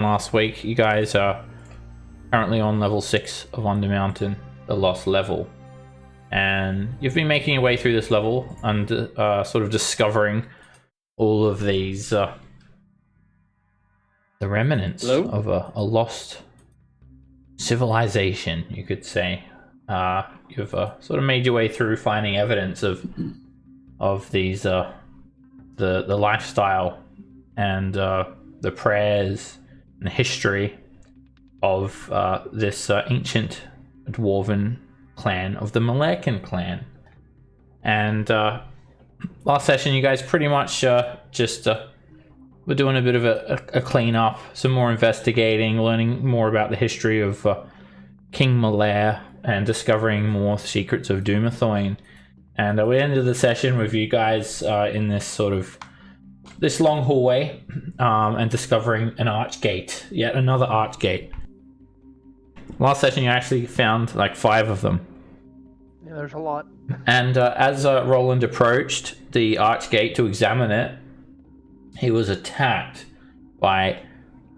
last week, you guys are currently on level 6 of Undermountain, the lost level. And you've been making your way through this level and sort of discovering all of these the remnants of a lost civilization, you could say. You've sort of made your way through finding evidence of these the lifestyle and the prayers and history of this ancient dwarven clan of the Reliquary clan. And last session you guys pretty much just were doing a bit of a clean up, some more investigating, learning more about the history of King Malaire and discovering more secrets of Dumathoin. And we ended the session with you guys in this long hallway and discovering an archgate, yet another archgate. Last session you actually found like 5 of them. Yeah, there's a lot. And as Roland approached the archgate to examine it, he was attacked by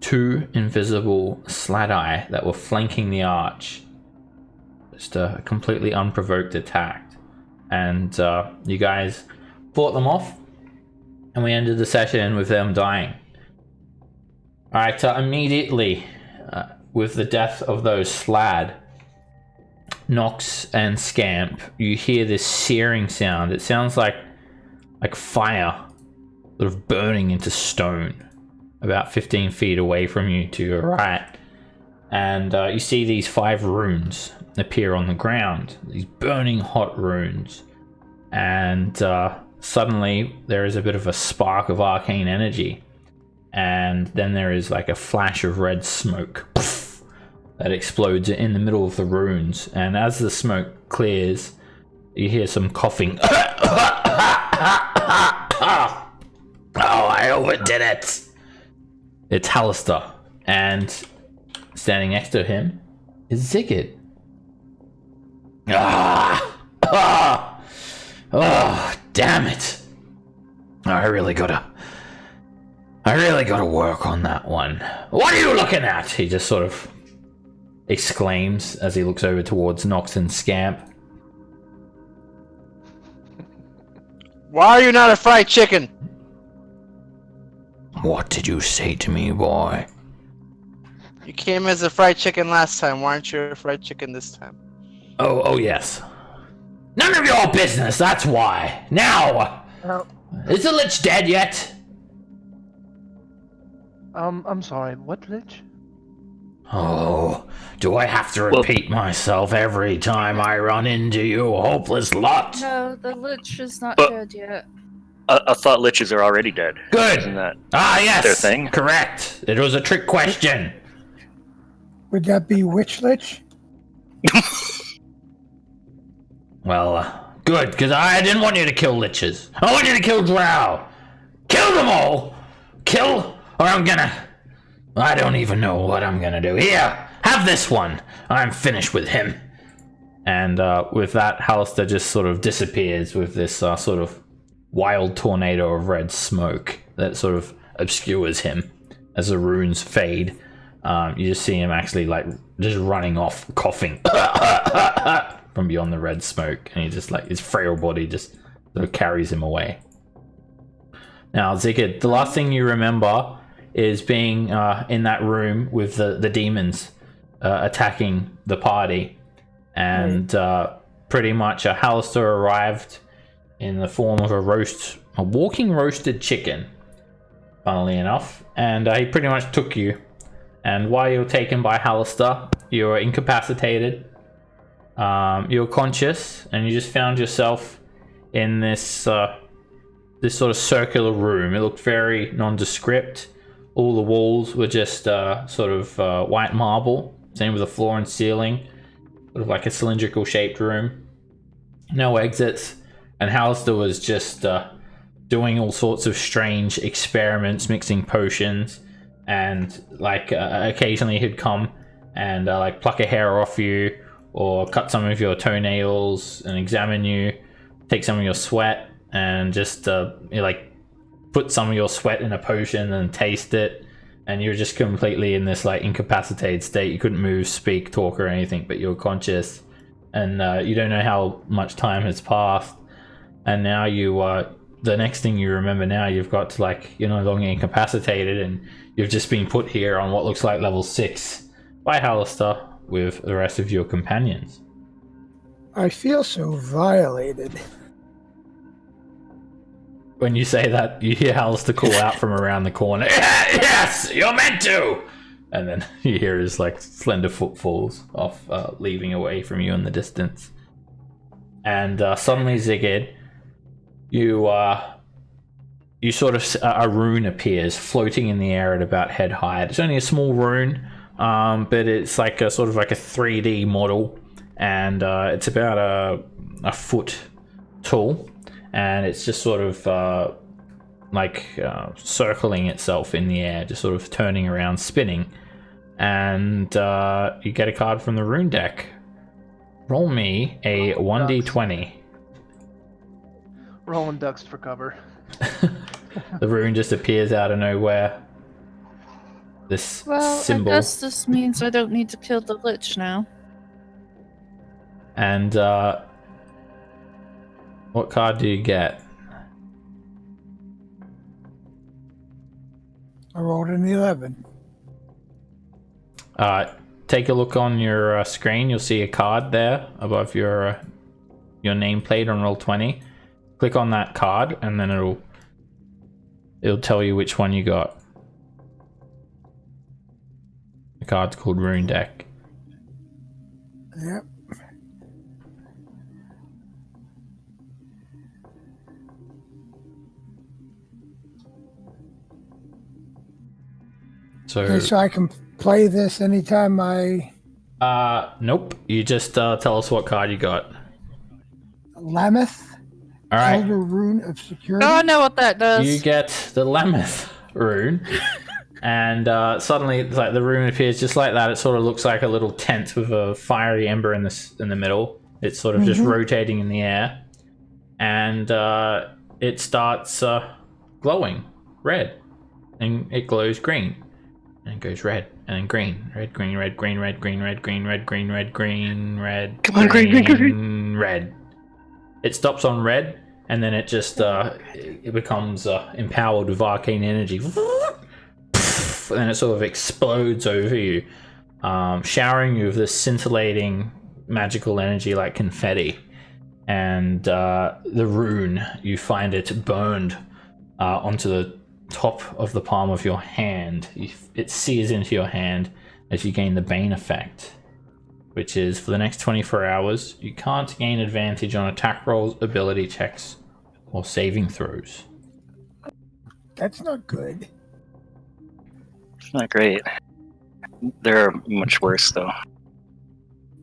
2 invisible slat-eye that were flanking the arch. Just a completely unprovoked attack. And you guys fought them off, and we ended the session with them dying. Alright, immediately with the death of those Slad, Nox and Scamp, you hear this searing sound. It sounds like fire sort of burning into stone about 15 feet away from you to your right. And you see these 5 runes appear on the ground, these burning hot runes. And suddenly there is a bit of a spark of arcane energy. And then there is like a flash of red smoke that explodes in the middle of the runes. And as the smoke clears, you hear some coughing. Oh, I overdid it. It's Hollister. And standing next to him is Zigid. Oh, damn it. I really gotta work on that one. What are you looking at? He just sort of exclaims as he looks over towards Nox and Scamp. Why are you not a fried chicken? What did you say to me, boy? You came as a fried chicken last time. Why aren't you a fried chicken this time? Oh yes. None of your business, that's why. Now! Is the Lich dead yet? I'm sorry, what Lich? Oh, do I have to repeat myself every time I run into you, hopeless lot? No, the Lich is not dead yet. I thought liches are already dead. Good. Isn't that yes, their thing? Correct. It was a trick question. Would that be Witch Lich? Well, good, because I didn't want you to kill liches. I want you to kill drow. Kill them all. Kill, or I don't even know what I'm gonna do. Here, have this one. I'm finished with him. And with that, Hollister just sort of disappears with this sort of wild tornado of red smoke that sort of obscures him as the runes fade. You just see him actually like just running off, coughing from beyond the red smoke, and he just like his frail body just sort of carries him away. Now, Zigid, the last thing you remember is being in that room with the demons attacking the party, and pretty much a Hollister arrived in the form of a walking roasted chicken, funnily enough, and he pretty much took you. And while you're taken by Hollister, you're incapacitated, you're conscious, and you just found yourself in this sort of circular room. It looked very nondescript. All the walls were just sort of white marble, same with the floor and ceiling, sort of like a cylindrical shaped room. No exits. And Hollister was just doing all sorts of strange experiments, mixing potions, and like occasionally he'd come and like pluck a hair off you or cut some of your toenails and examine you, take some of your sweat and just like put some of your sweat in a potion and taste it, and you're just completely in this like incapacitated state. You couldn't move, speak, talk, or anything, but you're conscious, and you don't know how much time has passed. And now you, the next thing you remember now, you've got to like, you're no longer incapacitated, and you've just been put here on what looks like level 6 by Hollister with the rest of your companions. I feel so violated. When you say that, you hear Hollister call out from around the corner, "Yes, you're meant to!" And then you hear his like slender footfalls off, leaving away from you in the distance. And suddenly, Zigid, you sort of, a rune appears floating in the air at about head height. It's only a small rune, but it's like a sort of like a 3D model, and it's about a foot tall, and it's just sort of circling itself in the air, just sort of turning around, spinning. And you get a card from the rune deck. Roll me a 1d20. Rolling ducks for cover. The rune just appears out of nowhere. This Well, symbol. I guess this means I don't need to kill the lich now. And what card do you get? I rolled an 11. Take a look on your screen. You'll see a card there above your nameplate on Roll20. Click on that card, and then it'll tell you which one you got. The card's called Rune Deck. Yep. Okay, so I can play this anytime I... Nope. You just tell us what card you got. Lameth. All right. Elder Rune of Security. Oh, I know what that does. You get the Lameth rune, and suddenly it's like the rune appears just like that. It sort of looks like a little tent with a fiery ember in the middle. It's sort of just rotating in the air, and it starts glowing red, and it glows green, and it goes red, and then green, red, green, red, green, red, green, red, green, red, green, red, green, red. Come on, green. Red. It stops on red, and then it just it becomes empowered with arcane energy. And then it sort of explodes over you, showering you with this scintillating magical energy like confetti. And the rune, you find it burned onto the top of the palm of your hand. It sears into your hand as you gain the Bane effect, which is for the next 24 hours, you can't gain advantage on attack rolls, ability checks, or saving throws. That's not good. It's not great. They're much worse, though.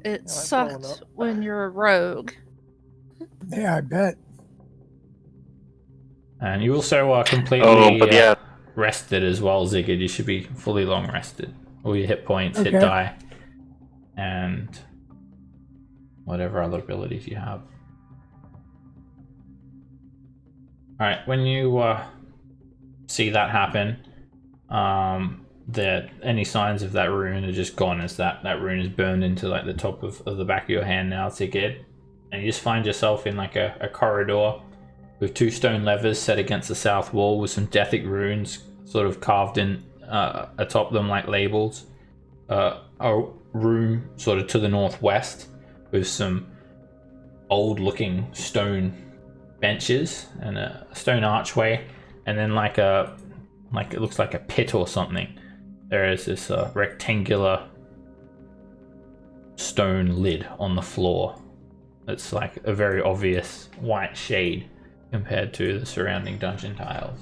It blowing sucked up. when you're a rogue. Yeah, I bet. And you also are completely Oh, but yeah. rested as well, Zigid. You should be fully long rested. All your hit points, hit Okay. die, and whatever other abilities you have. Alright, when you see that happen, that any signs of that rune are just gone, as that rune is burned into like the top of the back of your hand now, Zigid. And you just find yourself in like a corridor with 2 stone levers set against the south wall with some Deathic runes sort of carved in atop them like labels. A room sort of to the northwest with some old looking stone benches and a stone archway, and then like it looks like a pit or something. There is this rectangular stone lid on the floor. It's like a very obvious white shade compared to the surrounding dungeon tiles.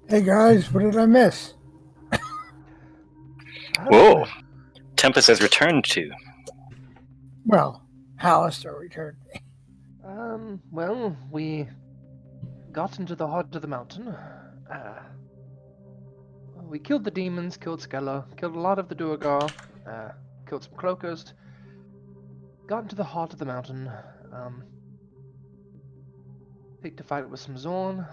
Hey guys, what did I miss? Whoa. Tempest has returned to. Well, Hollister returned. Well, we got into the heart of the mountain. We killed the demons, killed Skella, killed a lot of the Duergar, killed some cloakers. Got into the heart of the mountain. picked a fight with some Zorn.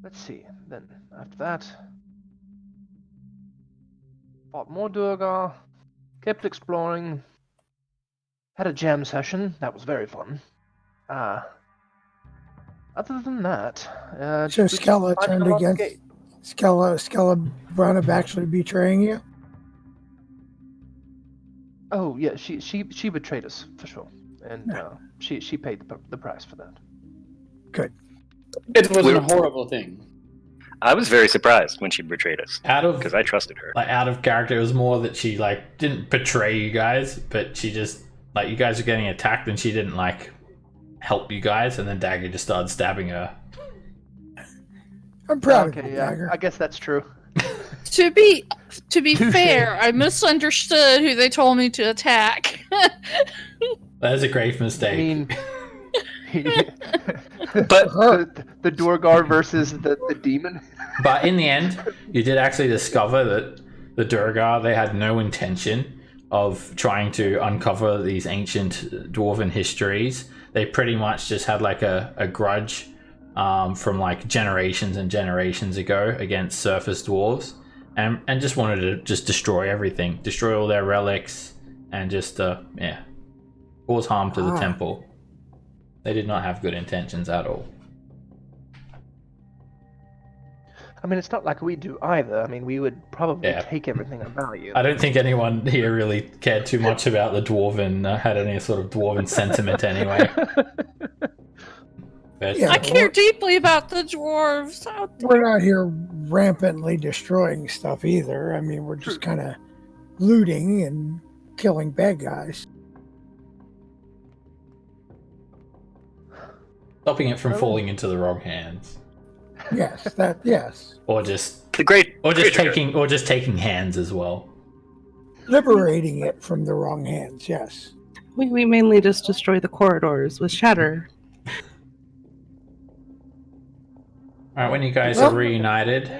Let's see. Then after that, fought more Durgar, kept exploring, had a jam session. That was very fun. Other than that, So we just Skella fighting turned along the against gate. Skella wound up actually betraying you. Oh yeah, she betrayed us for sure, and she paid the price for that. It was a horrible thing. I was very surprised when she betrayed us Out of because I trusted her. like out of character, it was more that she like didn't betray you guys, but she just like you guys were getting attacked and she didn't like help you guys, and then Dagger just started stabbing her. I'm proud of Okay, you, yeah, Dagger. I guess that's true. To be Touche. fair, I misunderstood who they told me to attack. That is a grave I mistake. mean, But the Durgar versus the demon. But in the end, you did actually discover that the Durgar, they had no intention of trying to uncover these ancient dwarven histories. They pretty much just had like a grudge from like generations and generations ago against surface dwarves, and just wanted to just destroy everything, destroy all their relics, and just cause harm to the temple. They did not have good intentions at all. I mean, it's not like we do either. I mean, we would probably Yeah. take everything of value. I don't think anyone here really cared too much about the dwarven, had any sort of dwarven sentiment anyway. But Yeah. I care deeply about the dwarves out there. We're not here rampantly destroying stuff either. I mean, we're just kind of looting and killing bad guys. stopping it from falling into the wrong hands, Yes, or just taking hands as well. liberating it from the wrong hands. Yes. We mainly just destroy the corridors with shatter. All right, when you guys are reunited,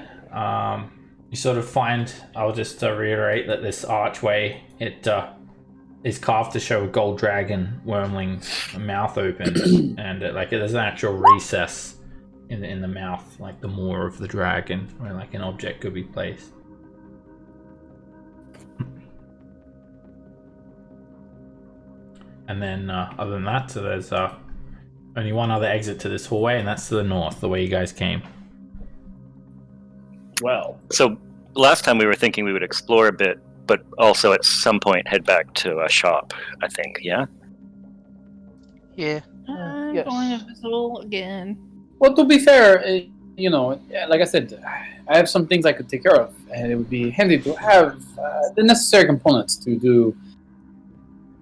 you sort of find. I'll just reiterate that this archway is carved to show a gold dragon wormling's mouth open, and there's an actual recess in the mouth, like the maw of the dragon, where like an object could be placed. And then, other than that, so there's only one other exit to this hallway, and that's to the north, the way you guys came. Well, So last time we were thinking we would explore a bit, but also at some point head back to a shop, I think, yeah? Yeah. I'm Yes. going to visit again. well, to be fair, like I said, I have some things I could take care of, and it would be handy to have the necessary components to do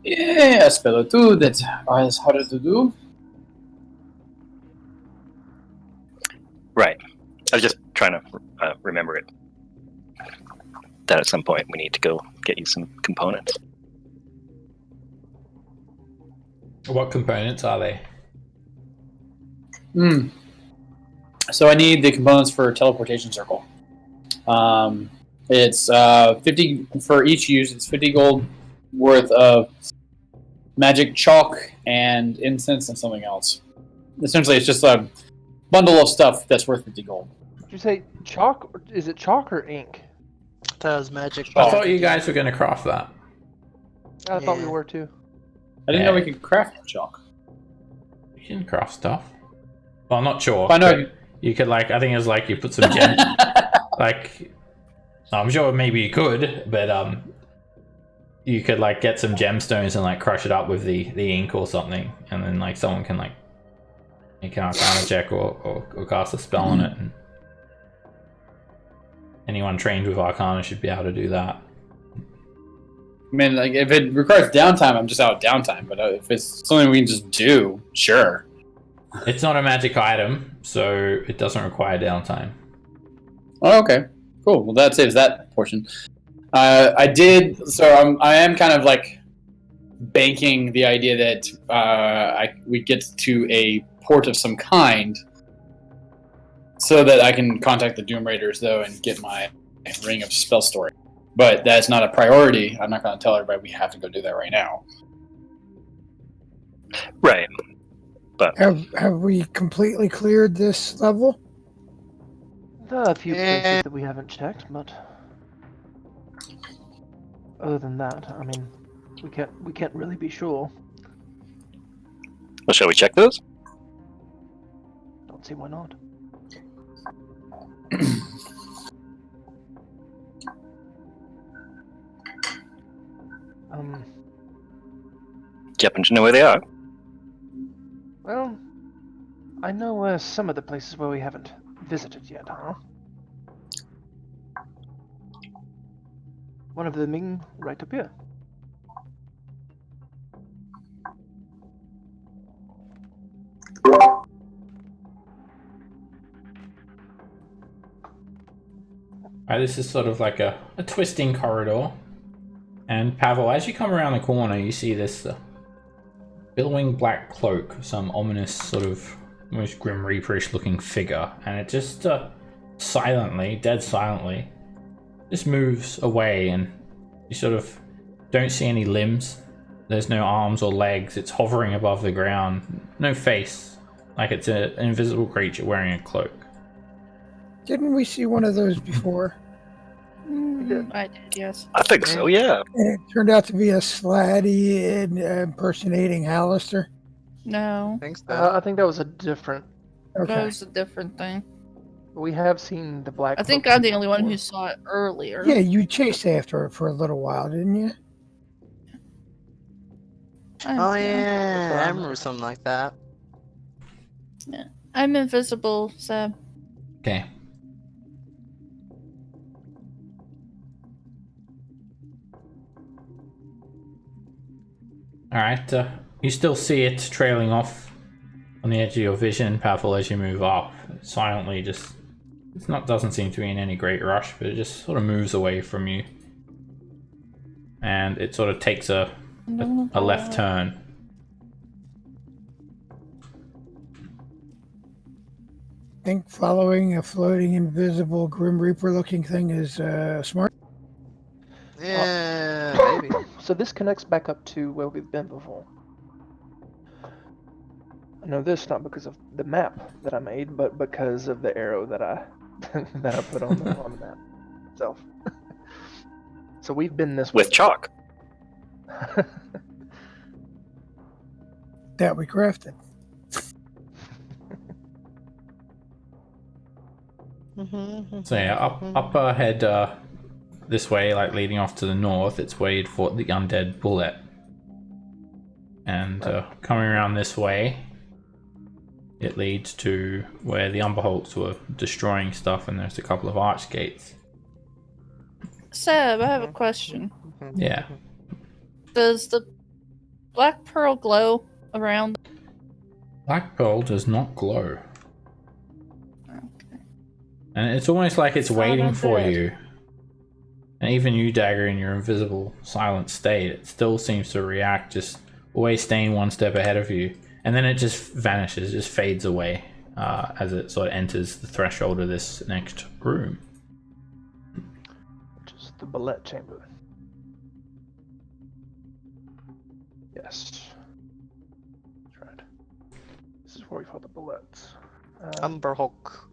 a spell or two that are harder to do. Right. I was just trying to remember it. That at some point we need to go get you some components. What components are they? So I need the components for teleportation circle. It's 50 for each use. It's 50 gold worth of magic chalk and incense and something else. Essentially, it's just a bundle of stuff that's worth 50 gold. Did you say chalk? Is it chalk or ink? That was magic. I thought you guys were going to craft that. I thought we Yeah. were too. I didn't know we could craft chalk. You can craft stuff. Well, I'm not sure. I know. You could I think it was you put some gem. I'm sure maybe you could, but you could get some gemstones and crush it up with the ink or something, and then someone can make an arcana check or cast a spell on it. And anyone trained with arcana should be able to do that. I mean, if it requires downtime, I'm just out of downtime. But if it's something we can just do, sure. It's not a magic item, so it doesn't require downtime. Oh, okay, cool. Well, that saves that portion. I am kind of banking the idea that we get to a port of some kind, so that I can contact the Doom Raiders though and get my ring of spell story. But that's not a priority. I'm not going to tell everybody we have to go do that right now. Right. But Have we completely cleared this level? There are a few Eh. places that we haven't checked, but other than that, I mean, we can't really be sure. well, shall we check those? Don't see why not. Do you happen to know where they are? Well, I know some of the places where we haven't visited yet, huh? One of them being right up here. This is sort of like a twisting corridor. And Pavel, as you come around the corner, you see this billowing black cloak, some ominous sort of almost Grim Reaperish looking figure, and it just silently, dead silently, just moves away, and you sort of don't see any limbs. There's no arms or legs. It's hovering above the ground. No face, like it's an invisible creature wearing a cloak. Didn't we see one of those before? I did, yes. I think so, yeah. And it turned out to be a Slatty impersonating Hollister. No, I think so. I think that was a different. Okay. that was a different thing. We have seen the black. I think cloak I'm the only one before. who saw it earlier. Yeah, you chased after it for a little while, didn't you? Oh yeah, what I I remember something like that. I'm invisible, so Okay. Alright, you still see it trailing off on the edge of your vision, Pavel, as you move up. Silently, doesn't seem to be in any great rush, but it just sort of moves away from you. And it sort of takes a left turn. I think following a floating invisible Grim Reaper looking thing is smart. Yeah, maybe. So this connects back up to where we've been before. I know this not because of the map that I made, but because of the arrow that I that I put on the map itself. So we've been this With way. chalk. That we crafted. So yeah, up ahead this way, like leading off to the north, it's where you'd fought the undead bullet. And coming around this way, it leads to where the Umberholts were destroying stuff, and there's a couple of arch gates. Seb, I have a question. Yeah. Does the black pearl glow around? Black Pearl does not glow. And it's almost like it's It's not waiting for undead. you. And even you, Dagger, in your invisible, silent state, it still seems to react, just always staying one step ahead of you. And then it just vanishes, just fades away as it sort of enters the threshold of this next room. Which is the bullet chamber. Yes. That's right. This is where we fought the bullets. Umber Hulk.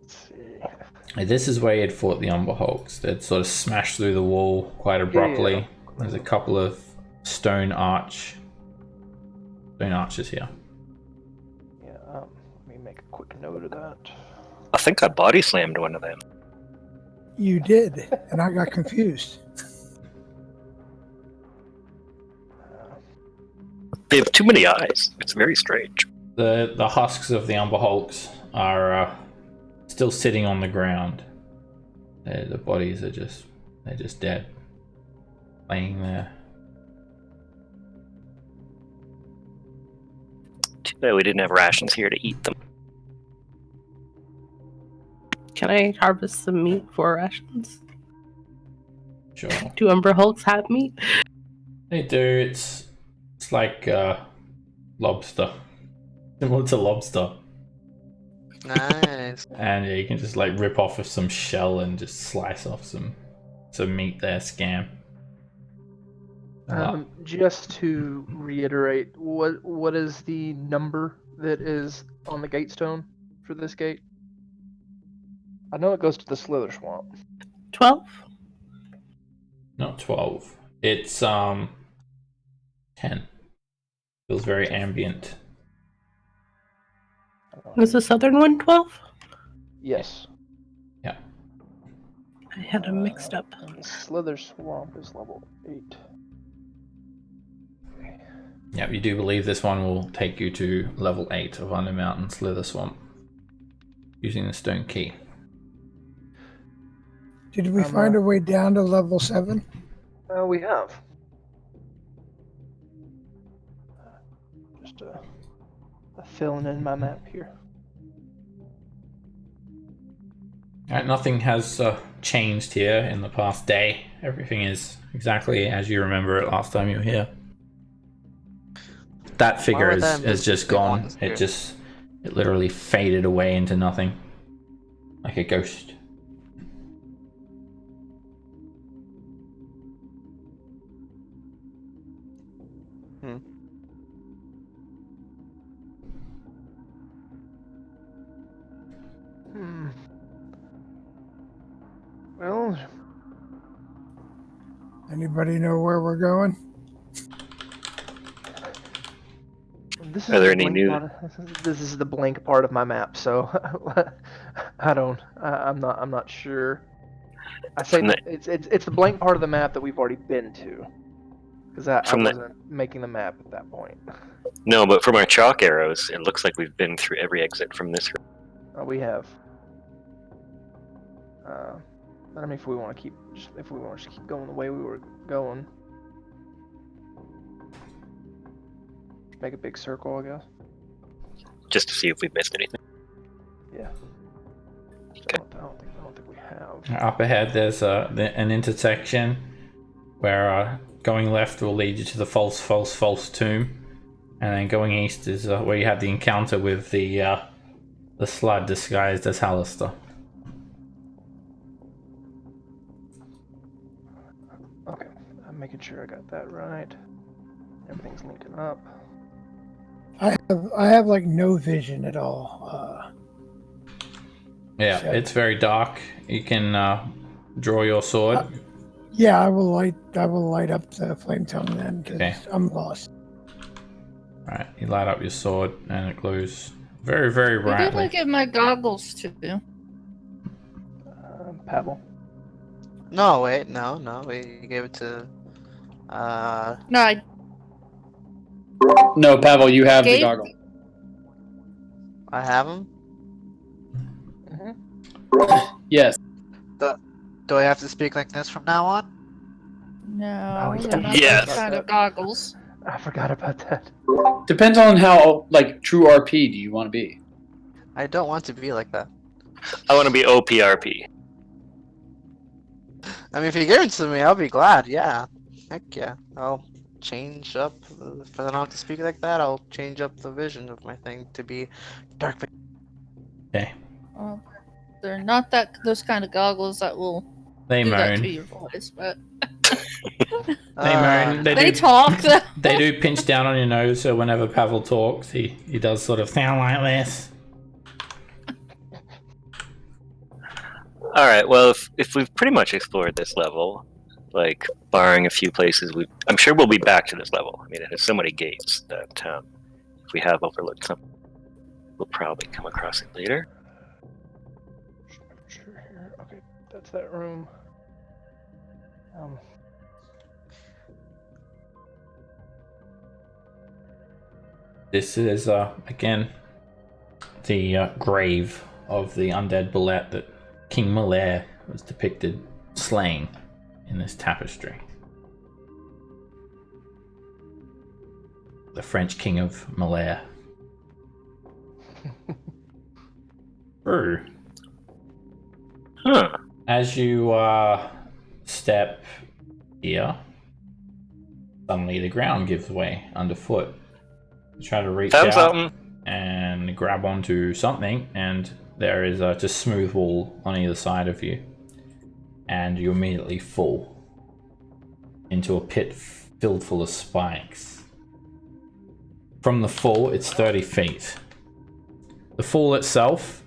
Let's see. This is where you'd fought the Umberholts. They'd sort of smashed through the wall quite abruptly. Yeah. There's a couple of stone arches here. Yeah, let me make a quick note of that. I think I body slammed one of them. You did, and I got confused. They have too many eyes. It's very strange. The husks of the Umberholts are still sitting on the ground. The bodies are they're just dead, laying there. Too bad we didn't have rations here to eat them. Can I harvest some meat for rations? Sure, Do Umber Hulks have meat? they do. It's like lobster, similar to lobster. Nice. And yeah, you can just like rip off of some shell and just slice off some meat there, scam. Just to reiterate, what is the number that is on the gate stone for this gate? I know it goes to the Slither Swamp. 12? Not 12. It's 10. Feels very ambient. Was the southern one 12? Yes. Yeah. I had them mixed up. And the Slither Swamp is level 8. Yeah, you do believe this one will take you to level 8 of Undermountain Slither Swamp using the stone key. Did we find a way down to level 7? We have. Just filling in my map here. Alright, nothing has changed here in the past day. Everything is exactly as you remember it last time you were here. That figure is just gone. It literally faded away into nothing. Like a ghost. Well, Anybody know where we're going? this is Are there the any blank new- part- This is the blank part of my map, so I'm not sure. I say From that it's the blank part of the map that we've already been to, because I From the- wasn't making the map at that point. No, but from our chalk arrows, it looks like we've been through every exit from this room. We have. But I mean, if we want to keep going the way we were going, make a big circle, I guess. Just to see if we missed anything. Yeah. Okay. I don't think we have. Up ahead, there's an intersection where going left will lead you to the false tomb, and then going east is where you have the encounter with the slud disguised as Hollister. Okay, I'm making sure I got that right. Everything's linking up. I have like no vision at all. Yeah, So- it's very dark. You can draw your sword. Yeah, I will light up the flame tongue then, because Okay. I'm lost. Alright, you light up your sword and it glows very, very Who did I brightly. give my goggles to? Pavel. No, wait, no, we gave it to. No, I No, Pavel, you have the Gabe? goggle. I have him. Yes. Do I have to speak like this from now on? no. yeah. They're not Yes. those kind of goggles. I forgot about that. Depends on how like true RP do you want to be. I don't want to be like that. I want to be OPRP. I mean, if you give it to me, I'll be glad. Yeah, heck yeah. I'll change up. If I don't have to speak like that, I'll change up the vision of my thing to be dark. Okay. Well, they're not those kind of goggles that will They do that to moan. your voice, but They moan. they do talk. Though. They do pinch down on your nose, so whenever Pavel talks, he does sort of sound like this. All right. Well, if we've pretty much explored this level, like barring a few places, I'm sure we'll be back to this level. I mean, it has so many gates that if we have overlooked something, we'll probably come across it later. Sure here. Okay, that's that room. This is again the grave of the undead bullet that King Malaire was depicted slaying in this tapestry. The French King of Malaire. True. Huh. As you step here, suddenly the ground gives way underfoot. You try to reach Found out something. and grab onto something, and there is a just smooth wall on either side of you, and you immediately fall into a pit filled full of spikes. From the fall, it's 30 feet, the fall itself,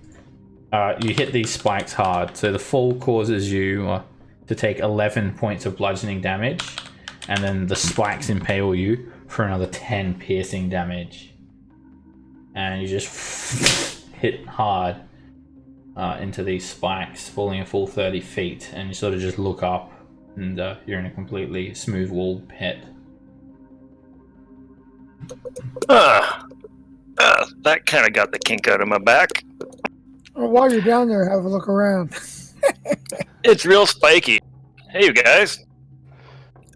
you hit these spikes hard. So the fall causes you to take 11 points of bludgeoning damage, and then the spikes impale you for another 10 piercing damage. And you just hit hard into these spikes, falling a full 30 feet, and you sort of just look up, and you're in a completely smooth walled pit. That kind of got the kink out of my back. Well, while you're down there, have a look around. It's real spiky. Hey, you guys.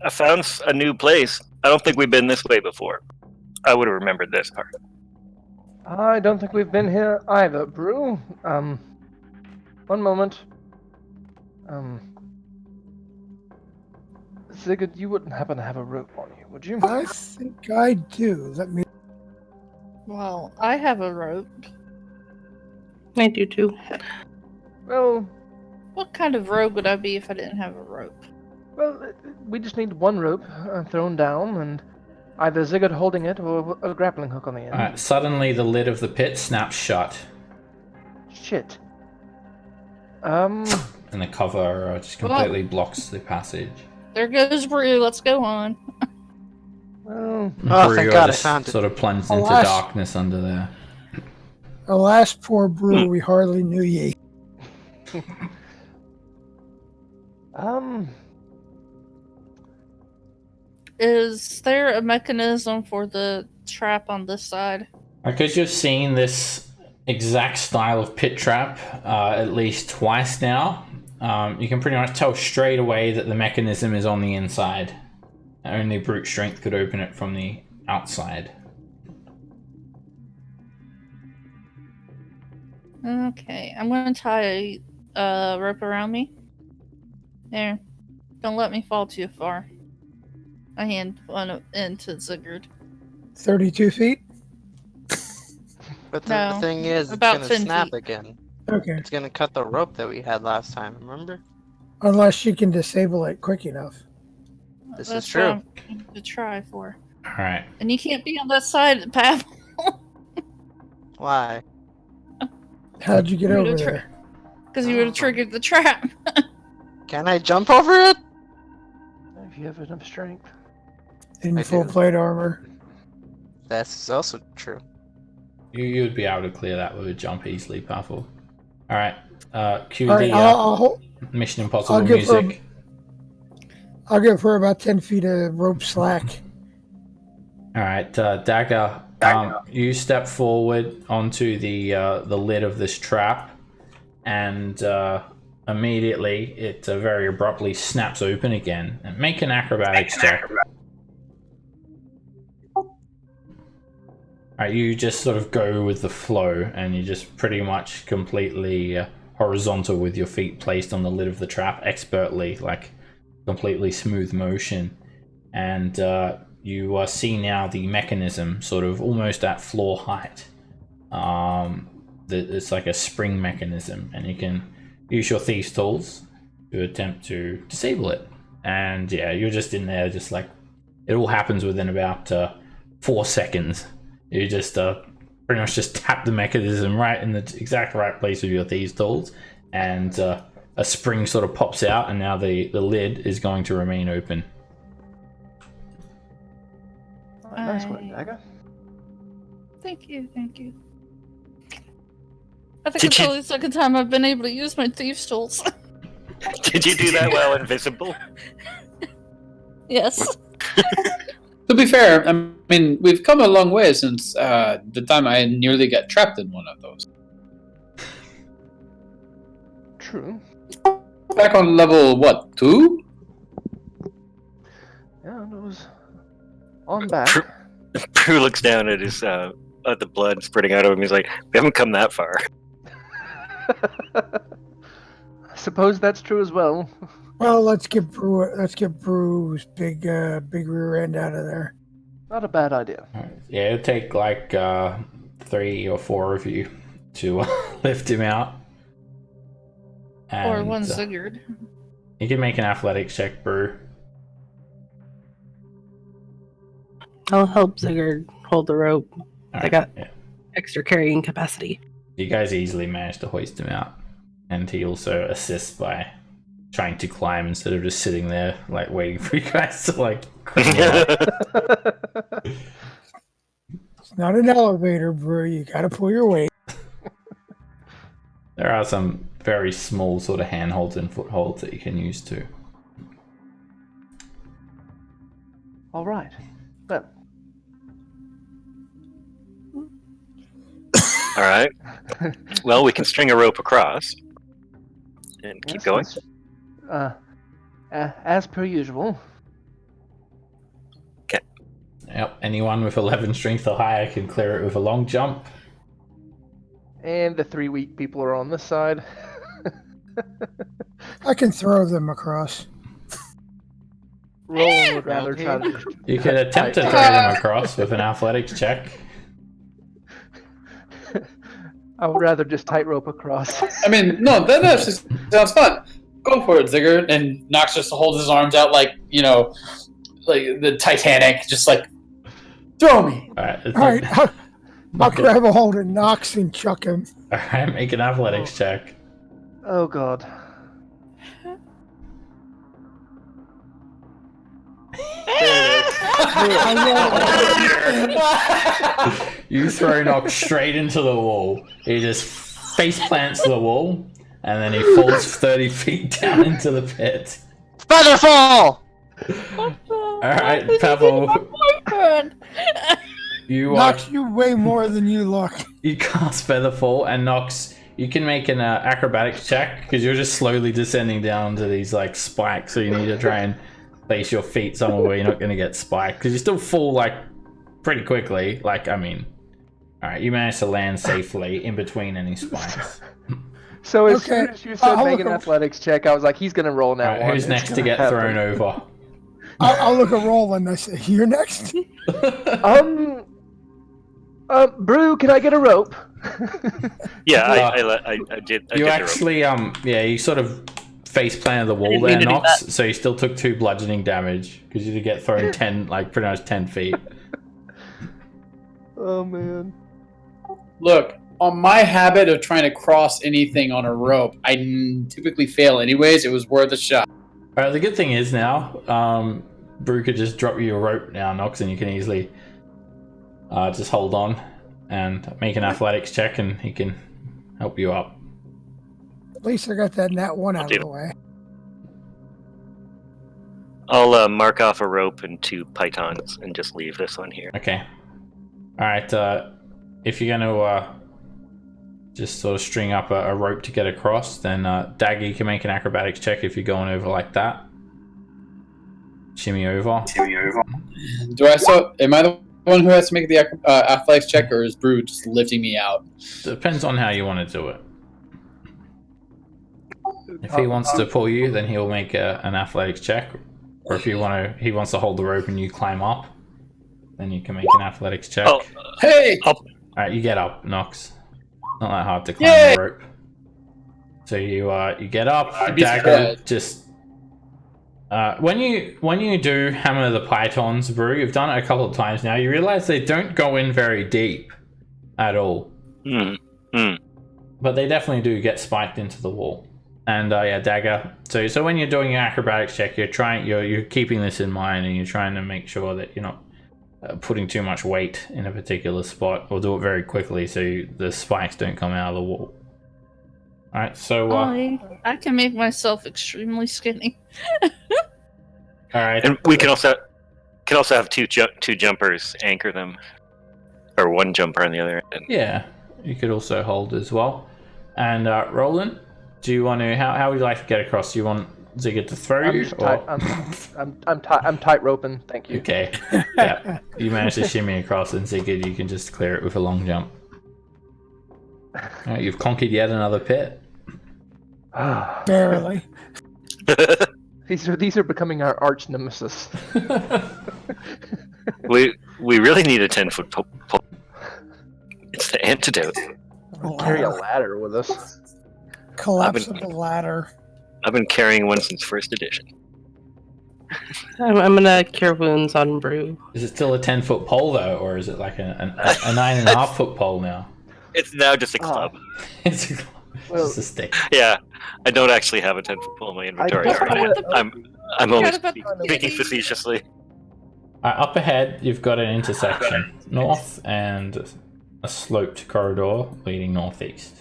I found a new place. I don't think we've been this way before. I would have remembered this part. I don't think we've been here either, Brew. One moment. Sigurd, you wouldn't happen to have a rope on you, would you? I think I do. Let me. Well, I have a rope. I do too. Well, What kind of rogue would I be if I didn't have a rope? we just need one rope thrown down, and either Sigurd holding it or a grappling hook on the end. Alright, suddenly the lid of the pit snaps shut, Shit. and the cover just completely blocks the passage. There goes Brew. Let's go on. Well, Oh, thank God I just found it. sort of plunged into Alas. darkness under there. Alas, poor Brew, we hardly knew ye. Is there a mechanism for the trap on this side? Because you've seen this exact style of pit trap at least twice now, you can pretty much tell straight away that the mechanism is on the inside. Only brute strength could open it from the outside. Okay, I'm gonna tie a rope around me. There. Don't let me fall too far. I hand one into Sigurd. 32 feet? But the No, thing is, it's about gonna 10 snap feet. again. Okay. It's gonna cut the rope that we had last time, remember? Unless you can disable it quick enough. This That's is true. what I'm going to try for. Alright. And you can't be on that side of the path. Why? How'd you get You over would've there? Because you would have triggered the trap. Can I jump over it? if you have enough strength. In I full do. plate armor. That's also true. You'd be able to clear that with a jump easily, Puffle. Alright. Cue All right, the I'll Mission Impossible give her- music. I'll give her about 10 feet of rope slack. Alright, Dagger, you step forward onto the lid of this trap, and immediately it very abruptly snaps open again. And make an acrobatics check. Alright, you just sort of go with the flow, and you just pretty much completely horizontal with your feet placed on the lid of the trap, expertly, like completely smooth motion. And you see now the mechanism sort of almost at floor height. It's like a spring mechanism, and you can use your thieves' tools to attempt to disable it. And yeah, you're just in there, just like it all happens within about 4 seconds. You just pretty much just tap the mechanism right in the exact right place with your thieves' tools, and a spring sort of pops out, and now the lid is going to remain open. Nice one, Dagger. Thank you, thank you. I think Did it's you- only the second time I've been able to use my thieves' tools. Did you do that while invisible? Yes. To be fair, I mean, we've come a long way since the time I nearly got trapped in one of those. True. Back on level, what, 2? Yeah, it was on back. Prue looks down at his at the blood spreading out of him. He's like, "We haven't come that far." I suppose that's true as well. Well, let's get Brew's big rear end out of there. Not a bad idea. Yeah, it'll take like 3 or 4 of you to lift him out. Or And, one Sigurd. you can make an athletics check, Brew. I'll help Sigurd hold the rope. I Alright, got yeah. extra carrying capacity. You guys easily manage to hoist him out, and he also assists by trying to climb instead of just sitting there, like waiting for you guys to like climb up. It's not an elevator, bro. You gotta pull your weight. There are some very small sort of handholds and footholds that you can use too. All right. Well, All right. Well, we can string a rope across and keep yes, going. as per usual. Yep, anyone with 11 strength or higher can clear it with a long jump. And the 3 weak people are on this side. I can throw them across. Roland would rather try Round to. You could attempt to throw them across with an athletics check. I would rather just tightrope across. I mean, no, that just sounds fun. Go for it, Zigger. And Nox just holds his arms out like, you know, like the Titanic, just like, throw me. Alright, Alright, I'll grab a hold of Nox and chuck him. Alright, make an athletics check. Oh god. You throw Nox straight into the wall. He just face plants to the wall, and then he falls 30 feet down into the pit. Featherfall! Alright, Pavel, you Nox, you weigh more than you look. you cast Featherfall, and Nox, you can make an acrobatics check, because you're just slowly descending down to these like spikes, so you need to try and place your feet somewhere where you're not going to get spiked, because you still fall like pretty quickly. Like, I mean, alright, you managed to land safely in between any spikes. So as Okay, soon as you said I'll make an look- athletics check, I was like, he's gonna roll now. Alright, who's next to get thrown over? I'll look at Roland and I say, you're next? Brew, can I get a rope? Yeah, Uh, I did. I You did actually, yeah, you sort of face planted the wall didn't there, mean to do Nox, so you still took 2 bludgeoning damage, because you did get thrown 10, like pretty much 10 feet. Oh man. Look, on my habit of trying to cross anything on a rope, I typically fail anyways. It was worth a shot. Alright, the good thing is now, Brew could just drop you a rope now, Nox, and you can easily just hold on and make an athletics check, and he can help you up. At least I got that nat 1 out of the way. I'll mark off a rope and 2 pythons and just leave this one here. Okay. Alright, if you're gonna just sort of string up a rope to get across, then Dagger, you can make an acrobatics check if you're going over like that. Shimmy over. Do I am I the one who has to make the athletics check, or is Brew just lifting me out? Depends on how you want to do it. If he wants to pull you, then he'll make an athletics check. Or if he wants to hold the rope and you climb up, then you can make an athletics check. Oh, Hey! Alright, you get up, Nox. Not that hard to climb Yay! the rope. So you get up, I'd be Dagger surprised. just when you do hammer the pythons, Brew, you've done it a couple of times now, you realise they don't go in very deep at all. But they definitely do get spiked into the wall. And yeah, Dagger. So when you're doing your acrobatics check, you're keeping this in mind, and you're trying to make sure that you're not putting too much weight in a particular spot, or do it very quickly so the spikes don't come out of the wall. All right, so I can make myself extremely skinny. all right, and we can also have two jumpers anchor them, or one jumper on the other end. yeah, you could also hold as well. And Roland, do you want to? How would you like to get across? Do you want Zigger to throw I'm you? just Or... I'm tight roping. Thank you. Okay. Yeah. You manage to shimmy across, and Zigger, you can just clear it with a long jump. Alright, you've conquered yet another pit. Barely. These are becoming our arch nemesis. We really need a 10-foot pole. It's the antidote. Carry a ladder with us. Collapsible ladder. I've been carrying one since first edition. I'm gonna cure wounds on Brew. Is it still a 10-foot pole though, or is it like a 9.5-foot pole now? It's now just a Ah. club. It's a, Well- it's a stick. Yeah, I don't actually have a 10-foot pole in my inventory. don't Sorry. know what- I'm only Forgot about the speaking kitty. facetiously. Up ahead, you've got an intersection north and a sloped corridor leading northeast.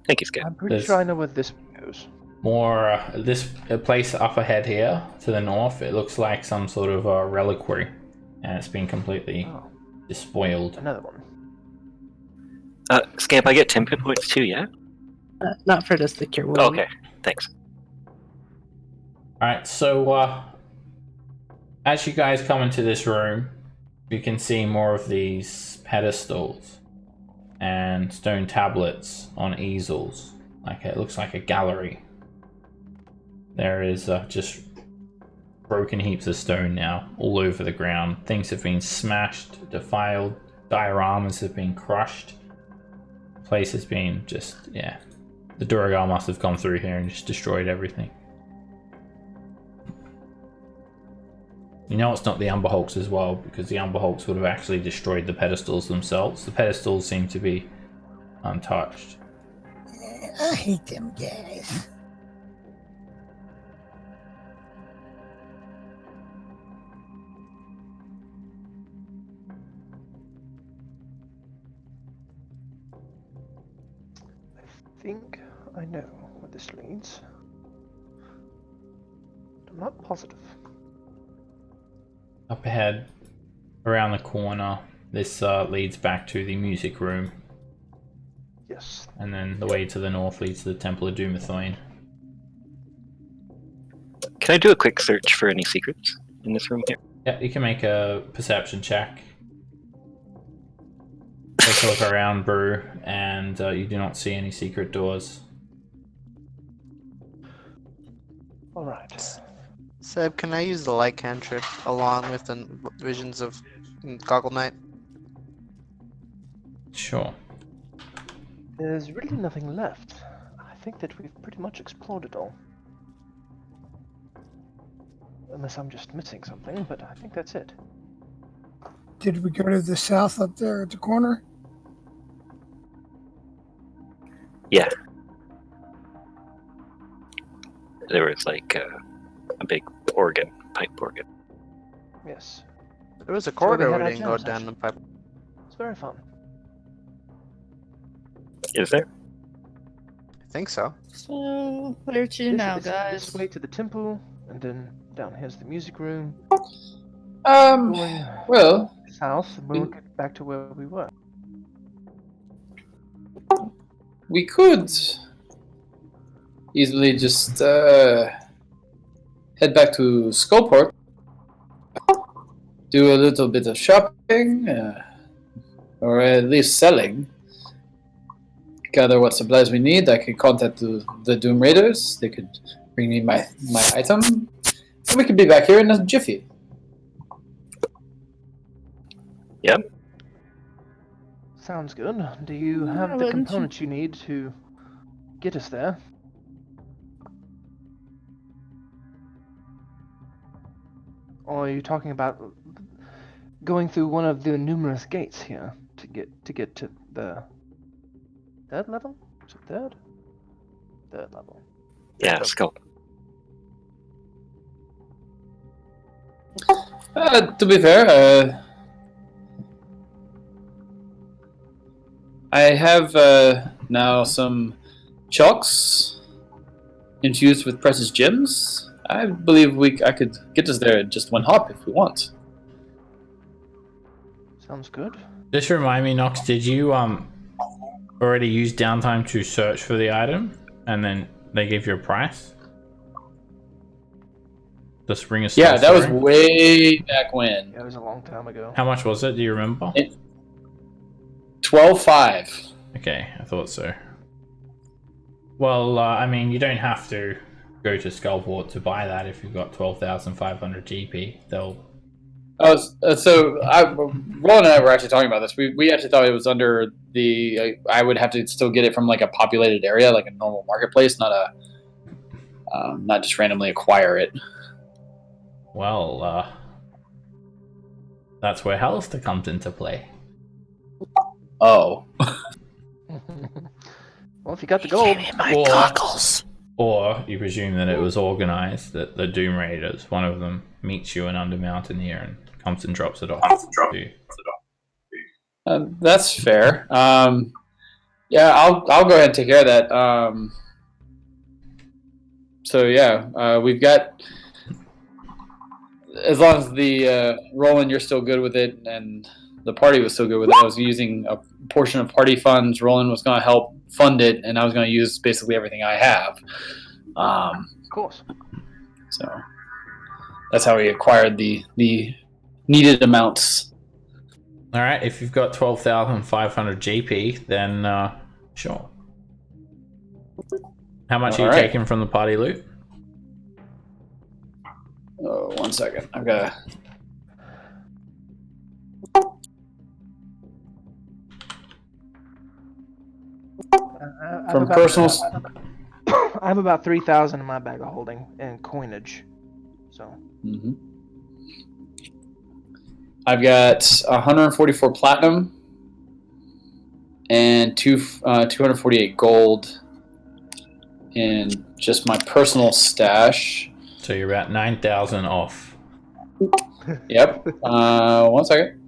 Thank you, Skip. I'm pretty There's- sure I know where this goes. More this place up ahead here to the north. It looks like some sort of reliquary, and it's been completely Oh, despoiled. another one. Scamp, I get 10 pit points too, yeah? Not for this lick your wound. Okay, thanks. All right, so as you guys come into this room, you can see more of these pedestals and stone tablets on easels. Like it looks like a gallery. There is just broken heaps of stone now all over the ground. Things have been smashed, defiled, dioramas have been crushed. The place has been just, yeah. The Duragar must have come through here and just destroyed everything. You know it's not the Amber Hulks as well, because the Amber Hulks would have actually destroyed the pedestals themselves. The pedestals seem to be untouched. I hate them guys. I think I know where this leads. But I'm not positive. Up ahead, around the corner, this leads back to the music room, Yes. and then the way to the north leads to the Temple of Doomethorn. Can I do a quick search for any secrets in this room here? Yeah, you can make a perception check. Take a look around, Brew, and you do not see any secret doors. All right. Seb, can I use the light cantrip along with the visions of Goggle Knight? Sure. There's really nothing left. I think that we've pretty much explored it all. Unless I'm just missing something, but I think that's it. Did we go to the south up there at the corner? Yeah. There was like a big organ, pipe organ. Yes. There was a we corridor had we our didn't go jam down session. the pipe. It's very fun. Is there? I think so. So, where to This- now, it's guys? This way to the temple, and then down here's the music room. Um, Going well, south, and we'll get back to where we were. we could easily just head back to Skullport, do a little bit of shopping, or at least selling. Gather what supplies we need. I could contact the Doom Raiders. They could bring me my item. And we could be back here in a jiffy. Sounds good. Do you Yeah, have the wouldn't you- components you need to get us there? Or are you talking about going through one of the numerous gates here to get to the third level? Is it third? Third level. Yeah, skull. To be fair, I have now some chalks infused with precious gems. I believe I could get us there in just one hop if we want. Sounds good. Just remind me, Nox, did you already use downtime to search for the item, and then they gave you a price? Just ring a Yeah, that was story? way back when. Yeah, it was a long time ago. How much was it? Do you remember? 12.5. Okay, I thought so. Well, I mean, you don't have to go to Skullport to buy that if you've got 12,500 GP. They'll. Roland and I were actually talking about this. We actually thought it was under the. I would have to still get it from like a populated area, like a normal marketplace, not just randomly acquire it. Well, that's where Hollister comes into play. Oh. Well, if you got the gold, Or you presume that it was organized, that the Doom Raiders, one of them meets you in Undermountain here and comes and drops it off to you. That's fair. Yeah, I'll go ahead and take care of that. So yeah, we've got, as long as the Roland, you're still good with it, and the party was still good with it. I was using a portion of party funds. Roland was going to help fund it, and I was going to use basically everything I have. of course. So that's how we acquired the needed amounts. All right, if you've got 12,500 GP, then sure. How much are you taking from the party loot? Oh, 1 second. I've got from personal. I have about 3,000 in my bag of holding in coinage. So. Mm-hmm. I've got 144 platinum and 248 gold in just my personal stash. So you're about 9,000 off. Yep. 1 second.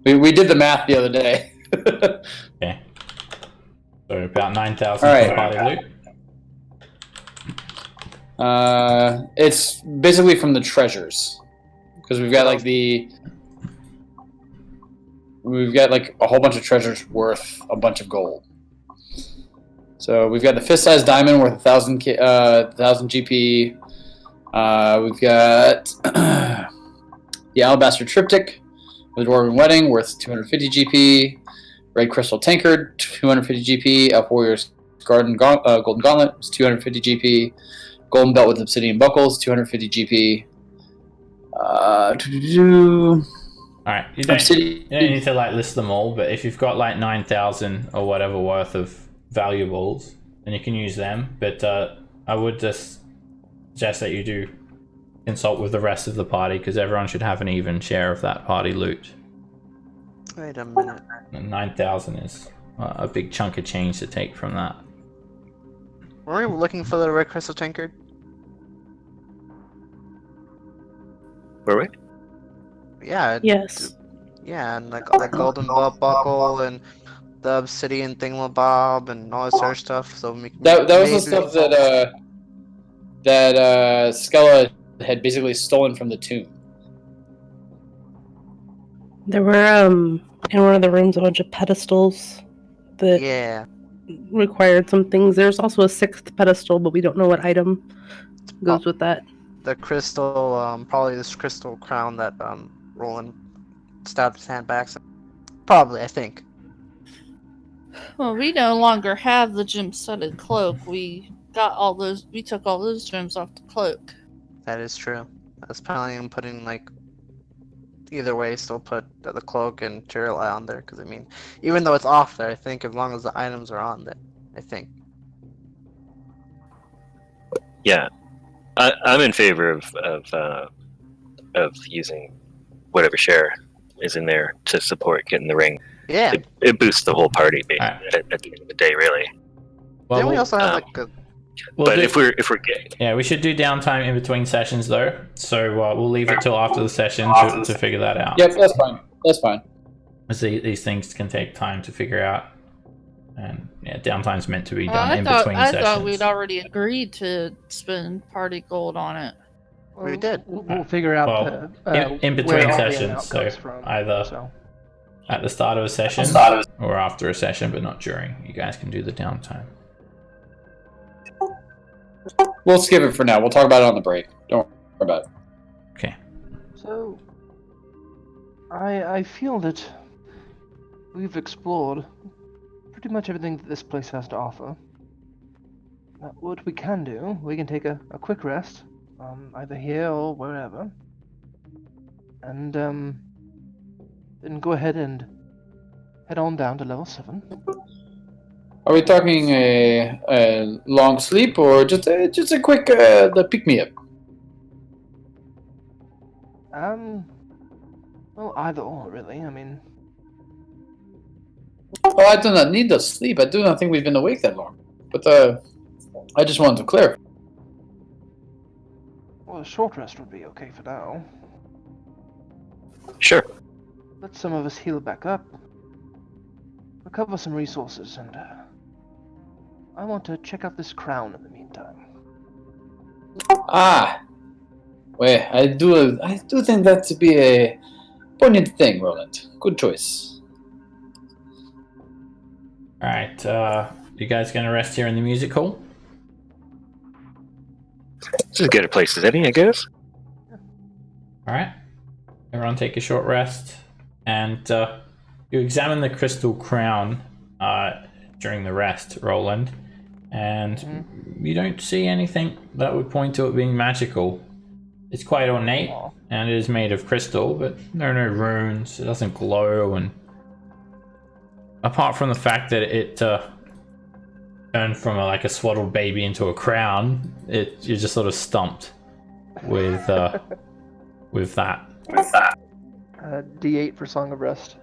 We did the math the other day. Okay. So about 9,000 All for party loot. It's basically from the treasures, because we've got like a whole bunch of treasures worth a bunch of gold. So we've got the fist-sized diamond worth 1,000 GP. We've got the alabaster triptych, the dwarven wedding worth 250 GP. Red crystal tankard 250 GP. Elf warrior's golden gauntlet is 250 GP. Golden belt with obsidian buckles 250 GP. All right, you don't need to like list them all, but if you've got like 9,000 or whatever worth of valuables, then you can use them. But I would just suggest that you do consult with the rest of the party, because everyone should have an even share of that party loot. Wait a minute. And 9,000 is a big chunk of change to take from that. Were we looking for the red crystal tankard? Were we? Yeah. Yes. Yeah, and like the golden belt buckle and the obsidian thingamabob and all this other stuff. So that was the stuff that Skella had basically stolen from the tomb. There were in one of the rooms a bunch of pedestals that required some things. There's also a 6th pedestal, but we don't know what item goes with that. The crystal, probably this crystal crown that Roland stabbed his hand back. Probably, I think. Well, we no longer have the gem-studded cloak. We got all those. We took all those gems off the cloak. That is true. I was planning on putting like. Either way, still put the cloak and Tyrell on there, because I mean, even though it's off there, I think as long as the items are on there, I think. Yeah, I'm in favor of using whatever share is in there to support getting the ring. Yeah. It boosts the whole party at the end of the day, really. Well, then we also have like a. But if we're gay, yeah, we should do downtime in between sessions though. So we'll leave it till after the session to figure that out. Yep, that's fine. That's fine. As these things can take time to figure out, and yeah, downtime's meant to be done in between sessions. I thought we'd already agreed to spend party gold on it. We did. We'll figure out in between where all the sessions. amount So comes from, either so. at the start of a session or after a session, but not during. You guys can do the downtime. We'll skip it for now. We'll talk about it on the break. Don't worry about it. Okay. So, I feel that we've explored pretty much everything that this place has to offer. What we can do, we can take a quick rest, either here or wherever, and then go ahead and head on down to level 7. Are we talking a long sleep or just a quick the pick me up? Well, either or, really. I mean, Oh, I do not need the sleep. I do not think we've been awake that long. But I just wanted to clarify. Well, a short rest would be okay for now. Sure. Let some of us heal back up, recover some resources, and I want to check out this crown in the meantime. Ah, well, I do think that to be a poignant thing, Roland. Good choice. All right, you guys gonna rest here in the music hall? It's as good a place as any, I guess. All right, everyone take a short rest, and you examine the crystal crown during the rest, Roland, and you don't see anything that would point to it being magical. It's quite ornate, and it is made of crystal, but there are no runes. It doesn't glow, and apart from the fact that it turned from like a swaddled baby into a crown, you're just sort of stumped with that. D8 for Song of Rest.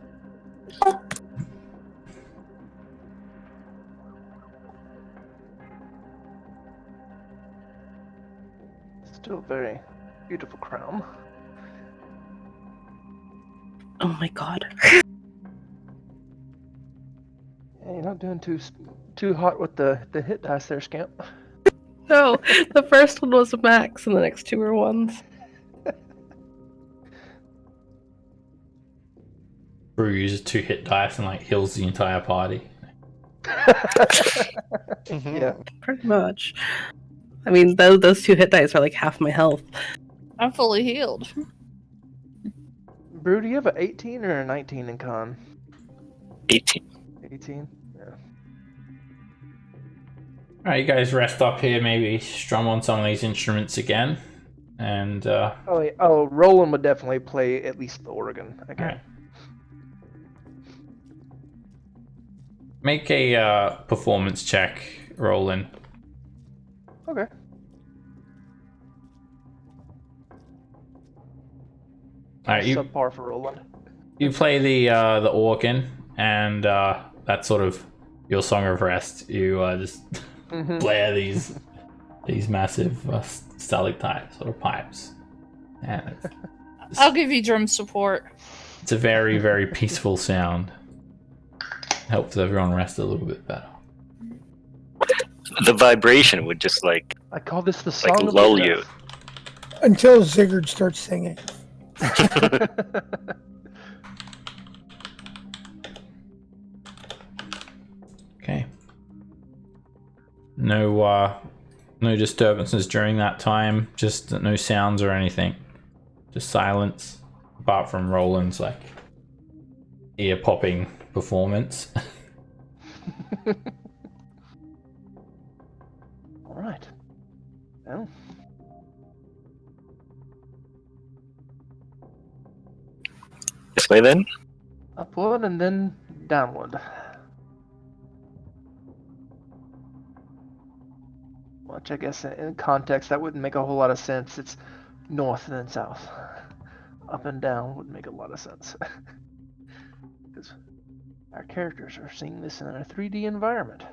Still very beautiful crown. Oh my god. Yeah, you're not doing too hot with the hit dice there, Scamp. No, the first one was a max and the next two were ones. Brew uses 2 hit dice and like heals the entire party. Yeah. Pretty much. I mean, those 2 hit dice are like half my health. I'm fully healed. Brew, do you have an 18 or a 19 in con? 18. 18? Yeah. Alright, you guys rest up here, maybe strum on some of these instruments again. And Roland would definitely play at least the organ again. right. Make a performance check, Roland. Okay. Alright, you Subpar for Roland. you play the organ, and that's sort of your song of rest. You just blare these massive stalactite sort of pipes, and I'll give you drum support. it's a very, very peaceful sound. Helps everyone rest a little bit better. The vibration would just like I call this the song of lull the you. deaf. Until Sigurd starts singing. Okay. No disturbances during that time. Just no sounds or anything. Just silence, apart from Roland's like ear popping performance. All right. Well, This way then? upward and then downward. Which I guess in context that wouldn't make a whole lot of sense. It's north and then south. Up and down would make a lot of sense. Because our characters are seeing this in a 3D environment.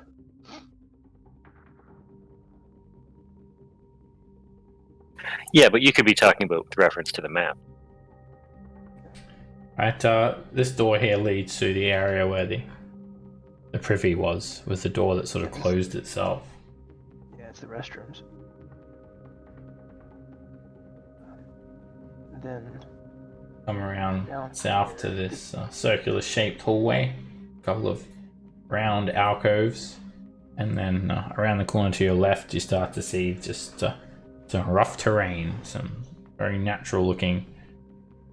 Yeah, but you could be talking about with reference to the map. Right, this door here leads to the area where the privy was the door that sort of closed itself. Yeah, it's the restrooms. Then Come around down south to this circular shaped hallway, a couple of round alcoves, and then around the corner to your left you start to see just some rough terrain, some very natural looking,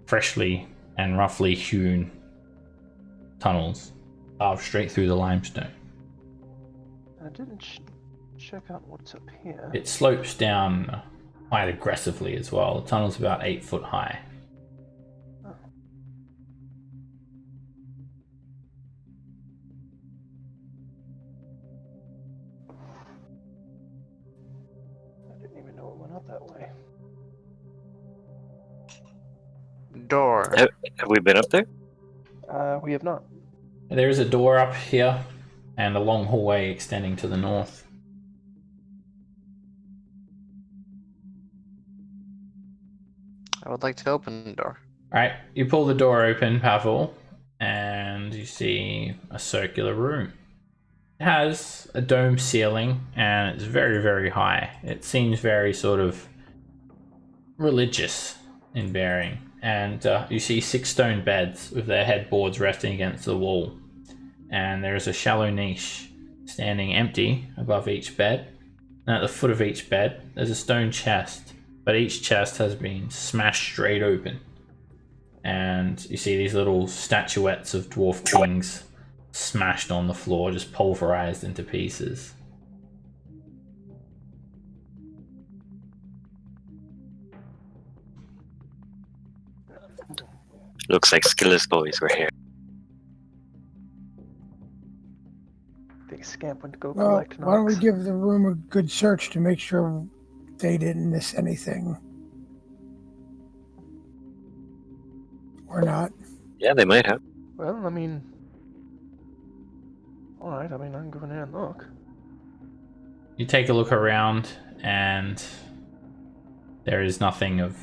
freshly and roughly hewn tunnels carved straight through the limestone. I didn't check out what's up here. It slopes down quite aggressively as well. The tunnel's about 8 foot high. I didn't even know it went up that way. Door. Have we been up there? We have not. There is a door up here and a long hallway extending to the north. I would like to open the door. Alright, you pull the door open, Pavel, and you see a circular room. It has a dome ceiling and it's very, very high. It seems very sort of religious in bearing. And you see 6 stone beds with their headboards resting against the wall. And there is a shallow niche standing empty above each bed. And at the foot of each bed, there's a stone chest. But each chest has been smashed straight open. And you see these little statuettes of dwarf kings smashed on the floor, just pulverized into pieces. Looks like Skillet's boys were here. They scamp went to go Well, collect why don't we knocks. give the room a good search to make sure they didn't miss anything? Or not. Yeah, they might have. Well, I mean... Alright, I mean, I can go in there and look. You take a look around and there is nothing of...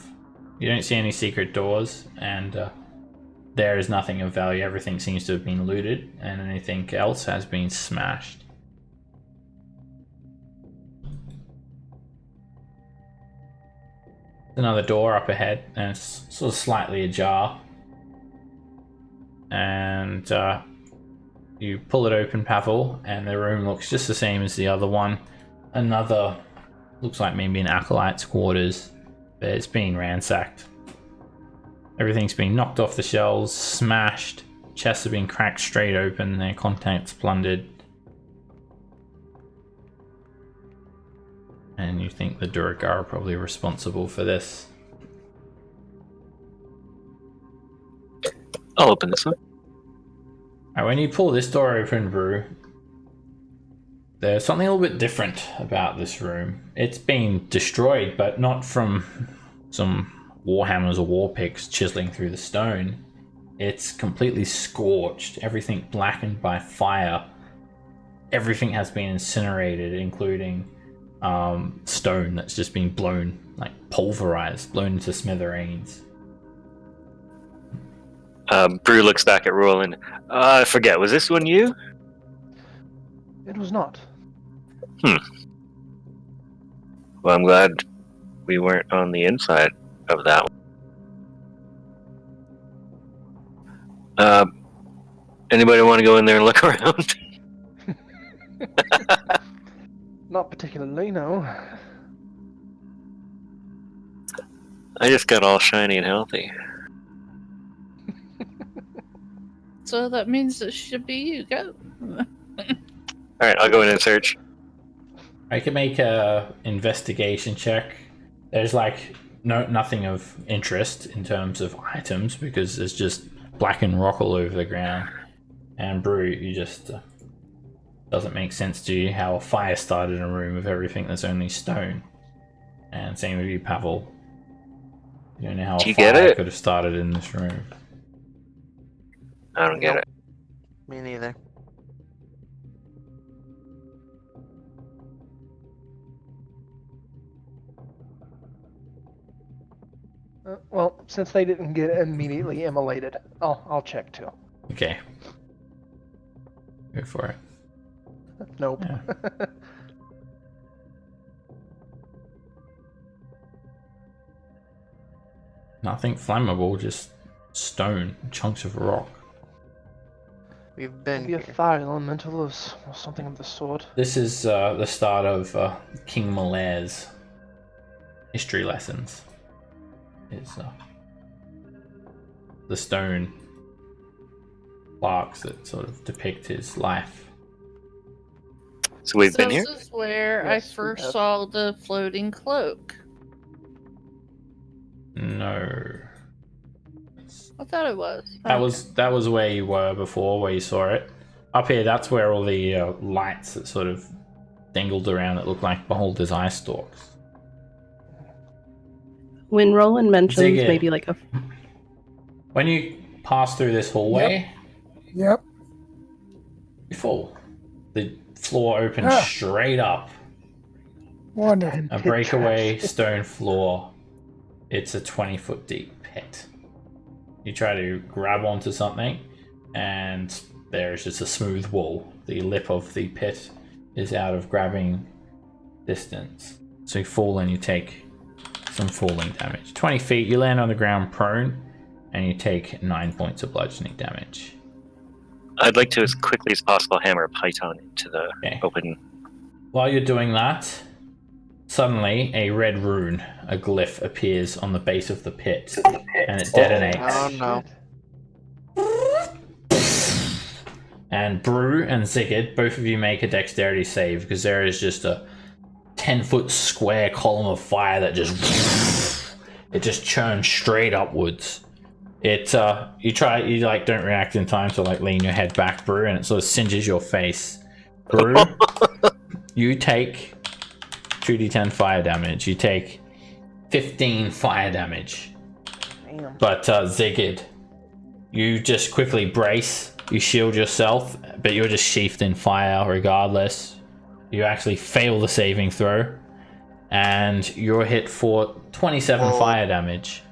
You don't see any secret doors and there is nothing of value. Everything seems to have been looted and anything else has been smashed. Another door up ahead and it's sort of slightly ajar. And you pull it open, Pavel, and the room looks just the same as the other one. Another, looks like maybe an acolyte's quarters, but it's been ransacked. Everything's been knocked off the shelves, smashed, chests have been cracked straight open, their contents plundered. And you think the Duragar are probably responsible for this. I'll open this one. Alright, when you pull this door open, Brew, there's something a little bit different about this room. It's been destroyed, but not from some warhammers or war picks chiseling through the stone. It's completely scorched, everything blackened by fire. Everything has been incinerated, including stone that's just been blown, like pulverized, blown into smithereens. Brew looks back at Roland. I forget, was this one you? It was not. Well, I'm glad we weren't on the inside of that one. Anybody want to go in there and look around? Not particularly, no. I just got all shiny and healthy. So that means it should be you. Go. Alright, I'll go in and search. I can make a investigation check. There's like nothing of interest in terms of items because there's just blackened rock all over the ground. And Brew, you just doesn't make sense to you how a fire started in a room with everything that's only stone. And same with you, Pavel. You don't know how Do a you get fire it? could have started in this room. I don't get it. Me neither. Well, since they didn't get immediately immolated, I'll check too. Okay. Go for it. Nope. Yeah. Nothing flammable, just stone, chunks of rock. We've been Maybe a here. fire elemental or something of the sort. This is the start of King Malaire's history lessons. It's the stone plaques that sort of depict his life. So we've been here? This is where Yes, I we first have. saw the floating cloak. No. I thought it was. That was where you were before, where you saw it. Up here, that's where all the lights that sort of dangled around that looked like Beholder's eye stalks. When Roland mentions Dig in. maybe like a When you pass through this hallway, Yep. You fall. The floor opens Ah. straight up. Wonderful. And A pit breakaway traps. stone floor. It's a 20-foot deep pit. You try to grab onto something, and there's just a smooth wall. The lip of the pit is out of grabbing distance. So you fall and you take some falling damage. 20 feet, you land on the ground prone, and you take 9 points of bludgeoning damage. I'd like to, as quickly as possible, hammer a python into the Okay. open. While you're doing that, suddenly a red rune, a glyph, appears on the base of the pit, and it detonates. Oh no. And Brew and Zigid, both of you make a dexterity save, because there is just a 10-foot square column of fire that just churns straight upwards. It you don't react in time to lean your head back, Brew, and it sort of singes your face. Brew, you take 2d10 fire damage. You take 15 fire damage. Damn. But Zigid, you just quickly brace. You shield yourself, but you're just sheathed in fire regardless. You actually fail the saving throw, and you're hit for 27 fire damage.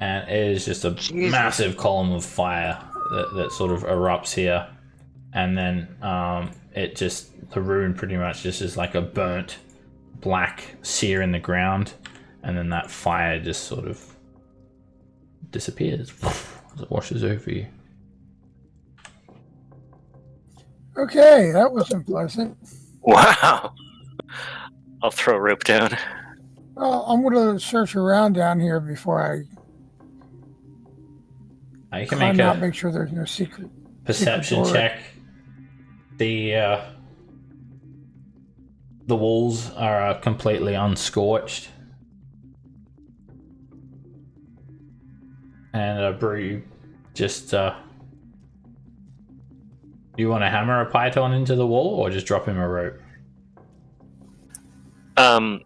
And it is just a massive column of fire that sort of erupts here. And then the rune pretty much just is like a burnt black sear in the ground. And then that fire just sort of disappears as it washes over you. Okay, that wasn't pleasant. Wow! I'll throw a rope down. Well, I'm going to search around down here before You can climb make out, a make sure there's no secret. perception door. check. The walls are completely unscorched. And Brew, just you want to hammer a python into the wall, or just drop him a rope?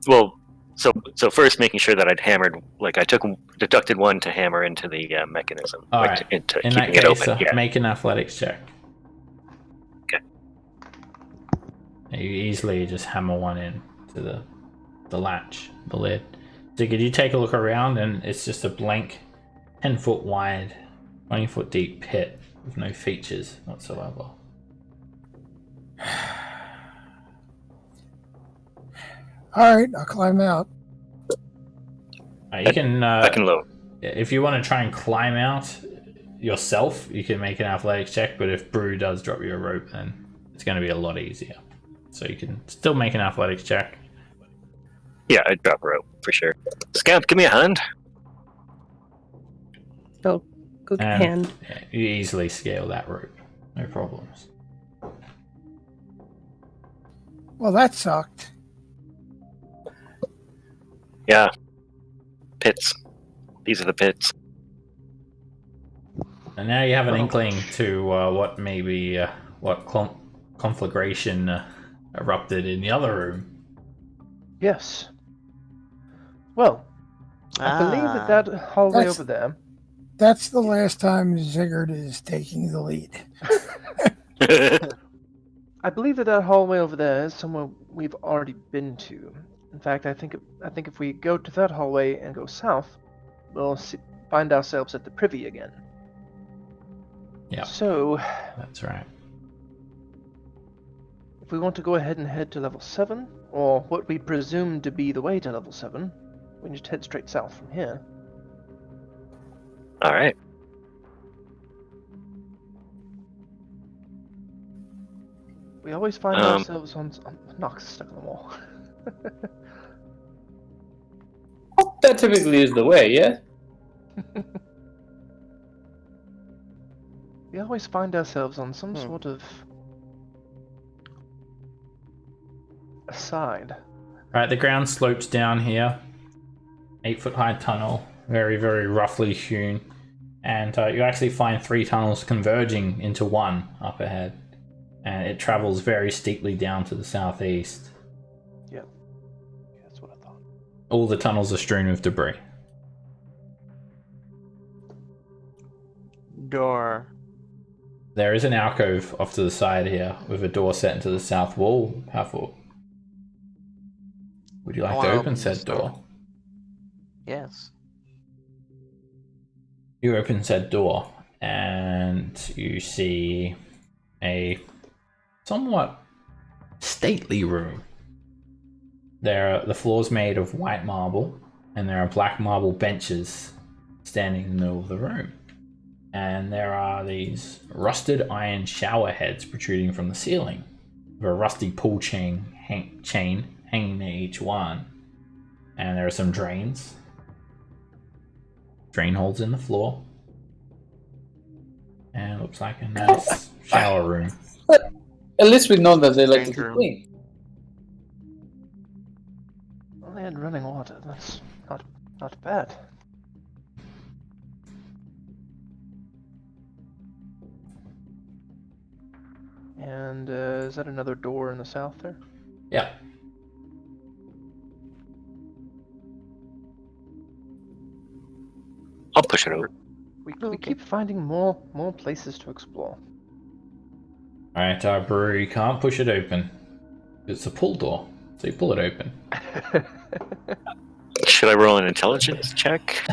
Well, so first making sure that I'd hammered, I deducted one to hammer into the mechanism, All like right. into In keeping that it case, open. Yeah. make an athletics check. Okay. You easily just hammer one in to the latch, the lid. So could you take a look around, and it's just a blank 10-foot wide, 20-foot deep pit with no features whatsoever. All right, I'll climb out. You can, I can load. if you want to try and climb out yourself, you can make an athletics check, but if Brew does drop you a rope, then it's going to be a lot easier. So you can still make an athletics check. Yeah, I'd drop a rope for sure. Scamp, give me a hand. Go And hand. yeah, you easily scale that rope. No problems. Well, that sucked. Yeah. Pits. These are the pits. And now you have an inkling to what maybe conflagration erupted in the other room. Yes. Well, I believe that hallway That's- over there. That's the last time Ziggurat is taking the lead. I believe that hallway over there is somewhere we've already been to. In fact, I think if we go to that hallway and go south, we'll find ourselves at the privy again. Yeah. So, That's right. if we want to go ahead and head to level 7, or what we presume to be the way to level 7, we can just head straight south from here. All right. We always find ourselves on Nox stuck on the wall. That typically is the way, yeah? We always find ourselves on some sort of aside. Right, the ground slopes down here. 8-foot high tunnel, very, very roughly hewn. And you actually find 3 tunnels converging into one up ahead. And it travels very steeply down to the southeast. Yep. That's what I thought. All the tunnels are strewn with debris. Door. There is an alcove off to the side here with a door set into the south wall. Powerful. Would you like to open said door? Yes. You open said door and you see a somewhat stately room. The floor's made of white marble and there are black marble benches standing in the middle of the room. And there are these rusted iron shower heads protruding from the ceiling with a rusty pull chain hanging near each one. And there are some drain holes in the floor. And it looks like a nice shower room. At least we know that they like to Strange keep room. clean. Well, they had running water. That's not bad. And is that another door in the south there? Yeah. I'll push it over. We keep finding more places to explore. Alright, Brew, you can't push it open. It's a pull door, so you pull it open. Should I roll an intelligence check?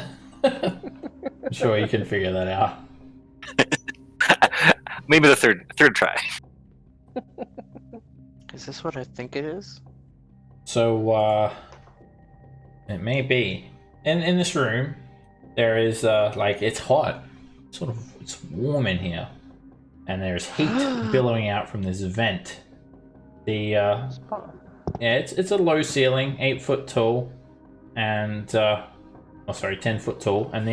I'm sure you can figure that out. Maybe the third try. Is this what I think it is? So, it may be. In this room, there is, it's hot. It's warm in here. And there's heat billowing out from this vent. It's a low ceiling, 8 foot tall, and 10 foot tall, and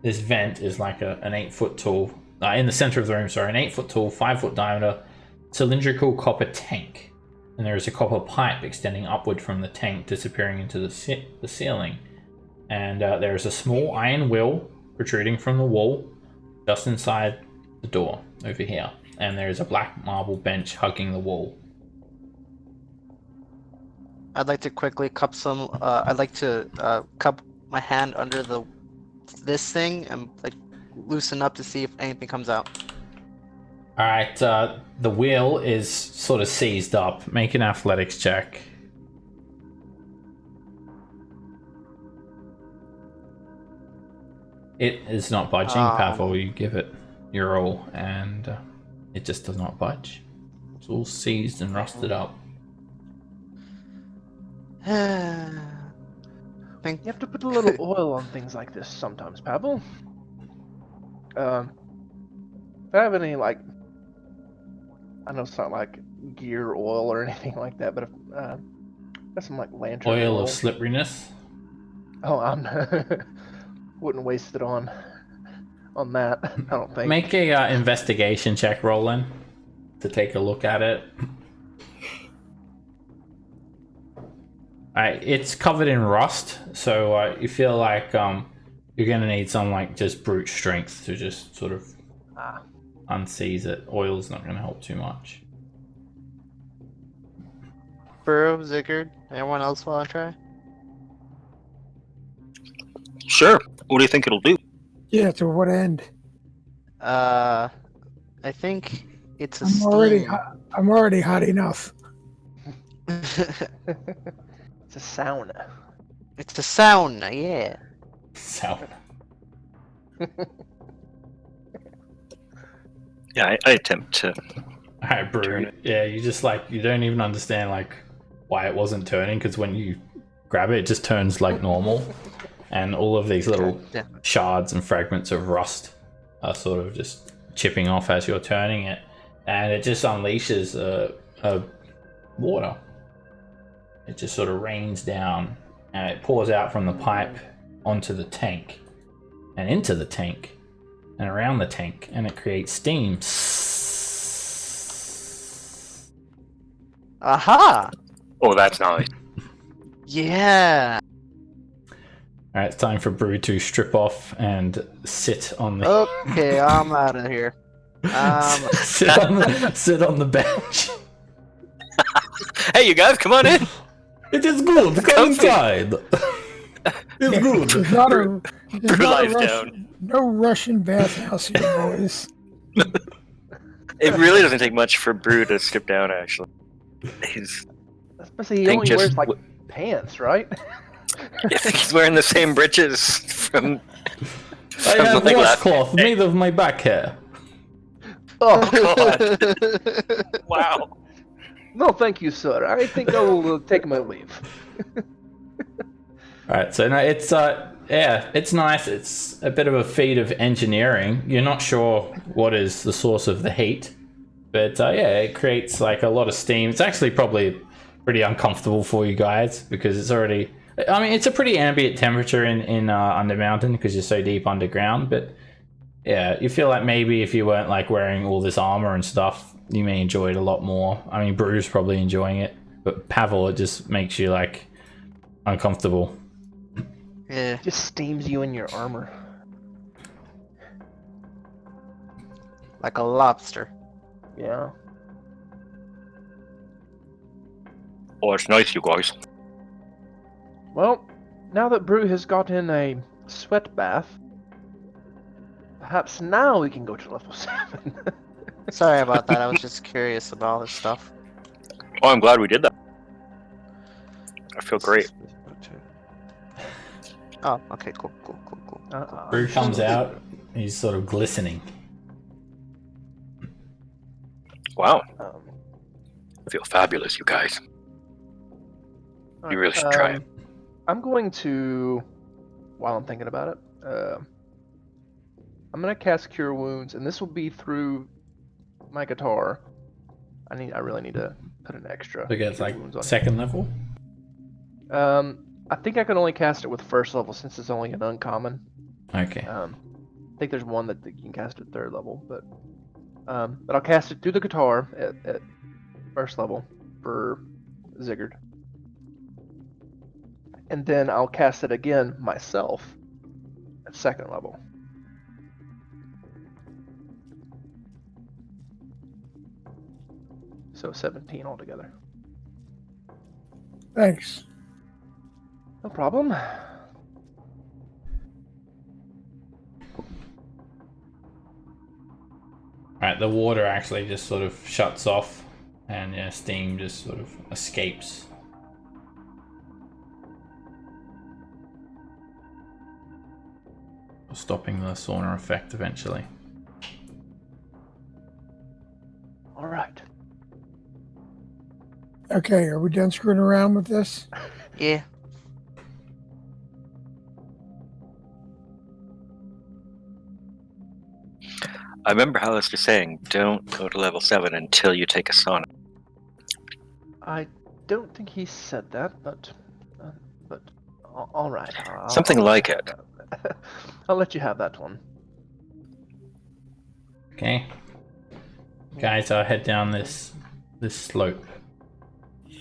this vent is like an 8 foot tall, in the center of the room, an 8 foot tall, 5 foot diameter, cylindrical copper tank, and there is a copper pipe extending upward from the tank, disappearing into the ceiling, and there is a small iron wheel protruding from the wall, just inside the door over here, and there is a black marble bench hugging the wall. I'd like to quickly cup some. I'd like to cup my hand under this thing and like loosen up to see if anything comes out. All right, the wheel is sort of seized up. Make an athletics check. It is not budging, Pavel. You give it your roll, and it just does not budge. It's all seized and rusted up. You have to put a little oil on things like this sometimes, Pavel. If I have any, I know it's not like gear oil or anything like that, but if got some lantern Oil of slipperiness. Oh, I'm wouldn't waste it on that. I don't think. Make a investigation check, Roland, to take a look at it. It's covered in rust, so you feel like you're gonna need some just brute strength to just sort of unseize it. Oil's not gonna help too much. Burrow, Zigguard, anyone else want to try? Sure. What do you think it'll do? Yeah, to what end? I think it's a I'm already hot enough. It's a sauna. It's a sauna, yeah. Sauna. Yeah, I attempt to. Alright, Brew. Yeah, you just you don't even understand why it wasn't turning, because when you grab it, it just turns like normal. And all of these little shards and fragments of rust are sort of just chipping off as you're turning it. And it just unleashes water. It just sort of rains down and it pours out from the pipe onto the tank and into the tank and around the tank, and it creates steam. Aha! Oh, that's nice. Yeah. Alright, it's time for Brew to strip off and sit on the Okay, I'm out of here. sit on the bench. Hey, you guys, come on in. It is good. Come inside. It's good. There's not a Brew lies down. No Russian bathhouse here, boys. It really doesn't take much for Brew to strip down, actually. He's, Especially he think only just wears like w- pants, right? I think he's wearing the same breeches from. I from have like last- washcloth made of my back hair. Oh, God. Wow. No, thank you, sir. I think I will take my leave. Alright, so no, it's it's nice. It's a bit of a feat of engineering. You're not sure what is the source of the heat, but it creates like a lot of steam. It's actually probably pretty uncomfortable for you guys because it's already. I mean, it's a pretty ambient temperature in Undermountain because you're so deep underground. But yeah, you feel like maybe if you weren't like wearing all this armor and stuff, you may enjoy it a lot more. I mean, Brew's probably enjoying it, but Pavel, it just makes you like uncomfortable. Yeah. Just steams you in your armor. Like a lobster. Yeah. Oh, it's nice, you guys. Well, now that Brew has gotten a sweat bath, perhaps now we can go to level 7. Sorry about that. I was just curious about all this stuff. Oh, I'm glad we did that. I feel great. Oh, okay, cool. Brew comes out, he's sort of glistening. Wow, Um, I feel fabulous, you guys. You really should try it. I'm going to, while I'm thinking about it, I'm going to cast Cure Wounds, and this will be through my guitar. I really need to put an extra. So it gets Cure like Wounds on second level. I think I can only cast it with first level since it's only an uncommon. Okay. I think there's one that you can cast at third level, but I'll cast it through the guitar at first level for Zigguard. And then I'll cast it again myself at second level. So 17 altogether. Thanks. No problem. Alright, the water actually just sort of shuts off and steam just sort of escapes. Stopping the sauna effect eventually. All right. Okay, are we done screwing around with this? Yeah. I remember Hollister saying, don't go to level 7 until you take a sauna. I don't think he said that, but all right. Something like it. I'll let you have that one. Okay. Guys, I'll head down this slope.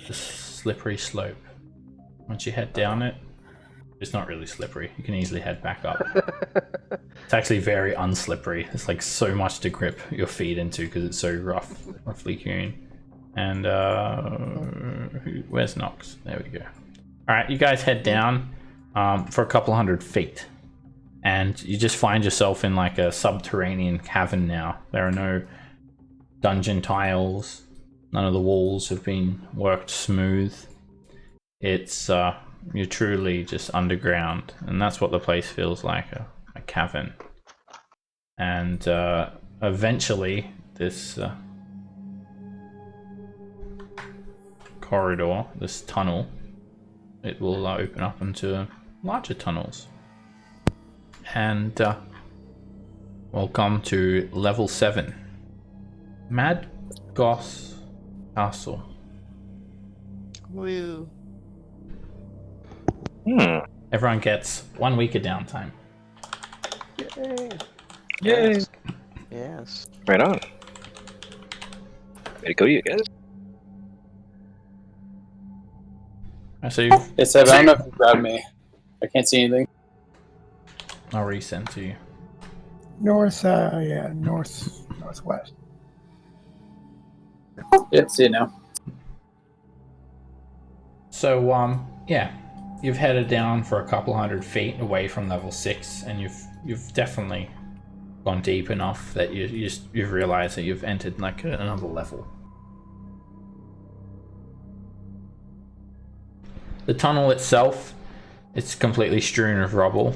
This slippery slope. Once you head down it, it's not really slippery. You can easily head back up. It's actually very unslippery. It's like so much to grip your feet into because it's so roughly hewn. And where's Nox? There we go. All right, you guys head down for a couple hundred feet, and you just find yourself in like a subterranean cavern now. There are no dungeon tiles. None of the walls have been worked smooth. It's you're truly just underground, and that's what the place feels like, a cavern. And eventually this corridor, this tunnel, it will open up into larger tunnels. And welcome to level 7, Mad Goss Castle. Woo. Everyone gets 1 week of downtime. Yay! Yes. Right on. Way to go, you guys. So Hey, Seb, I don't know if you grabbed me. I can't see anything. I'll resend to you. Northwest. Yep, see it now. So yeah, you've headed down for a couple hundred feet away from level 6, and you've definitely gone deep enough that you've realized that you've entered like another level. The tunnel itself, it's completely strewn with rubble,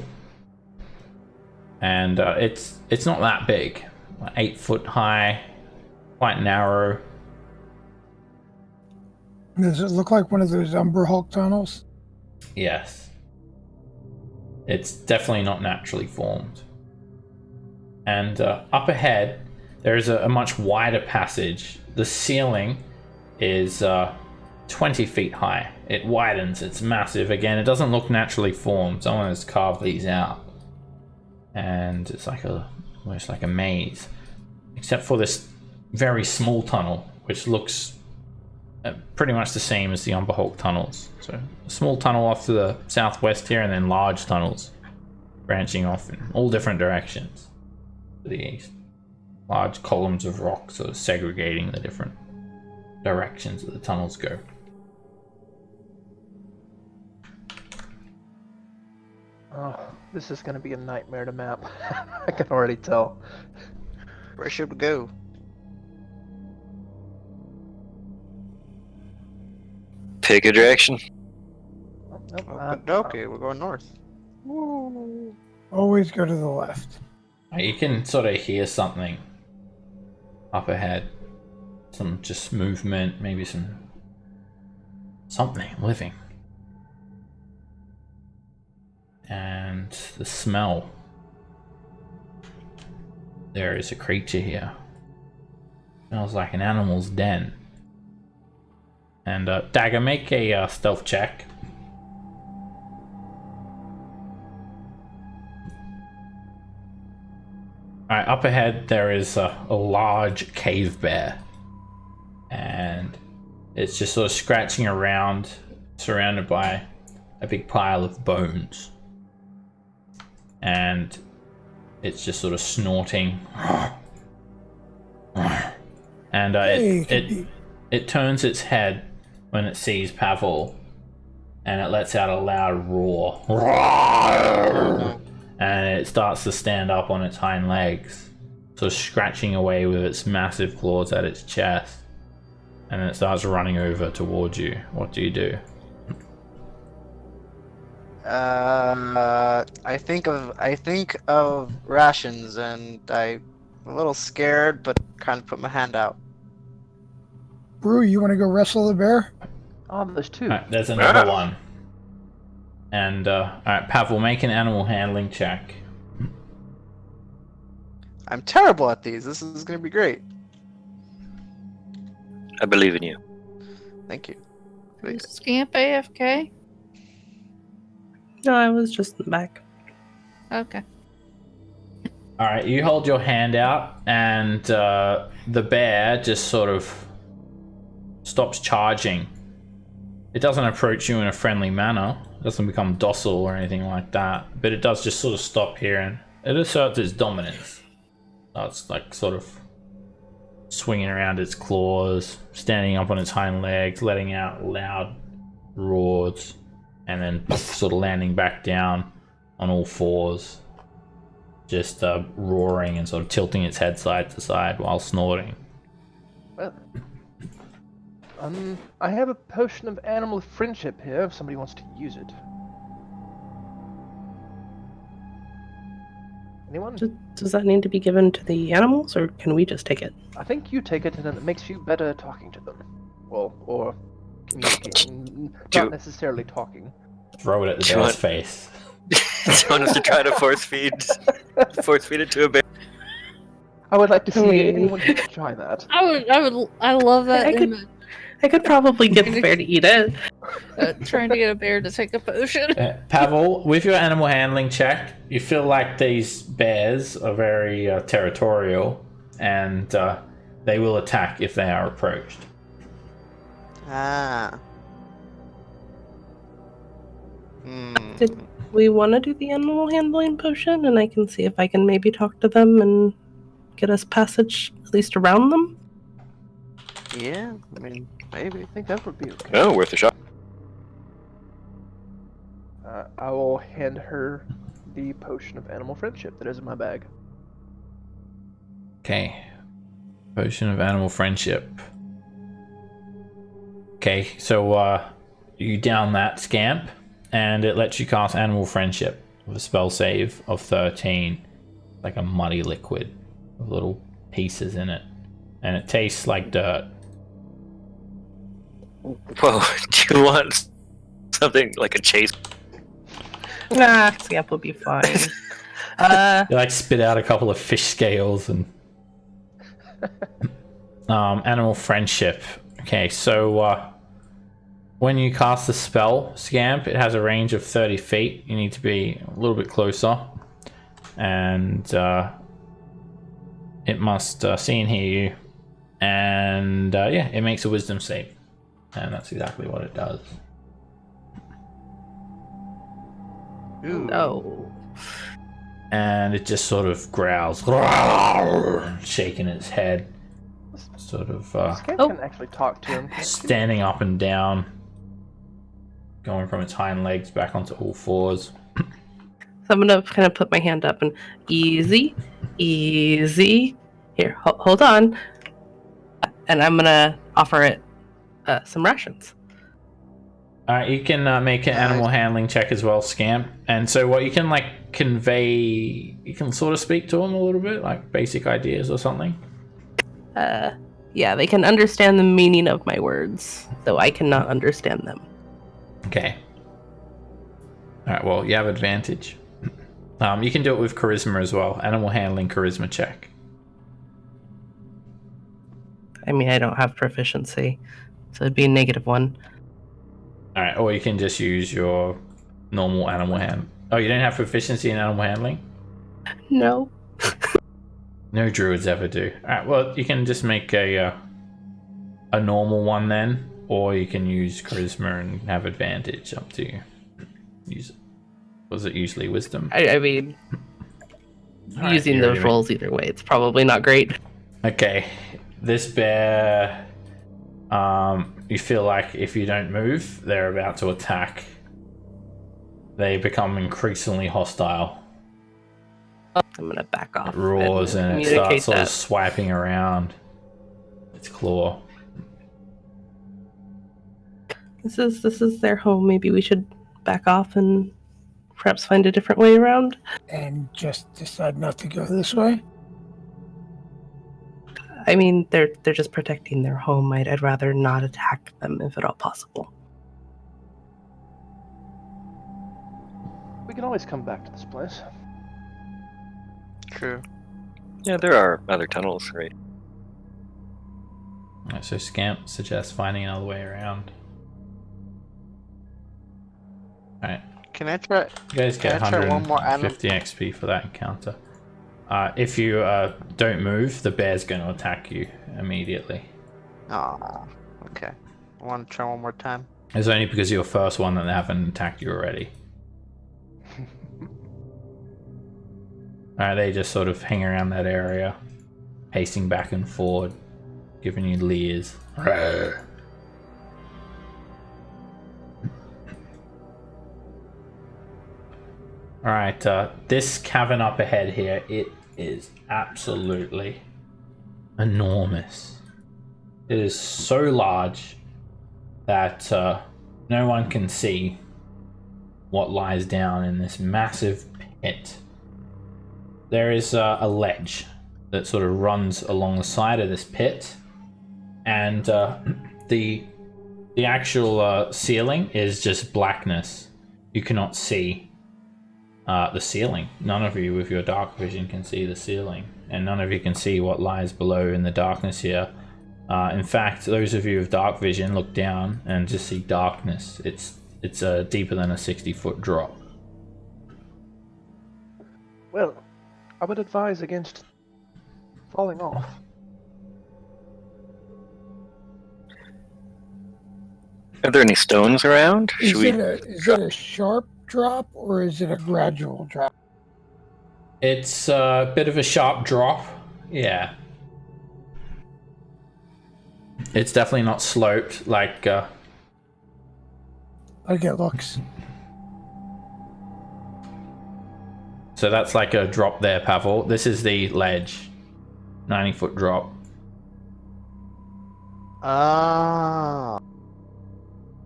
and it's not that big, 8 foot high, quite narrow. Does it look like one of those Umber Hulk tunnels? Yes. It's definitely not naturally formed. And up ahead, there is a much wider passage. The ceiling is 20 feet high. It widens, it's massive. Again, it doesn't look naturally formed. Someone has carved these out. And it's like almost like a maze. Except for this very small tunnel, which looks pretty much the same as the Umber Hulk tunnels. So a small tunnel off to the southwest here, and then large tunnels branching off in all different directions to the east. Large columns of rock sort of segregating the different directions that the tunnels go. Oh, this is going to be a nightmare to map. I can already tell. Where should we go? Pick a direction. Oh, nope, Okay, we're going north. Woo. Always go to the left. You can sort of hear something up ahead. Some just movement, maybe something living. And the smell. There is a creature here. Smells like an animal's den. And Dagger, make a stealth check. Alright, up ahead there is a large cave bear. And it's just sort of scratching around, surrounded by a big pile of bones. And it's just sort of snorting. And it turns its head when it sees Pavel, and it lets out a loud roar. And it starts to stand up on its hind legs, sort of scratching away with its massive claws at its chest. And then it starts running over towards you. What do you do? I think of rations, and I'm a little scared, but kind of put my hand out. Brew, you want to go wrestle the bear? Oh, there's two. Alright, there's another one. And, alright, Pavel, make an animal handling check. I'm terrible at these. This is going to be great. I believe in you. Thank you. Is Scamp AFK? No, I was just in the back. Okay. Alright, you hold your hand out, and the bear just sort of stops charging. It doesn't approach you in a friendly manner. It doesn't become docile or anything like that. But it does just sort of stop here, and it asserts its dominance. It's like sort of swinging around its claws, standing up on its hind legs, letting out loud roars, and then sort of landing back down on all fours, just roaring and sort of tilting its head side to side while snorting. Well, I have a potion of animal friendship here if somebody wants to use it. Anyone? Does that need to be given to the animals, or can we just take it? I think you take it and it makes you better talking to them. Well, or communicating, not necessarily talking. Throw it at the bear's face. Do you want us to try to force feed it to a bear? I would like to see anyone who would try that. I love that image. I could probably get the bear to eat it. Trying to get a bear to take a potion. Pavel, with your animal handling check, you feel like these bears are very territorial, and they will attack if they are approached. Ah. Did we want to do the animal handling potion, and I can see if I can maybe talk to them and get us passage at least around them? Yeah, I mean, maybe. I think that would be okay. Oh, worth a shot. I will hand her the potion of animal friendship that is in my bag. Okay. Potion of animal friendship. Okay, so you down that scamp, and it lets you cast animal friendship with a spell save of 13. Like a muddy liquid with little pieces in it, and it tastes like dirt. Whoa, do you want something like a chase? Nah, scamp will be fine. You like spit out a couple of fish scales and animal friendship. Okay, so when you cast the spell scamp, it has a range of 30 feet. You need to be a little bit closer, and it must see and hear you, and yeah, it makes a wisdom save, and that's exactly what it does. Ooh. No. And it just sort of growls, shaking its head, sort of Scamp can actually talk to him. Can't she? standing up and down, going from its hind legs back onto all fours. So I'm gonna kind of put my hand up and easy. Here, hold on. And I'm gonna offer it some rations. Alright, you can make an animal handling check as well, Scamp. And so what you can like convey, you can sort of speak to them a little bit, like basic ideas or something. Yeah, they can understand the meaning of my words, though I cannot understand them. Okay. Alright, well, you have advantage. You can do it with charisma as well. Animal handling charisma check. I mean, I don't have proficiency, so it'd be a -1. Alright, or you can just use your normal animal hand. Oh, you don't have proficiency in animal handling? No. No druids ever do. Alright, well, you can just make a normal one then, or you can use charisma and have advantage, up to you. Use it. Was it usually wisdom? I mean, Alright, using you those already rolls either way, it's probably not great. Okay, this bear, you feel like if you don't move, they're about to attack. They become increasingly hostile. I'm gonna back off. It roars and it communicate starts sort of that. swiping around its claw. This is their home. Maybe we should back off and perhaps find a different way around. And just decide not to go this way. I mean, they're just protecting their home. I'd rather not attack them if at all possible. We can always come back to this place. True. Yeah, there are other tunnels, right? Alright, so Scamp suggests finding another way around. Alright, Can I try? you guys get Can I try one more 150 XP for that encounter. If you don't move, the bear's going to attack you immediately. Oh, okay. I want to try one more time. It's only because you're the first one that they haven't attacked you already. Alright, they just sort of hang around that area, pacing back and forward, giving you leers. Alright, this cavern up ahead here, it is absolutely enormous. It is so large that no one can see what lies down in this massive pit. There is a ledge that sort of runs along the side of this pit, and the actual ceiling is just blackness. You cannot see the ceiling. None of you with your dark vision can see the ceiling, and none of you can see what lies below in the darkness here. In fact, those of you with dark vision look down and just see darkness. It's deeper than a 60-foot drop. Well, I would advise against falling off. Are there any stones around? Is it a sharp drop or is it a gradual drop? It's a bit of a sharp drop, yeah. It's definitely not sloped like It looks. so that's like a drop there, Pavel. This is the ledge. 90-foot drop. Oh.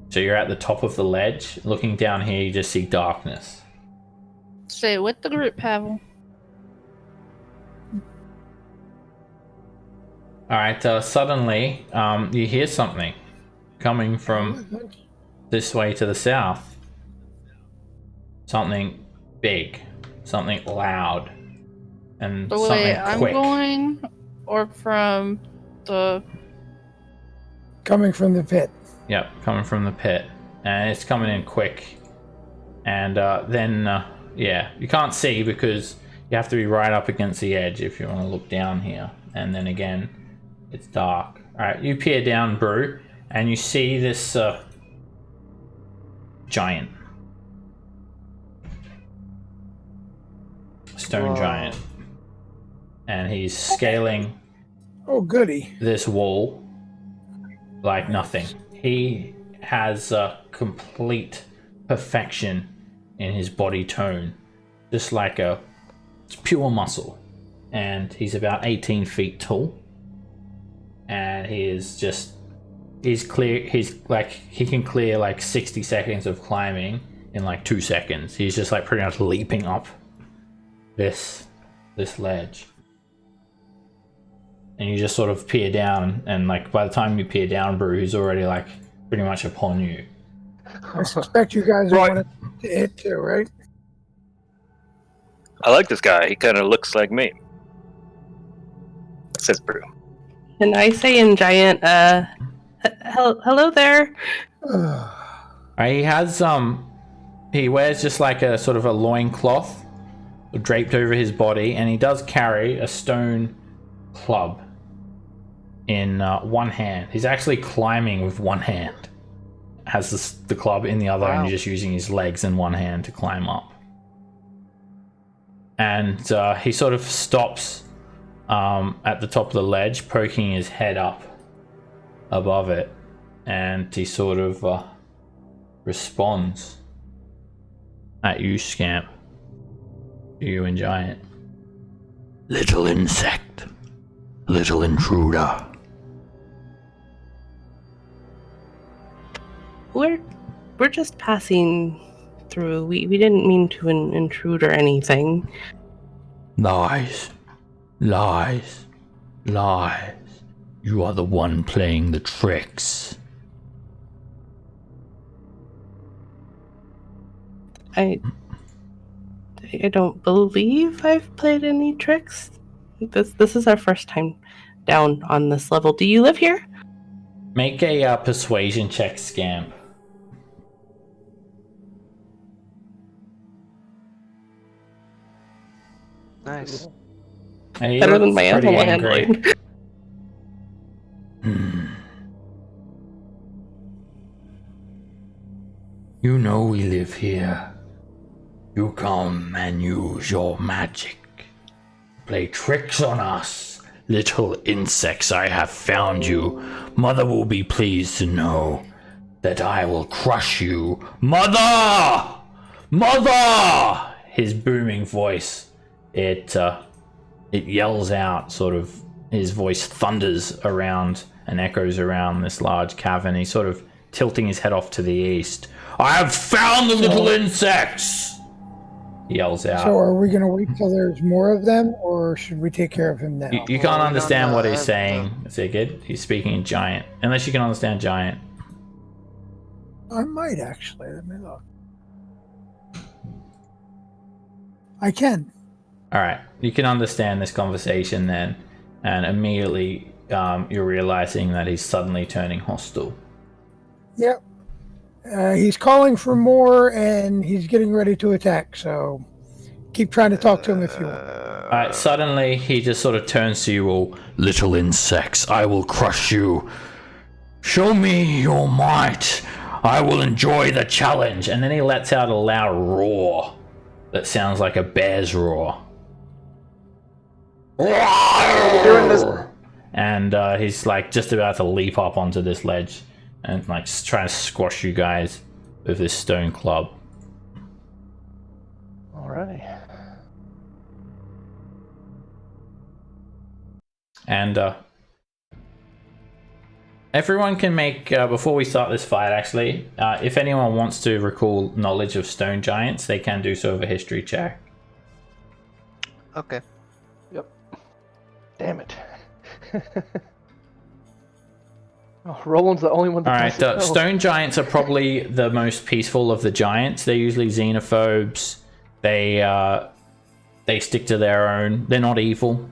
So you're at the top of the ledge. Looking down here, you just see darkness. Stay with the group, Pavel. Alright, suddenly, you hear something coming from this way to the south. Something big, something loud, and The way something I'm quick. going, or from the... Coming from the pit. Yep, coming from the pit. And it's coming in quick. And then, yeah, you can't see because you have to be right up against the edge if you want to look down here. And then again, it's dark. Alright, you peer down, Brew, and you see this giant. Stone Whoa. giant. And he's scaling Oh, goody. this wall like nothing. He has complete perfection in his body tone, just like it's pure muscle. And he's about 18 feet tall, and he's like he can clear like 60 seconds of climbing in like 2 seconds. He's just like pretty much leaping up this ledge. And you just sort of peer down, and like by the time you peer down, Brew, he's already like pretty much upon you. I suspect you guys are wanting to hit too, right? I like this guy. He kind of looks like me. Says Brew. And I say in giant, hello there. He has he wears just like a sort of a loincloth draped over his body, and he does carry a stone club in one hand. He's actually climbing with one hand. Has the club in the other, and just using his legs in one hand to climb up. And he sort of stops at the top of the ledge, poking his head up above it, and he sort of responds at you, Scamp. You and Giant. Little insect. Little intruder. We're just passing through. We didn't mean to intrude or anything. Lies. Lies. Lies. You are the one playing the tricks. I don't believe I've played any tricks. This is our first time down on this level. Do you live here? Make a persuasion check, Scamp. Nice. He Better than looks my pretty animal angry. handling. You know we live here. You come and use your magic. Play tricks on us. Little insects, I have found you. Mother will be pleased to know that I will crush you. Mother! Mother! His booming voice, it yells out, sort of, his voice thunders around and echoes around this large cavern. He's sort of tilting his head off to the east. I have found the little insects! He yells out. So are we going to wait till there's more of them, or should we take care of him now? You can't understand what he's have saying, Sigurd. He's speaking in Giant. Unless you can understand Giant. I might actually. Let me look. I can. Alright, you can understand this conversation then, and immediately you're realizing that he's suddenly turning hostile. Yep. He's calling for more, and he's getting ready to attack, so keep trying to talk to him if you want. Alright, suddenly he just sort of turns to you all. Little insects, I will crush you. Show me your might. I will enjoy the challenge. And then he lets out a loud roar that sounds like a bear's roar. Doing this. And he's like just about to leap up onto this ledge and like try to squash you guys with this stone club. Alrighty. And everyone can make, before we start this fight actually, if anyone wants to recall knowledge of stone giants, they can do so with a history check. Okay. Yep. Damn it. Oh, Roland's the only one that Alright, doesn't know. stone giants are probably the most peaceful of the giants. They're usually xenophobes. They stick to their own. They're not evil.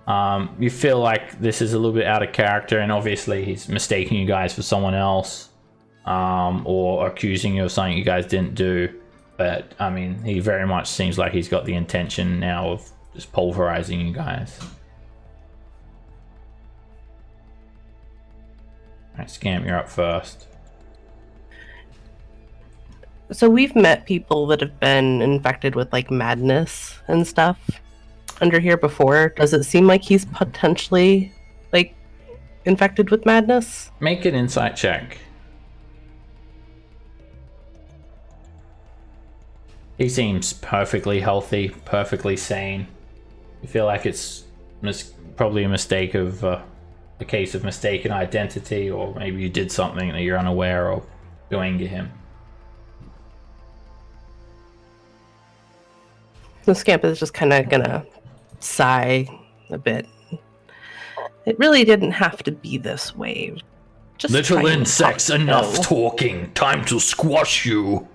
You feel like this is a little bit out of character, and obviously he's mistaking you guys for someone else, or accusing you of something you guys didn't do. But I mean, he very much seems like he's got the intention now of just pulverizing you guys. Alright, Scamp, you're up first. So we've met people that have been infected with like madness and stuff under here before. Does it seem like he's potentially like infected with madness? Make an insight check. He seems perfectly healthy, perfectly sane. You feel like it's probably a mistake of a case of mistaken identity, or maybe you did something that you're unaware of to anger him. The Scamp is just kind of gonna sigh a bit. It really didn't have to be this way. Just Little trying to insects, talk, enough though. talking. Time to squash you.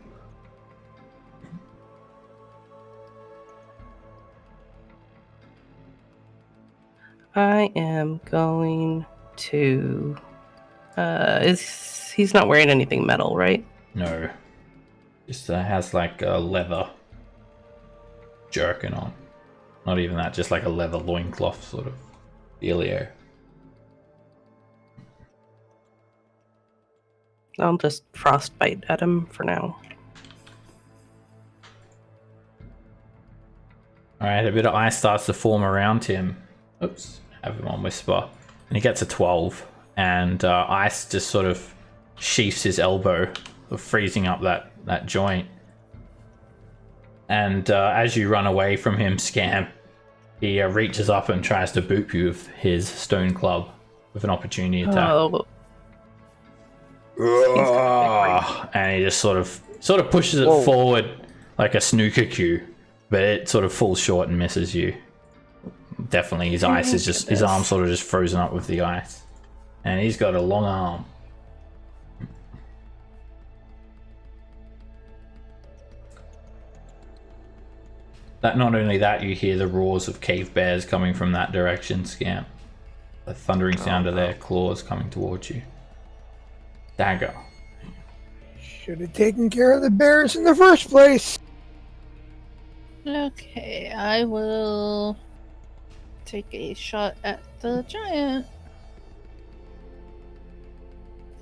I am going to. He's not wearing anything metal, right? No. Just has like a leather jerkin on. Not even that, just like a leather loincloth sort of dealio. I'll just frostbite at him for now. Alright, a bit of ice starts to form around him. Oops, have him on Whisper. And he gets a 12. And ice just sort of sheaths his elbow, freezing up that joint. And as you run away from him, Scamp, he reaches up and tries to boop you with his stone club with an opportunity attack. Oh, And he just sort of pushes it Whoa. forward like a snooker cue, but it sort of falls short and misses you. Definitely, his ice is just, his arm sort of just frozen up with the ice. And he's got a long arm. That not only that, you hear the roars of cave bears coming from that direction, Scamp. The thundering sound of their claws coming towards you. Dagger. Should have taken care of the bears in the first place. Okay, I will take a shot at the giant.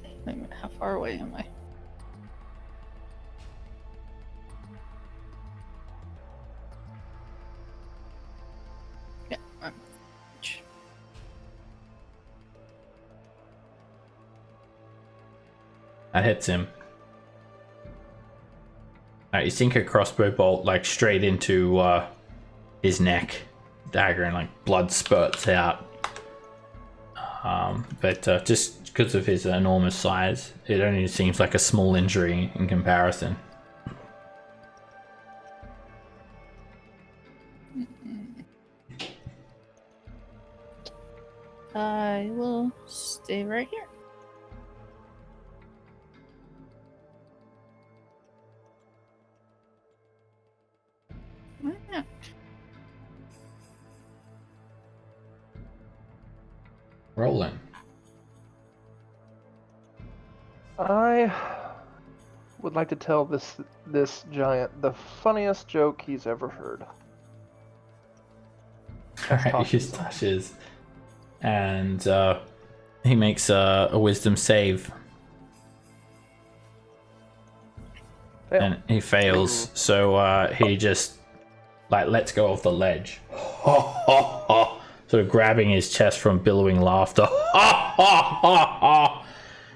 Wait a minute, how far away am I? Yeah, That hits him. Alright, you sink a crossbow bolt like straight into his neck. Dagger, and like blood spurts out. But just because of his enormous size, it only seems like a small injury in comparison. I will stay right here. Why not? Rolling. I would like to tell this giant the funniest joke he's ever heard. Alright, he just touches. And he makes a wisdom save. Fail. And he fails. So he just like lets go of the ledge. Sort of grabbing his chest from billowing laughter.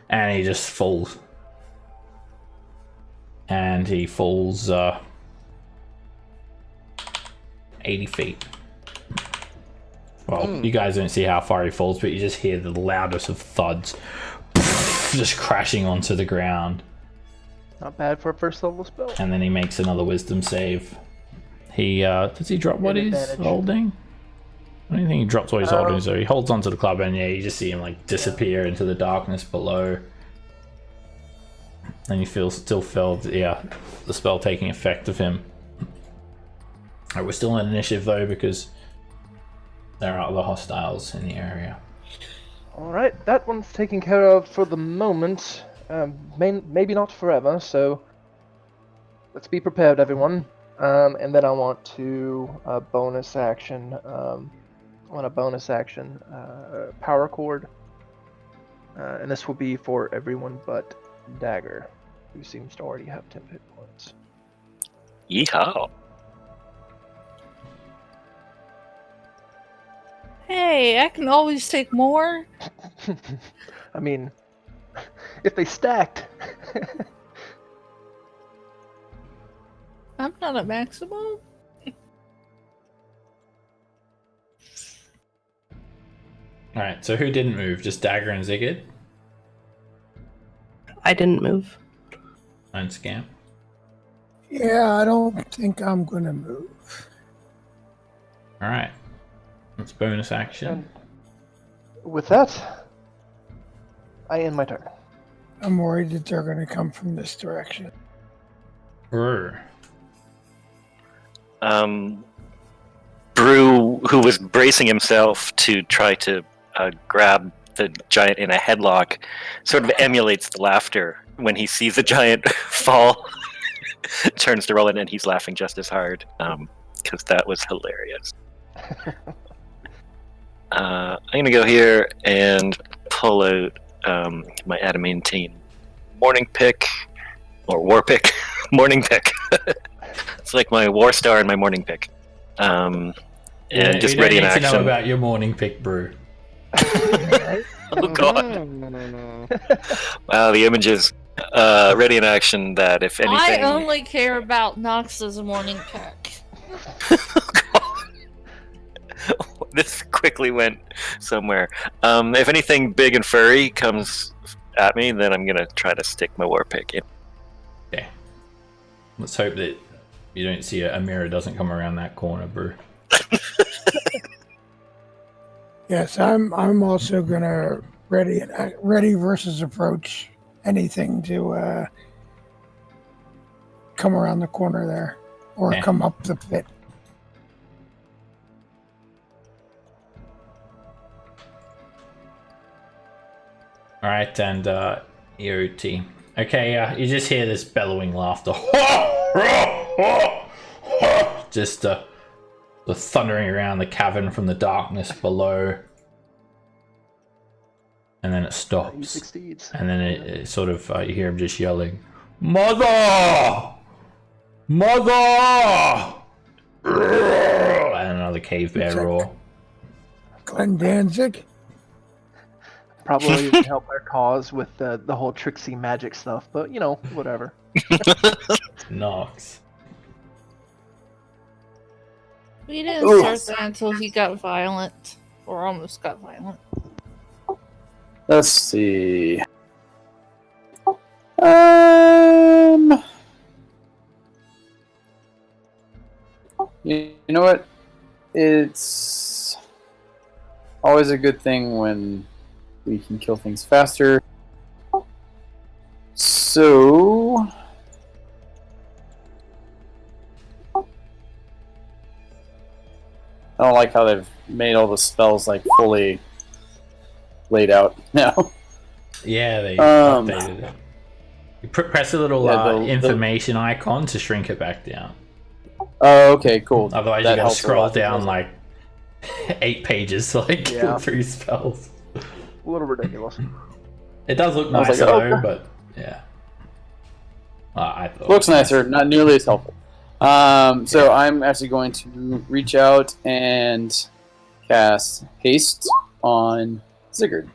And he just falls. And he falls 80 feet Well, you guys don't see how far he falls, but you just hear the loudest of thuds just crashing onto the ground. Not bad for a first level spell. And then he makes another wisdom save. He does he drop what he's Advantage. holding? I don't think he drops what he's holding, so he holds onto the club, and yeah, you just see him like disappear into the darkness below. And you still feel the spell taking effect of him. Alright, we're still in initiative though, because there are other hostiles in the area. Alright, that one's taken care of for the moment. Maybe not forever, so let's be prepared, everyone. And then I want to bonus action. Power chord, and this will be for everyone but Dagger, who seems to already have 10 hit points. Yeehaw. Hey, I can always take more. I mean, if they stacked. I'm not at maximum. Alright, so who didn't move? Just Dagger and Zigid? I didn't move. And Scamp? Yeah, I don't think I'm gonna move. Alright. That's bonus action. And with that, I end my turn. I'm worried that they're gonna come from this direction. Brr. Brew, who was bracing himself to try to grab the giant in a headlock, sort of emulates the laughter when he sees the giant fall. Turns to Roland, and he's laughing just as hard, because that was hilarious. I'm gonna go here and pull out my adamantine morning pick, or war pick. Morning pick. It's like my war star and my morning pick. And just ready in action. We don't need to know about your morning pick, Brew. Oh god. Wow, the images. Ready in action that if anything... I only care about Nox's morning pick. This quickly went somewhere. If anything big and furry comes at me, then I'm gonna try to stick my war pick in. Okay. Let's hope that you don't see a mirror doesn't come around that corner, Brew. Yes, I'm also gonna ready versus approach anything to come around the corner there or come up the pit. All right, and EOT. Okay, you just hear this bellowing laughter. Just the thundering around the cavern from the darkness below. And then it He stops. succeeds. And then it sort of, you hear him just yelling, Mother! Mother! And another cave bear roar. Glenn Danzig. Probably would help our cause with the whole tricksy magic stuff, but you know, whatever. Nox. We didn't start that until he got violent, or almost got violent. Let's see. You know what? It's always a good thing when we can kill things faster. So I don't like how they've made all the spells like fully laid out now. Yeah, they updated it. You press the little information icon to shrink it back down. Oh, okay, cool. Otherwise, That you gotta helps a scroll lot, down doesn't like 8 pages to like kill 3 spells. A little ridiculous. It does look I was nicer like, though, but yeah. I thought looks nicer, not nearly as helpful. So I'm actually going to reach out and cast Haste on Sigurd.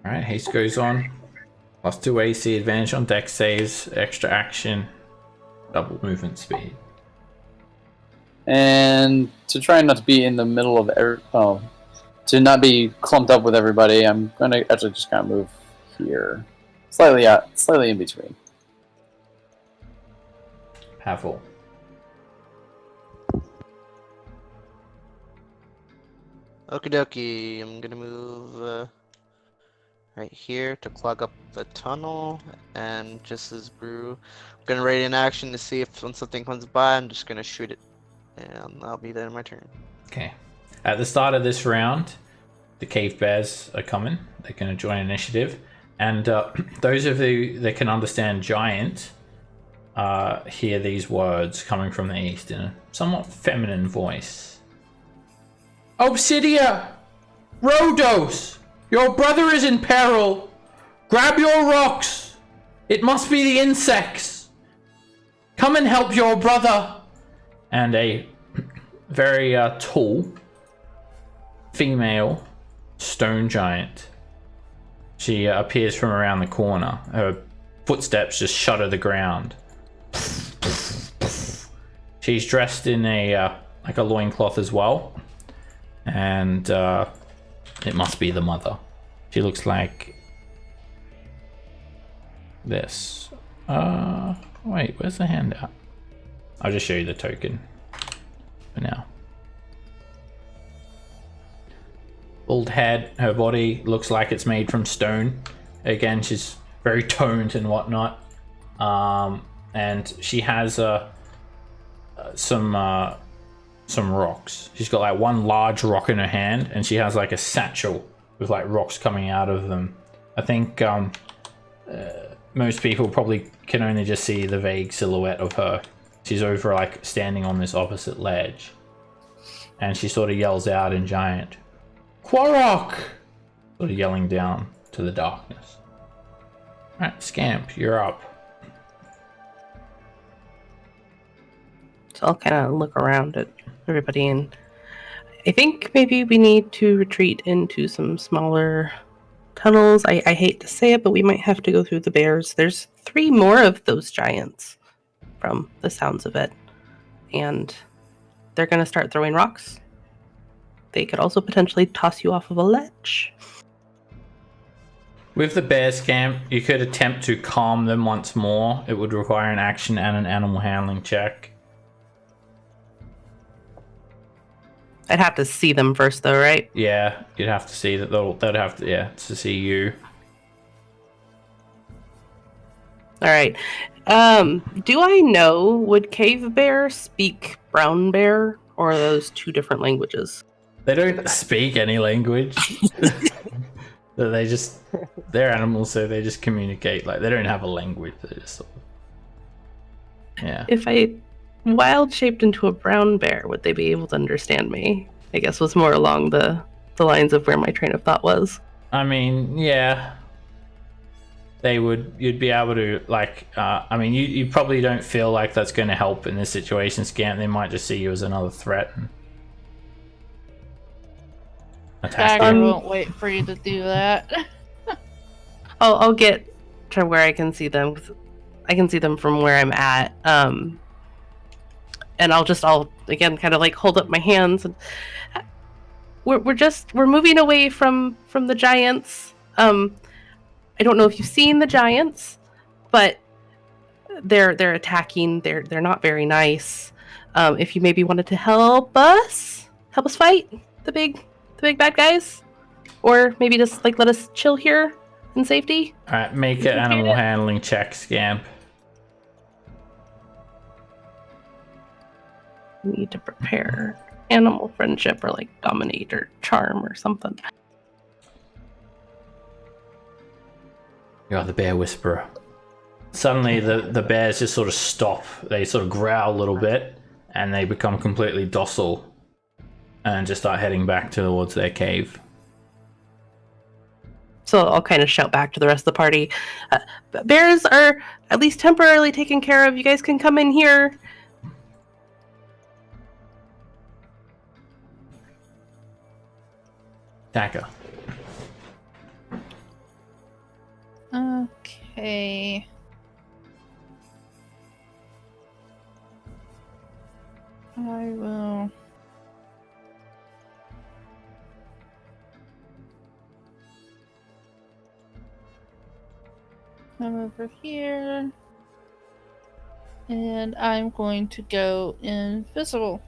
Alright, haste goes on. +2 AC, advantage on dex saves, extra action. double movement speed. And to try not to be in the middle of to not be clumped up with everybody, I'm gonna actually just kind of move here, slightly in between. Powerful. Okie dokie, I'm gonna move right here to clog up the tunnel, and just as brew, I'm gonna radiant action to see if when something comes by, I'm just gonna shoot it, and that'll be the end of my turn. Okay. At the start of this round, the cave bears are coming. They're going to join initiative, and those of you that can understand giant hear these words coming from the east in a somewhat feminine voice. Obsidia! Rhodos! Your brother is in peril! Grab your rocks! It must be the insects! Come and help your brother! And a very tall female stone giant. She appears from around the corner. Her footsteps just shudder the ground. She's dressed in a like a loincloth as well, and it must be the mother. She looks like this. Wait, where's the handout? I'll just show you the token for now. Bald head, her body looks like it's made from stone. Again, she's very toned and whatnot. And she has some rocks. She's got like one large rock in her hand, and she has like a satchel with like rocks coming out of them. I think most people probably can only just see the vague silhouette of her. She's over like standing on this opposite ledge, and she sort of yells out in giant, "Quarok!" Sort of yelling down to the darkness. Alright, Scamp, you're up. So I'll kind of look around at everybody, and I think maybe we need to retreat into some smaller tunnels. I hate to say it, but we might have to go through the bears. There's 3 more of those giants from the sounds of it, and they're going to start throwing rocks. They could also potentially toss you off of a ledge. With the bear, Scamp, you could attempt to calm them once more. It would require an action and an animal handling check. I'd have to see them first, though, right? Yeah, you'd have to see that they'd have to see you. All right. Do I know, would cave bear speak brown bear, or are those 2 different languages? They don't speak any language. They're animals, so they just communicate. Like, they don't have a language. They just sort of, yeah. If I wild shaped into a brown bear, would they be able to understand me? I guess was more along the lines of where my train of thought was. I mean, yeah. They would, you'd be able to, like, I mean, you probably don't feel like that's going to help in this situation, Scamp. They might just see you as another threat and attack Dagger you. won't wait for you to do that. I'll get to where I can see them. I can see them from where I'm at. And I'll again kind of like hold up my hands. And we're moving away from the giants. I don't know if you've seen the giants, but they're attacking. They're not very nice. If you maybe wanted to help us fight the big bad guys, or maybe just like let us chill here in safety. All right, make an animal handling check, Scamp. We need to prepare animal friendship or like dominate or charm or something. You are the bear whisperer. Suddenly the bears just sort of stop. They sort of growl a little bit, and they become completely docile and just start heading back towards their cave. So I'll kind of shout back to the rest of the party. Bears are at least temporarily taken care of. You guys can come in here. Dagger. Okay. I will. Come over here. And I'm going to go invisible.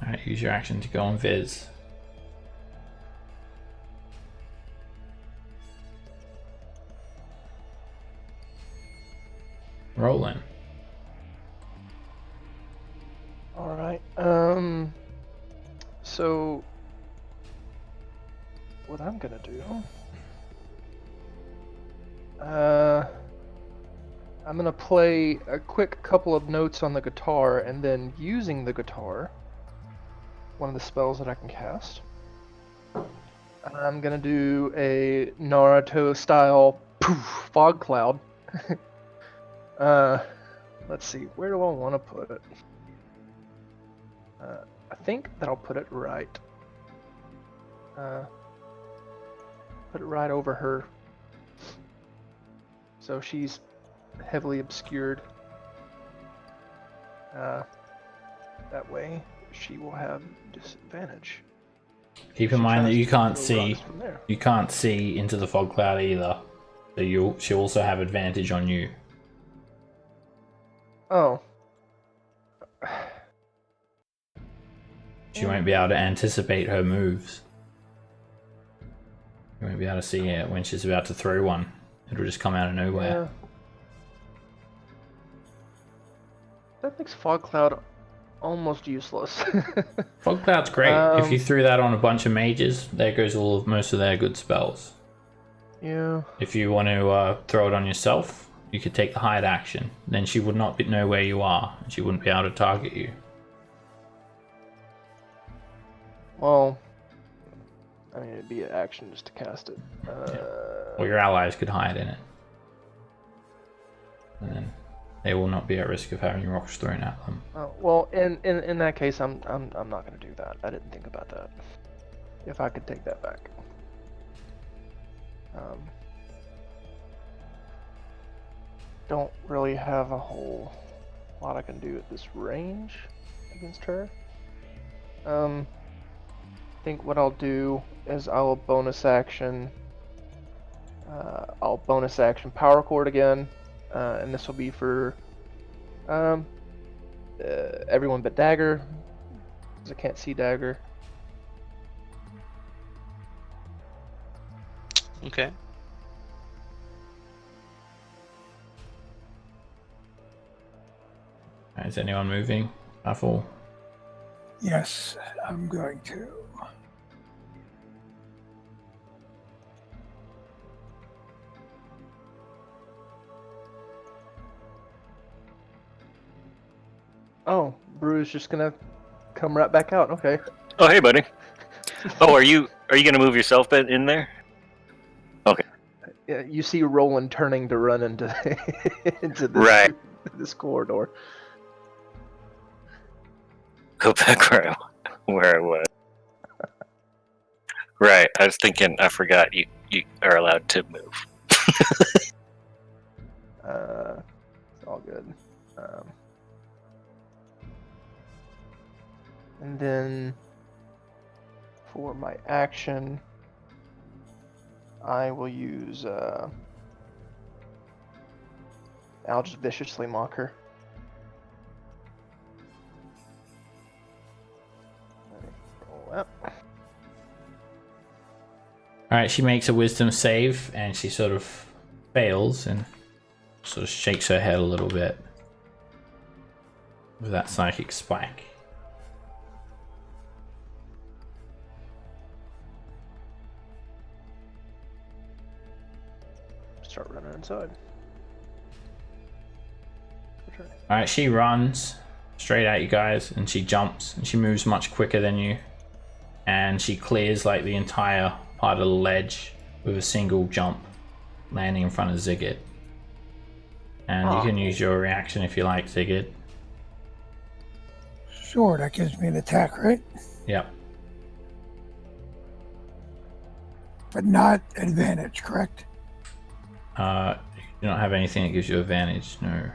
Alright, use your action to go on Viz. Rolling. All right. So what I'm gonna do? I'm gonna play a quick couple of notes on the guitar, and then using the guitar, one of the spells that I can cast. I'm gonna do a Naruto style poof, fog cloud. Let's see, where do I want to put it? I think that I'll put it right. Put it right over her. So she's heavily obscured. That way, she will have disadvantage. Keep in She mind that tries you to can't throw see. rocks from there. You can't see into the fog cloud either. So she'll also have advantage on you. Oh. She won't be able to anticipate her moves. You won't be able to see it when she's about to throw one. It'll just come out of nowhere. Yeah. That makes fog cloud almost useless. Fog cloud's great. If you threw that on a bunch of mages, there goes most of their good spells. Yeah. If you want to throw it on yourself, you could take the hide action. Then she would not know where you are, and she wouldn't be able to target you. Well, I mean, it'd be an action just to cast it. Or your allies could hide in it. And then they will not be at risk of having rocks thrown at them. Well, in that case, I'm not gonna do that. I didn't think about that. If I could take that back. Don't really have a whole lot I can do at this range against her. I think what I'll do is I'll bonus action. I'll bonus action power chord again, and this will be for everyone but Dagger, because I can't see Dagger. Okay. Is anyone moving? Raffle? Yes, I'm going to. Oh, Brew's just gonna come right back out. Okay. Oh, hey, buddy. Oh, are you gonna move yourself in there? Okay. Yeah, you see Roland turning to run into into this, Right. this corridor. Go back where I was. Right. I was thinking. I forgot you are allowed to move. It's all good. And then for my action, I will use. I'll just viciously mock her. Roll up. Alright, she makes a wisdom save, and she sort of fails and sort of shakes her head a little bit with that psychic spike. Start running inside. Alright, she runs straight at you guys, and she jumps, and she moves much quicker than you, and she clears like the entire part of the ledge with a single jump, landing in front of Zigid. And you can use your reaction if you like, Zigid. Sure, that gives me an attack, right? Yep. But not advantage, correct? You don't have anything that gives you advantage, no.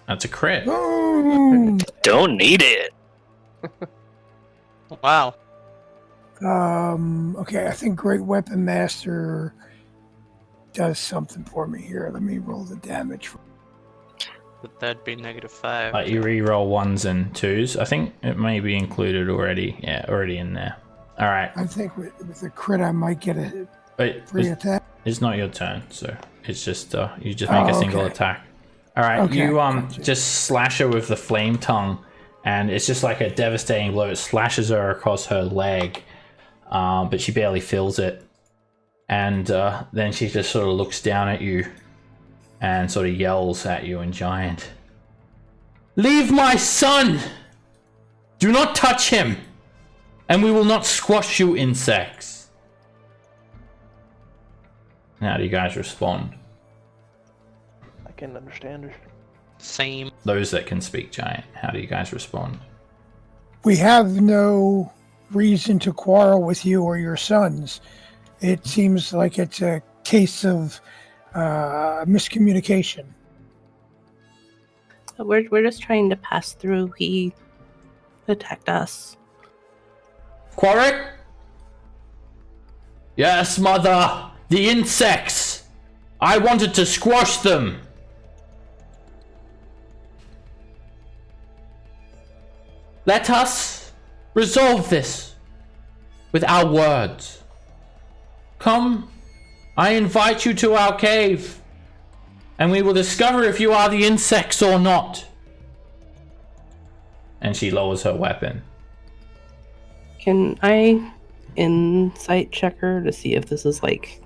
That's a crit. Boom! Don't need it. Wow. Okay, I think Great Weapon Master does something for me here. Let me roll the damage. Would that be -5? Like you re-roll 1s and 2s. I think it may be included already. Yeah, already in there. Alright. I think with the crit, I might get a Wait, free attack. it's not your turn, so it's just you just make a single okay. attack. Alright, Okay, you gotcha. just slash her with the flame tongue, and it's just like a devastating blow. It slashes her across her leg, but she barely feels it. And then she just sort of looks down at you and sort of yells at you in Giant. Leave my son! Do not touch him! And we will not squash you, insects. How do you guys respond? I can understand her. Same. Those that can speak Giant, how do you guys respond? We have no reason to quarrel with you or your sons. It seems like it's a case of miscommunication. We're just trying to pass through. He attacked us. Quarrick? Yes, mother. The insects. I wanted to squash them. Let us resolve this with our words. Come, I invite you to our cave, and we will discover if you are the insects or not. And she lowers her weapon. Can I insight check her to see if this is like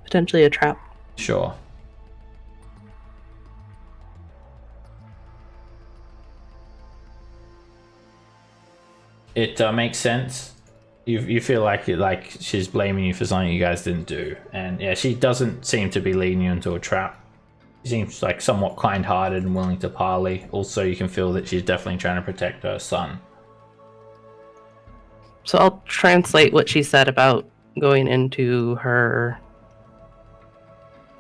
potentially a trap? Sure. It makes sense. You feel like she's blaming you for something you guys didn't do, and yeah, she doesn't seem to be leading you into a trap. She seems like somewhat kind-hearted and willing to parley. Also, you can feel that she's definitely trying to protect her son. So I'll translate what she said about going into her,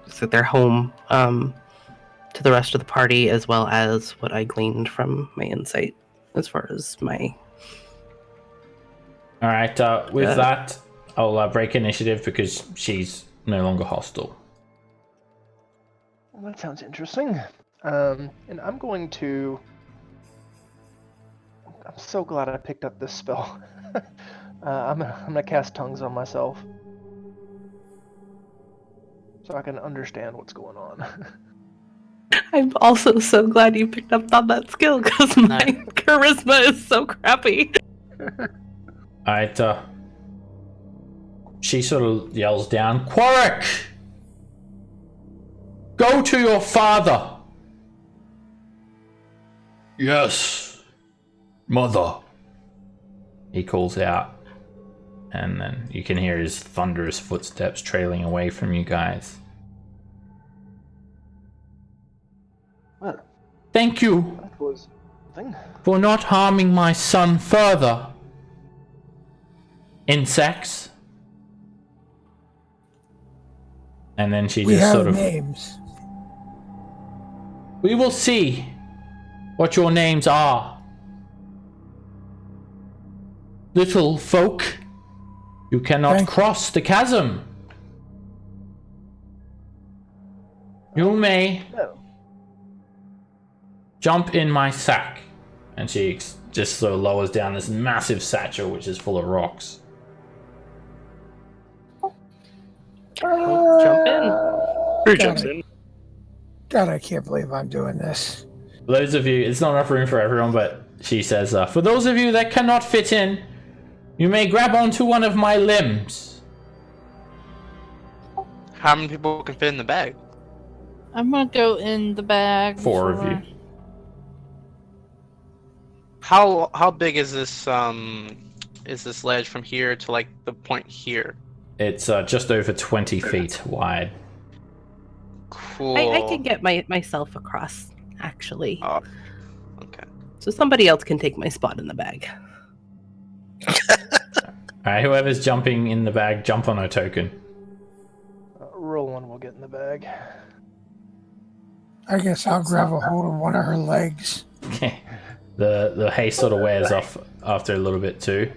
so their home, to the rest of the party, as well as what I gleaned from my insight as far as my. All right. With that, I'll break initiative because she's no longer hostile. Well, that sounds interesting. And I'm going to... I'm so glad I picked up this spell. I'm gonna cast tongues on myself. So I can understand what's going on. I'm also so glad you picked up on that skill because my charisma is so crappy. Alright, she sort of yells down, Quarrick! Go to your father! Yes, mother. He calls out, and then you can hear his thunderous footsteps trailing away from you guys. Well, Thank you that was something. for not harming my son further. Insects. And then she We just have sort of... names. We will see what your names are. Little folk, you cannot Thank you. cross the chasm. You may No. jump in my sack. And she just sort of lowers down this massive satchel which is full of rocks. Jump in. Who jumps in? God, I can't believe I'm doing this. For those of you, it's not enough room for everyone, but she says, for those of you that cannot fit in, you may grab onto one of my limbs. How many people can fit in the bag? I'm gonna go in the bag. 4 of you. How big is this ledge from here to like the point here? It's just over 20 feet wide. Cool. I can get myself across, actually. Oh, okay. So somebody else can take my spot in the bag. Alright, whoever's jumping in the bag, jump on a token. will get in the bag. I guess I'll grab a hold of one of her legs. Okay. The haste sort of wears off after a little bit too.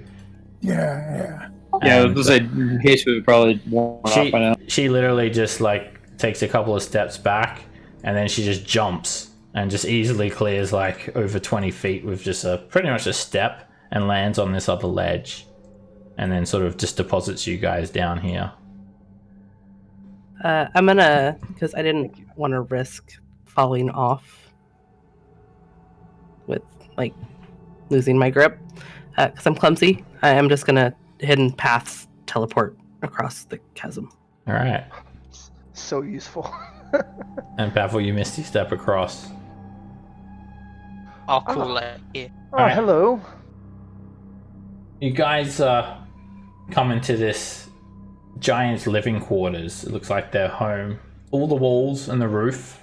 Yeah. Yeah, I And, was gonna say Haste would probably worn off by now. she literally just like takes a couple of steps back, and then she just jumps and just easily clears like over 20 feet with just a pretty much a step, and lands on this other ledge, and then sort of just deposits you guys down here. I'm gonna, because I didn't want to risk falling off with like losing my grip, because I'm clumsy. I am just gonna hidden paths teleport across the chasm. All right. So useful. And Pavel, you misty step across. All cool, like, yeah. Oh, Alright. hello. You guys come into this giant's living quarters. It looks like their home. All the walls and the roof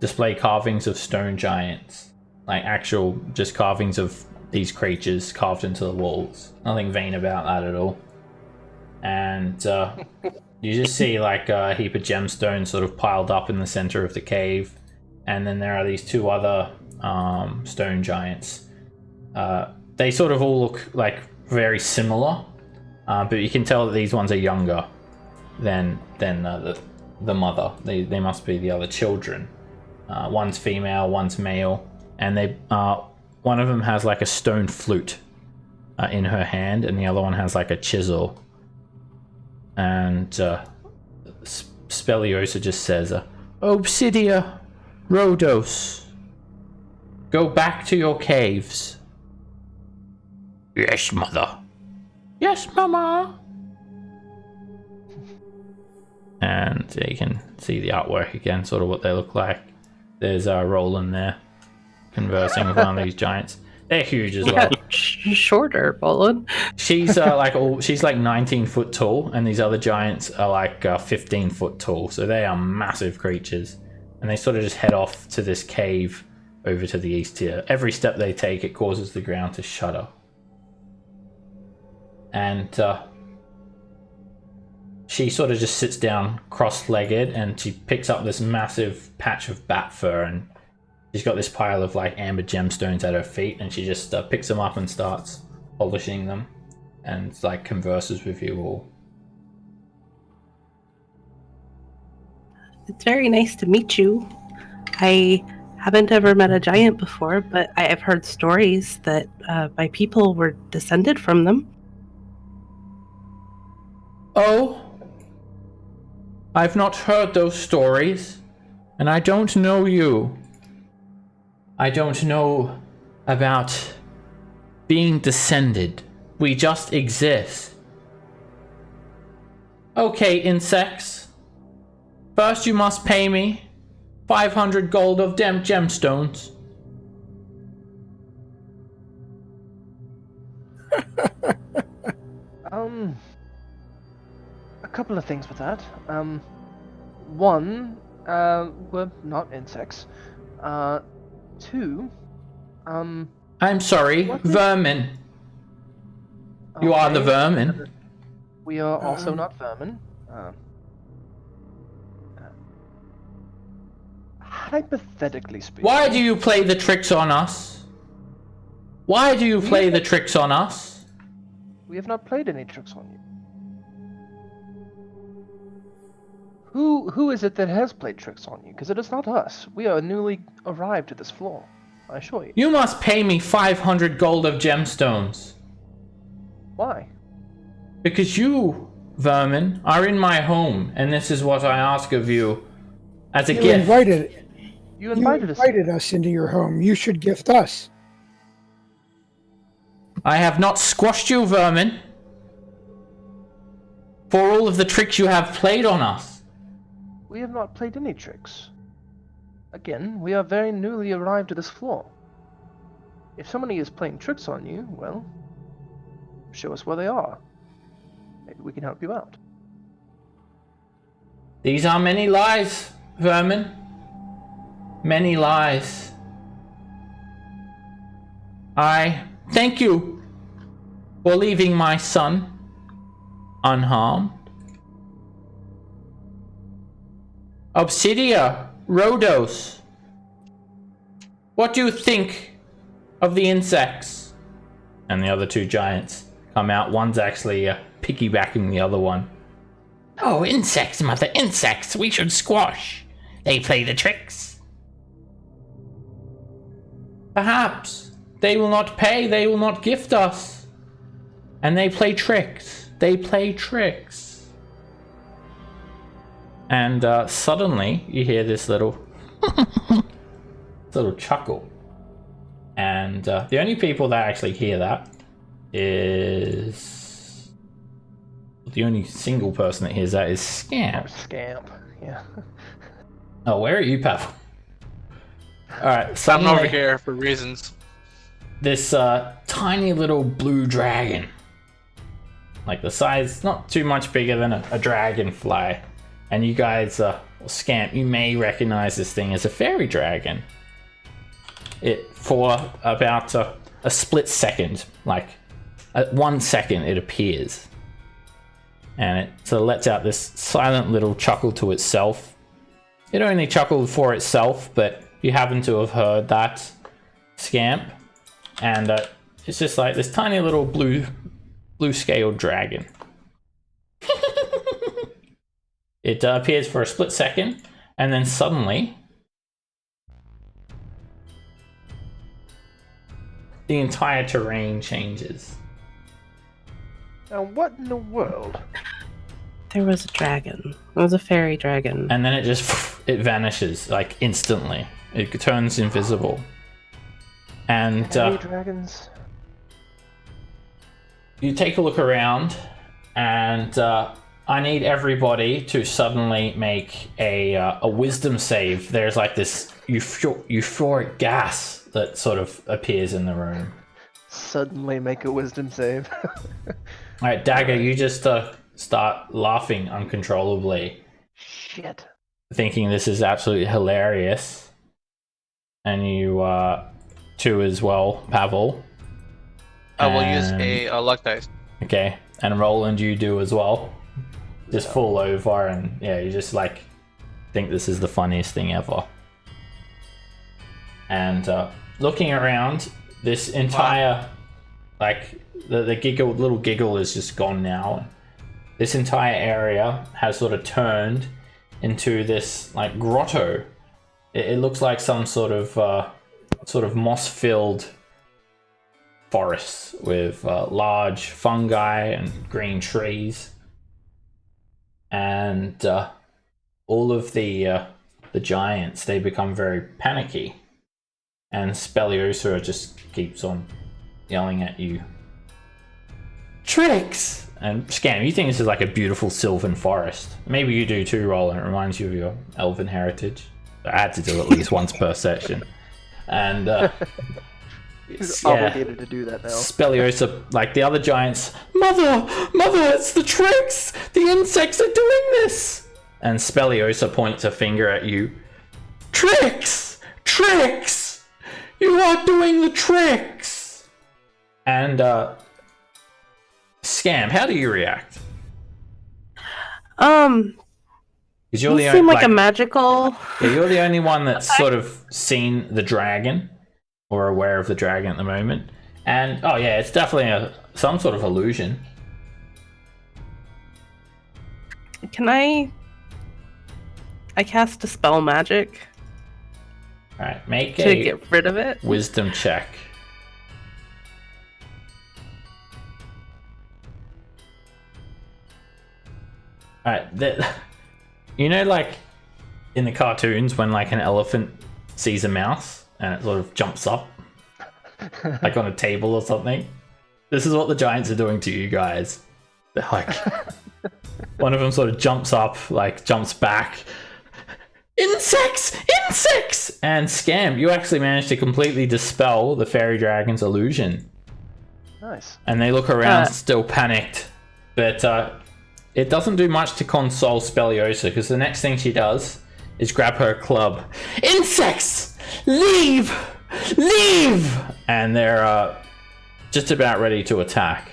display carvings of stone giants, like actual just carvings of these creatures carved into the walls. Nothing vain about that at all. And you just see like a heap of gemstones sort of piled up in the center of the cave, and then there are these two other stone giants. They sort of all look like very similar, but you can tell that these ones are younger than the mother. They must be the other children. One's female, one's male, and they one of them has like a stone flute in her hand, and the other one has like a chisel. And Speliosa just says, Obsidia, Rhodos, go back to your caves. Yes, mother. Yes, mama. And you can see the artwork again, sort of what they look like. There's Roland there, conversing with one of these giants. They're huge as well. Shorter, Bolin. She's she's like 19 foot tall, and these other giants are like 15 foot tall. So they are massive creatures, and they sort of just head off to this cave over to the east here. Every step they take, it causes the ground to shudder. And she sort of just sits down cross-legged, and she picks up this massive patch of bat fur, and she's got this pile of like amber gemstones at her feet, and she just picks them up and starts polishing them, and like converses with you all. It's very nice to meet you. I haven't ever met a giant before, but I have heard stories that my people were descended from them. Oh, I've not heard those stories, and I don't know you. I don't know about being descended. We just exist. Okay, insects. First you must pay me 500 gold of gemstones. A couple of things with that. One, we're not insects. Two, I'm sorry, What? vermin. You are the okay, vermin. We are also not vermin. Hypothetically speaking. Why do you play the tricks on us? Why do you play the tricks on us? We have not played any tricks on you. Who is it that has played tricks on you? Because it is not us. We are newly arrived to this floor. I assure you. You must pay me 500 gold of gemstones. Why? Because you, vermin, are in my home, and this is what I ask of you as a You gift. You invited us. us into your home. You should gift us. I have not squashed you, vermin, for all of the tricks you have played on us. We have not played any tricks. Again, we are very newly arrived to this floor. If somebody is playing tricks on you, well, show us where they are. Maybe we can help you out. These are many lies, vermin. Many lies. I thank you for leaving my son unharmed. Obsidia, Rhodos, what do you think of the insects? And the other two giants come out. One's actually piggybacking the other one. Oh, insects, mother, insects. We should squash. They play the tricks. Perhaps. They will not pay. They will not gift us. And they play tricks. They play tricks. And suddenly you hear this little chuckle. And the only people that actually hear that is... The only single person that hears that is Scamp. Scamp, yeah. Oh, where are you, Pavel? Alright, I'm suddenly over here for reasons. this tiny little blue dragon. Like the size, not too much bigger than a dragonfly. And you guys, Scamp, you may recognize this thing as a fairy dragon. It, for about a split second, like 1 second, it appears. And it sort of lets out this silent little chuckle to itself. It only chuckled for itself, but you happen to have heard that, Scamp. And it's just like this tiny little blue-scaled dragon. It appears for a split second, and then suddenly the entire terrain changes. Now, what in the world? There was a dragon. It was a fairy dragon. And then it vanishes, like, instantly. It turns invisible. And Fairy dragons? you take a look around, and I need everybody to suddenly make a wisdom save. There's like this euphoric gas that sort of appears in the room. Suddenly make a wisdom save. Alright, Dagger, you just start laughing uncontrollably, Shit. thinking this is absolutely hilarious. And you too as well, Pavel. I will use And- a luck dice. Okay, and Roland, you do as well. Just fall over, and yeah, you just like think this is the funniest thing ever. And looking around, this entire like the little giggle is just gone now. This entire area has sort of turned into this like grotto. It looks like some sort of moss-filled forest with large fungi and green trees. And all of the giants, they become very panicky, and Spelliosa just keeps on yelling at you, tricks! And Scam, you think this is like a beautiful sylvan forest. Maybe you do too, Roland. It reminds you of your elven heritage. I had to do at least once per session. And He's yeah. obligated to do that now. Spelliosa, like the other giants, Mother, it's the tricks! The insects are doing this! And Spelliosa points a finger at you. Tricks! You are doing the tricks! And, Scam, how do you react? Because you're You the seem only, like a magical. yeah, you're the only one that's sort of seen the dragon, or aware of the dragon at the moment. And, oh yeah, it's definitely some sort of illusion. Can I cast Dispel Magic Alright, make to a get rid of it? wisdom check. Alright, you know, like in the cartoons when like an elephant sees a mouse and it sort of jumps up, like on a table or something? This is what the giants are doing to you guys. They're like, one of them sort of jumps up, like jumps back. Insects! And Scam, you actually managed to completely dispel the fairy dragon's illusion. Nice. And they look around still panicked. But it doesn't do much to console Spelliosa, because the next thing she does is grab her club. Insects! Leave! And they're just about ready to attack.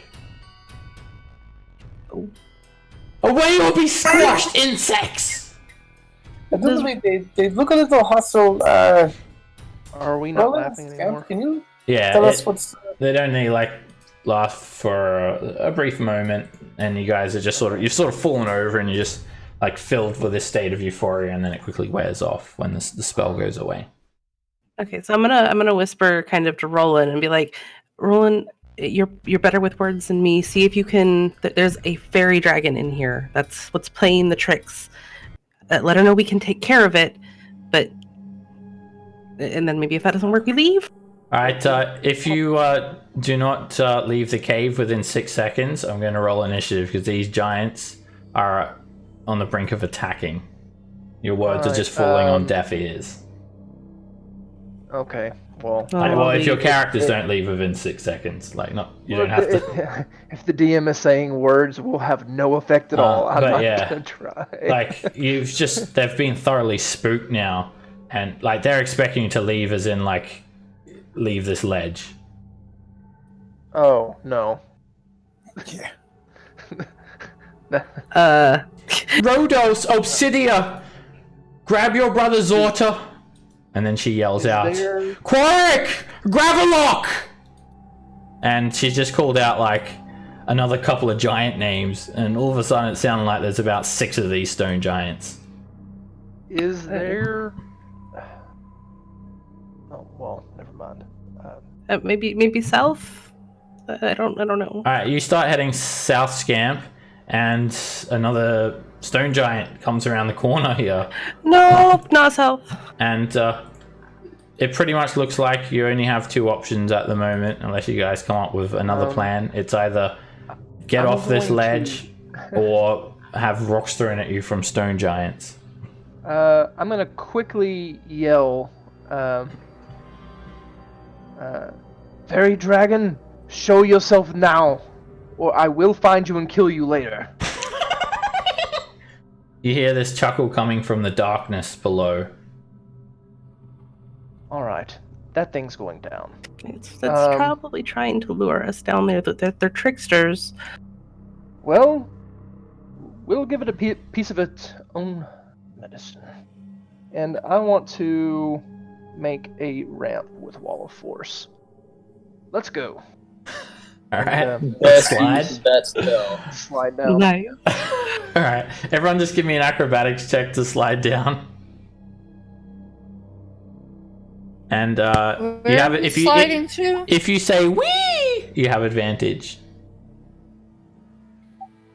Away or be squashed, insects! They look a little hostile. Are we not Roland, laughing anymore? Can you Yeah, tell us what's? they'd only like last for a brief moment, and you guys are just you've sort of fallen over, and you're just like filled with this state of euphoria, and then it quickly wears off when the spell goes away. Okay, so I'm gonna whisper kind of to Roland and be like, Roland, you're better with words than me. See if you can. There's a fairy dragon in here. That's what's playing the tricks. Let her know we can take care of it, but and then maybe if that doesn't work, we leave. All right. If you do not leave the cave within 6 seconds, I'm going to roll initiative because these giants are on the brink of attacking. Your words are just falling on deaf ears. Okay. Well, Well, if your characters don't leave within 6 seconds, like you don't have to. If the DM is saying words will have no effect at all, I'm not gonna try. Like they've been thoroughly spooked now, and like they're expecting you to leave, as in like leave this ledge. Oh no. Yeah. Rhodos, Obsidia, grab your brother's Otto. And then she yells out, Quark, Gravelock! And she's just called out like another couple of giant names, and all of a sudden it sounded like there's about 6 of these stone giants. Is there? Oh well, never mind. Maybe south. I don't know. All right, you start heading south, Scamp, and another stone giant comes around the corner here. No, not south. And it pretty much looks like you only have 2 options at the moment, unless you guys come up with another plan. It's either get off this ledge or have rocks thrown at you from stone giants. I'm gonna quickly yell, Fairy Dragon, show yourself now, or I will find you and kill you later. You hear this chuckle coming from the darkness below. Alright, that thing's going down. It's probably trying to lure us down there. They're tricksters. Well, we'll give it a piece of its own medicine. And I want to make a ramp with Wall of Force. Let's go. Alright, Slide. Slide down. Nice. Alright, everyone just give me an acrobatics check to slide down. And you have it if you say wee, you have advantage.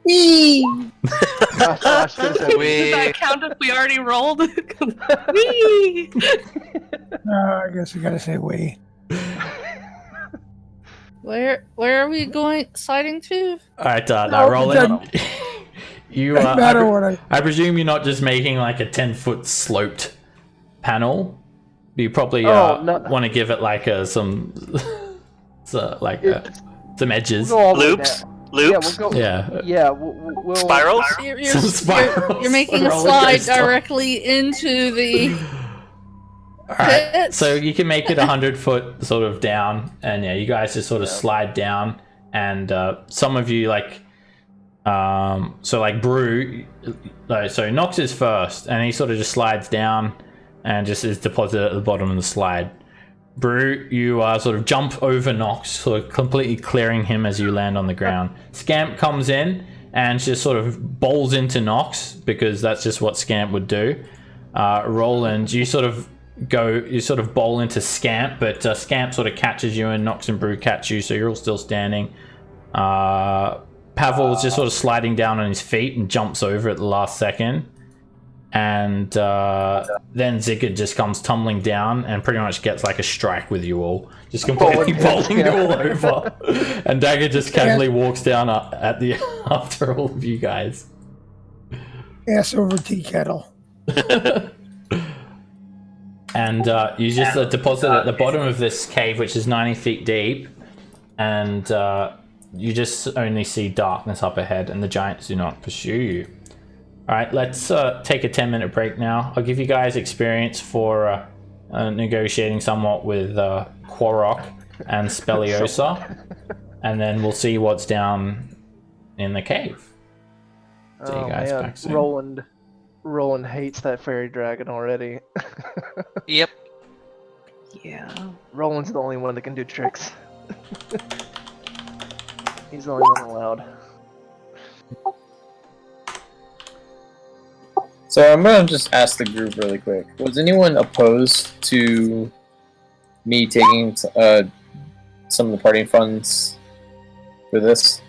Wee. Gosh, Does that count if we already rolled? Wee. I guess we gotta say we. Where are we going sliding to? Alright, now roll it. You Doesn't matter what I presume you're not just making like a 10-foot sloped panel. You probably want to give it like some edges. Loops? Loops? Yeah, we'll Spirals? Some spirals. You're making a slide directly into the Alright, pit. so you can make it 100-foot sort of down, and you guys just sort of slide down, and some of you so Brew, so Nox is first, and he sort of just slides down and just is deposited at the bottom of the slide. Brew, you sort of jump over Nox, sort of completely clearing him as you land on the ground. Scamp comes in and just sort of bowls into Nox, because that's just what Scamp would do. Roland, you sort of bowl into Scamp, but Scamp sort of catches you, and Nox and Brew catch you, so you're all still standing. Pavel's just sort of sliding down on his feet and jumps over at the last second. And then Ziggurat just comes tumbling down and pretty much gets like a strike with you all, just completely bowling you all over. And Dagger just casually walks down after all of you guys. Ass over tea kettle. And you just deposit at the bottom of this cave, which is 90 feet deep, and you just only see darkness up ahead, and the giants do not pursue you. Alright, let's take a 10-minute break now. I'll give you guys experience for negotiating somewhat with Quarok and Spelliosa, and then we'll see what's down in the cave. See you guys back soon. Roland Roland hates that fairy dragon already. Yep. Yeah. Roland's the only one that can do tricks. He's the only one allowed. So I'm gonna just ask the group really quick. Was anyone opposed to me taking some of the party funds for this?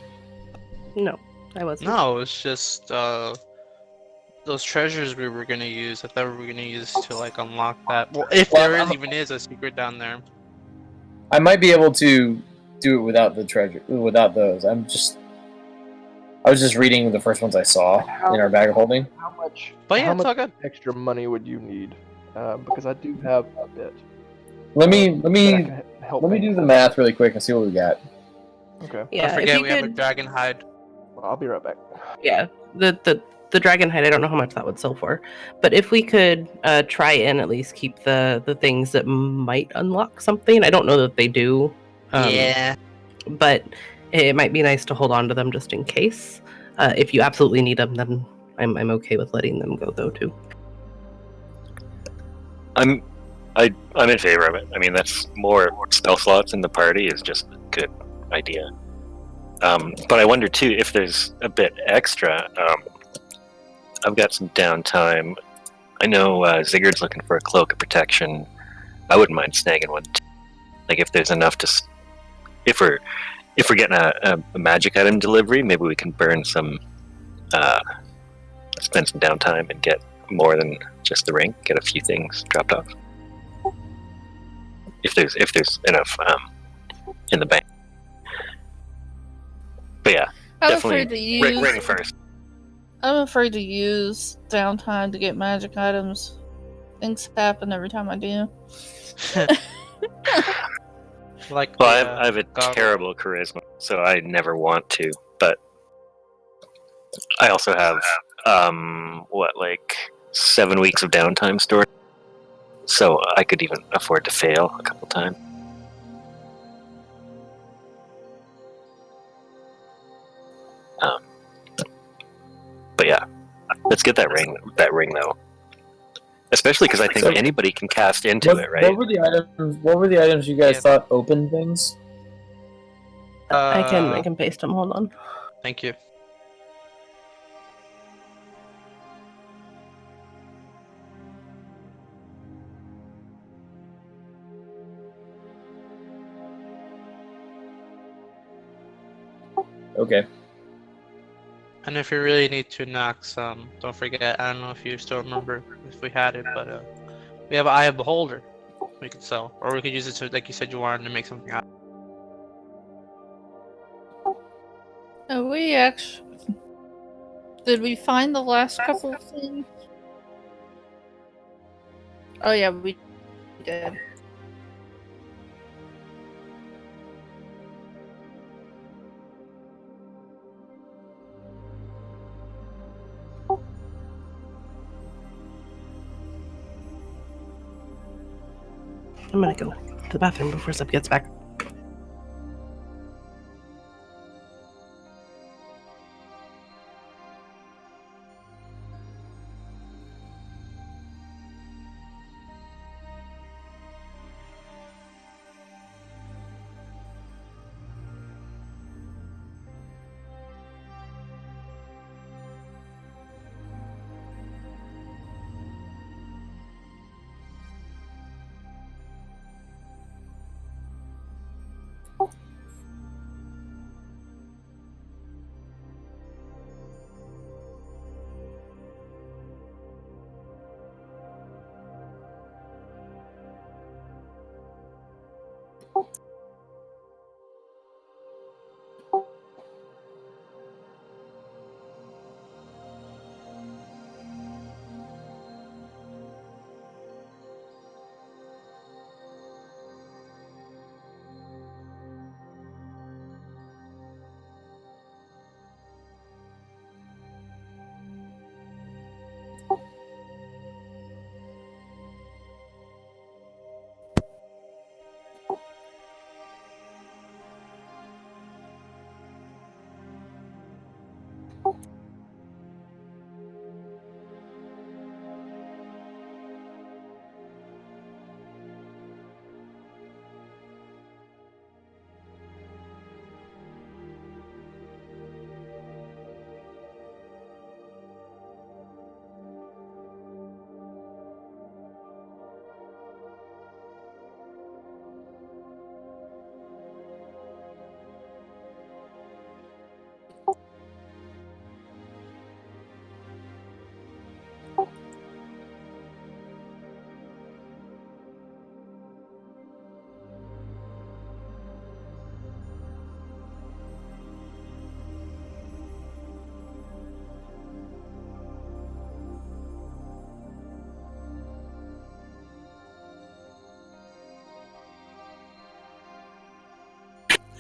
No, I wasn't. No, it's just those treasures we were gonna use. I thought we were gonna use to like unlock that. Well, if Well, there I'm- even is a secret down there. I might be able to do it without the treasure, without those. I was just reading the first ones I saw in our bag of holding. How much? But yeah, how it's all much good. extra money would you need? Because I do have a bit. Let me that I can help let me make. do the math really quick and see what we got. Okay. Yeah, Don't if forget you we have a could, dragon hide. Well, I'll be right back. yeah, the dragon hide. I don't know how much that would sell for, but if we could try and at least keep the things that might unlock something. I don't know that they do. Yeah. But it might be nice to hold on to them just in case. If you absolutely need them, then I'm okay with letting them go though too. I'm in favor of it. I mean, that's more spell slots in the party is just a good idea. But I wonder too if there's a bit extra. I've got some downtime. I know Zigguard's looking for a cloak of protection. I wouldn't mind snagging one. Like if there's enough to, if we're getting a magic item delivery, maybe we can burn some, spend some downtime and get more than just the ring. Get a few things dropped off. If there's enough in the bank. But yeah, I'm definitely afraid to use. ring first. I'm afraid to use downtime to get magic items. Things happen every time I do. Like Well, the, I have a goggle. terrible charisma, so I never want to. But I also have like 7 weeks of downtime stored, so I could even afford to fail a couple times. But yeah, let's get that ring. That ring though, especially because I think So- anybody can cast into it, right? What were the items? What were the items you guys Yeah. thought opened things? I can paste them. Hold on. Thank you. Okay. And if you really need to knock some, don't forget. I don't know if you still remember if we had it, but we have an Eye of Beholder we could sell, or we could use it to, like you said, you wanted to make something out. We actually. Did we find the last couple of things? Oh, yeah, we did. I'm gonna go to the bathroom before Seb gets back.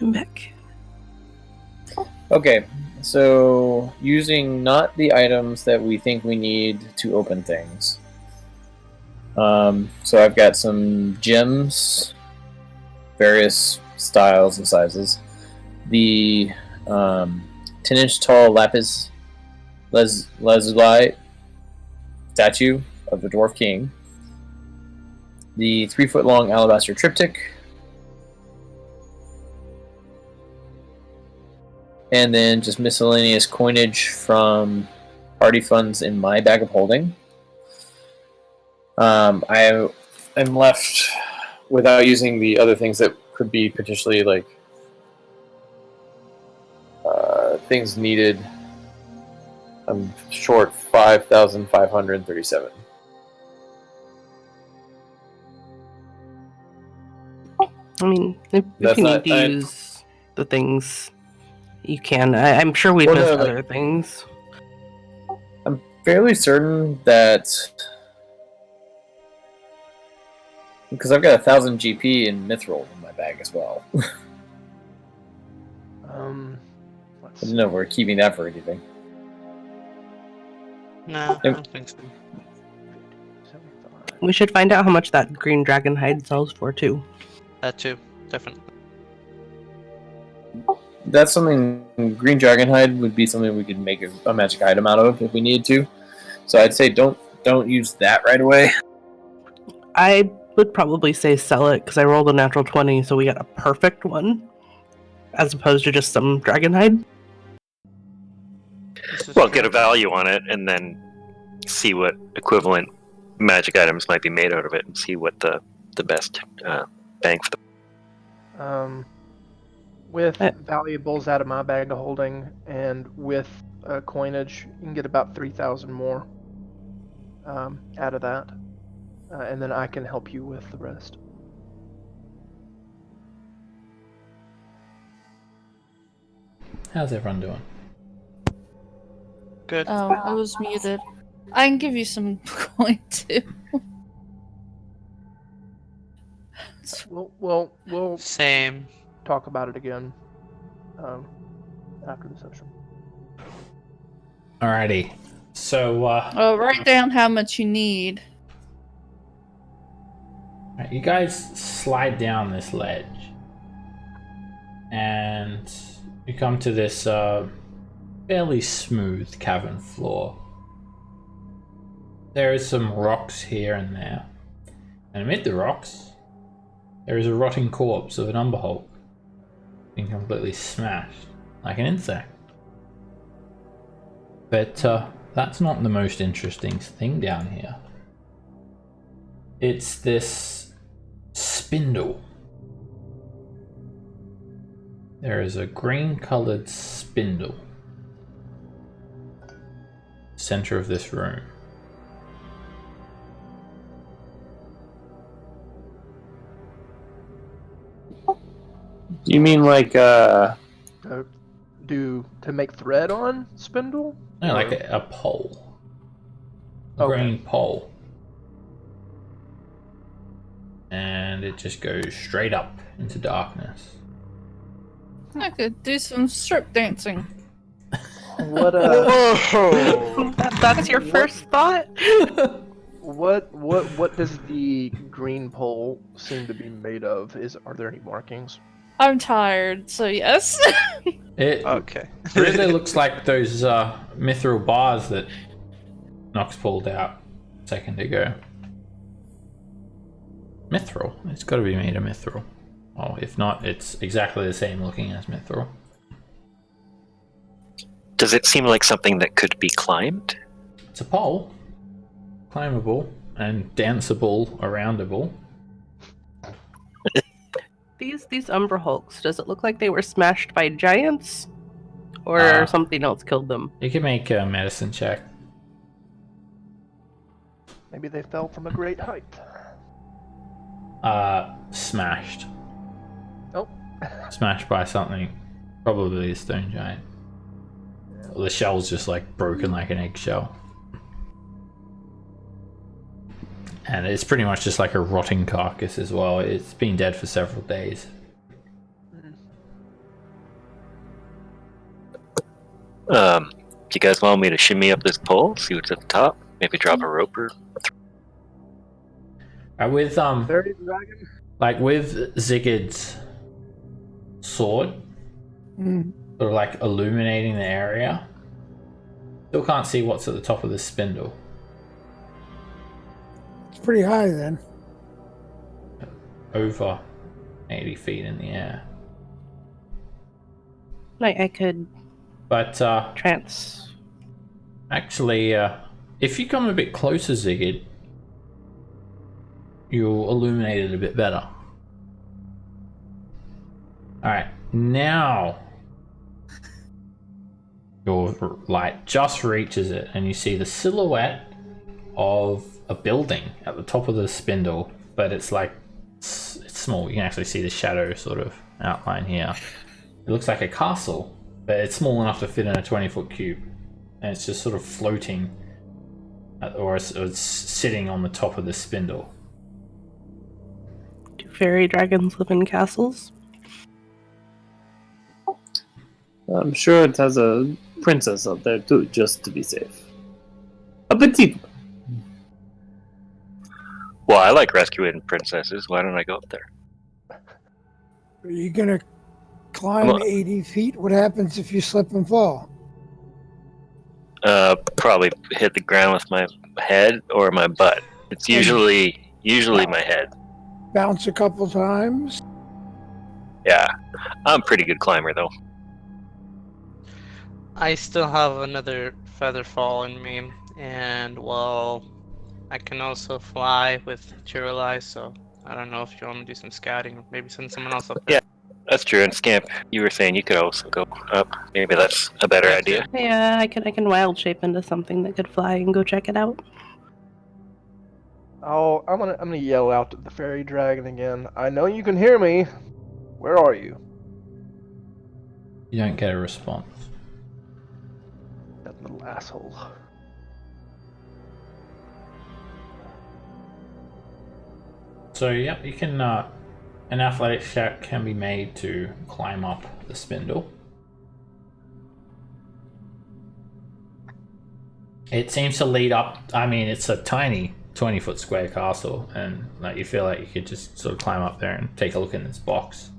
I'm back. Okay, so using not the items that we think we need to open things. So I've got some gems, various styles and sizes. The 10-inch tall lapis lazuli statue of the Dwarf King. The 3-foot-long alabaster triptych. And then just miscellaneous coinage from party funds in my bag of holding. I am left without using the other things that could be potentially like things needed. I'm short 5,537. I mean, if That's you not- need to use the things, you can. I'm sure we've Well, missed no, like- other things. I'm fairly certain that because I've got 1,000 GP in mithril in my bag as well. I Let's don't know if we're keeping that for anything. No, I don't think so. 75. We should find out how much that green dragon hide sells for too. That too, definitely. That's something. Green dragonhide would be something we could make a magic item out of if we needed to. So I'd say don't use that right away. I would probably say sell it because I rolled a natural 20, so we got a perfect one, as opposed to just some dragon hide. This is Well, true. get a value on it, and then see what equivalent magic items might be made out of it, and see what the best bang for the. With valuables out of my bag of holding and with coinage, you can get about 3,000 more out of that. And then I can help you with the rest. How's everyone doing? Good. Oh, I was muted. I can give you some coin too. We'll Same. talk about it again after the session. Alrighty. So, Oh, write down how much you need. right, you guys slide down this ledge. And you come to this fairly smooth cavern floor. There is some rocks here and there. And amid the rocks, there is a rotting corpse of an umber hulk, being completely smashed like an insect. But that's not the most interesting thing down here. It's this spindle. There is a green-colored spindle, center of this room. You mean like To make thread on spindle? No, Or- like a pole. A Okay. green pole. And it just goes straight up into darkness. I could do some strip dancing. What Whoa! That's your first thought? what does the green pole seem to be made of? Are there any markings? I'm tired, so yes. It Okay. really looks like those mithril bars that Nox pulled out a second ago. Mithril? It's got to be made of mithril. Well, if not, it's exactly the same looking as mithril. Does it seem like something that could be climbed? It's a pole. Climbable and danceable, aroundable. These Umber Hulks, does it look like they were smashed by giants? Or Ah. something else killed them? You can make a medicine check. Maybe they fell from a great height. Smashed. Oh. Smashed by something. Probably a stone giant. The shell's just like broken like an eggshell. And it's pretty much just like a rotting carcass as well. It's been dead for several days. Do you guys want me to shimmy up this pole, see what's at the top? Maybe drop a rope or... With Fairy dragon. like with Zigid's sword, Mm. sort of like illuminating the area. Still can't see what's at the top of the spindle. It's pretty high then. Over 80 feet in the air. I could But actually, if you come a bit closer, Zigid, you'll illuminate it a bit better. Alright, now your light just reaches it and you see the silhouette of a building at the top of the spindle, but it's like it's small. You can actually see the shadow sort of outline here. It looks like a castle, but it's small enough to fit in a 20-foot cube, and it's just sort of floating or it's sitting on the top of the spindle. Do fairy dragons live in castles? I'm sure it has a princess up there too, just to be safe. A petite one. Well, I like rescuing princesses. Why don't I go up there? Are you gonna climb Well- 80 feet? What happens if you slip and fall? Probably hit the ground with my head or my butt. It's usually my head. Bounce a couple times? Yeah, I'm a pretty good climber though. I still have another feather fall in me, and well, I can also fly with Materialize, so I don't know if you want to do some scouting or maybe send someone else up there. Yeah. That's true. And Scamp, you were saying you could also go up. Maybe that's a better idea. Yeah, I can wild shape into something that could fly and go check it out. Oh, I'm gonna yell out at the fairy dragon again. I know you can hear me. Where are you? You don't get a response. That little asshole. So yeah, you can an athletics check can be made to climb up the spindle. It seems to lead up. I mean, it's a tiny 20-foot square castle, and like you feel like you could just sort of climb up there and take a look in this box.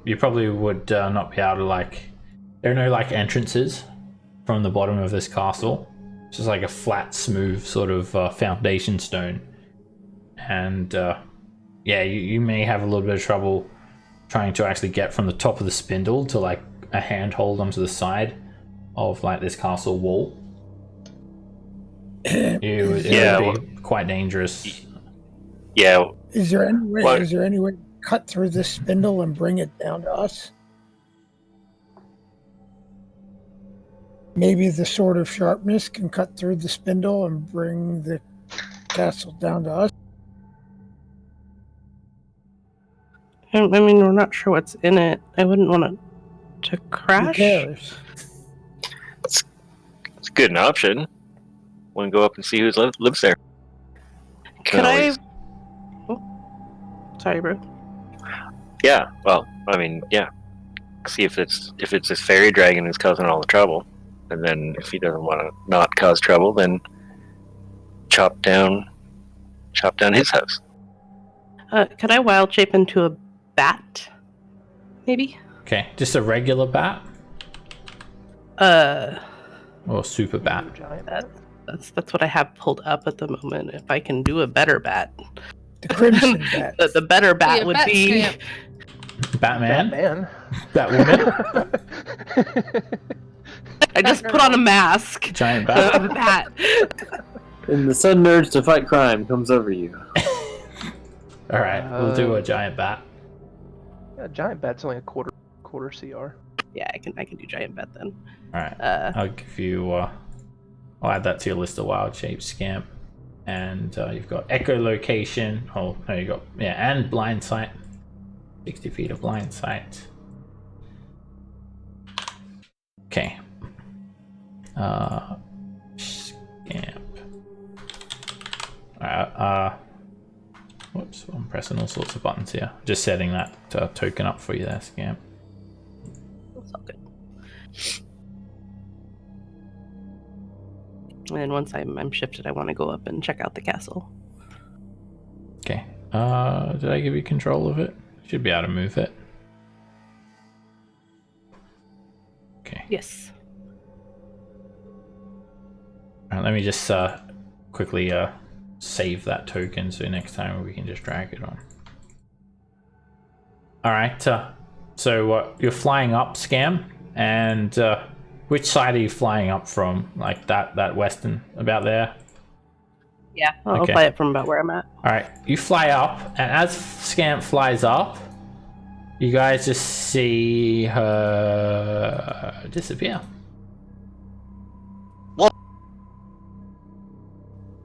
You probably would not be able to like. There are no like entrances from the bottom of this castle. It's just like a flat, smooth sort of foundation stone, and yeah, you may have a little bit of trouble trying to actually get from the top of the spindle to like a handhold onto the side of like this castle wall. It would be quite dangerous. Yeah. Is there any way? What? Is there any way to cut through this spindle and bring it down to us? Maybe the sword of sharpness can cut through the spindle and bring the castle down to us. I mean, we're not sure what's in it. I wouldn't want it to Who crash. cares? It's a good option. Want to go up and see who lives there? Could I? always- Oh. Sorry, bro. Yeah. Well, I mean, yeah. See if it's this fairy dragon who's causing all the trouble, and then if he doesn't want to not cause trouble, then chop down his house. Could I wild shape into a bat? Maybe. Okay, just a regular bat or a super bat. Giant That's what I have pulled up at the moment. If I can do a better bat, The crimson bat. the better bat Yeah, would bat be. scamp. Batman, man. Batwoman, I just put on a mask. giant of bat. a bat. And the sudden urge to fight crime comes over you. All right, we'll do a giant bat. Yeah, giant bat's only a quarter CR. Yeah, I can do giant bat then. All right, I'll give you. I'll add that to your list of wild shape scamp, and you've got echolocation. Oh no, you got and blind sight. 60 feet of blind sight. Okay. Scamp. Alright, whoops, I'm pressing all sorts of buttons here. Just setting that token up for you there, Scamp. That's all good. And once I'm shifted, I want to go up and check out the castle. Okay. Did I give you control of it? Should be able to move it. Okay. Yes. Alright, let me just quickly save that token so next time we can just drag it on. Alright, so you're flying up, Scam, and which side are you flying up from? Like that western, about there? Yeah, I'll Okay. fly it from about where I'm at. Alright, you fly up, and as Scamp flies up, you guys just see her disappear.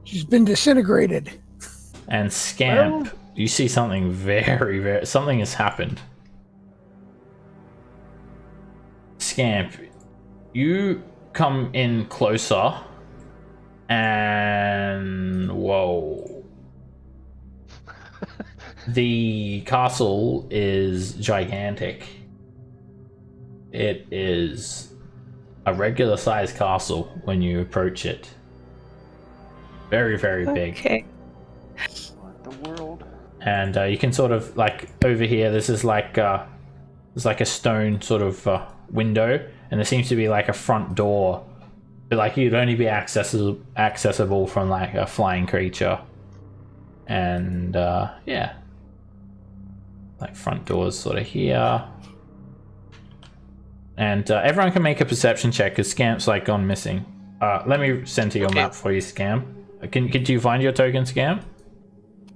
She's been disintegrated. And Scamp, you see something very, something has happened. Scamp, you come in closer, and whoa. The castle is gigantic. It is a regular sized castle when you approach it. Very, very big. Okay. What the world? And you can sort of, like, over here, this is like there's like a stone sort of window, and there seems to be like a front door, but like you'd only be accessible from like a flying creature. And yeah, like front doors sort of here. And everyone can make a perception check because Scamp's like gone missing. Let me center your map for you, Scamp. Could you find your token, Scamp?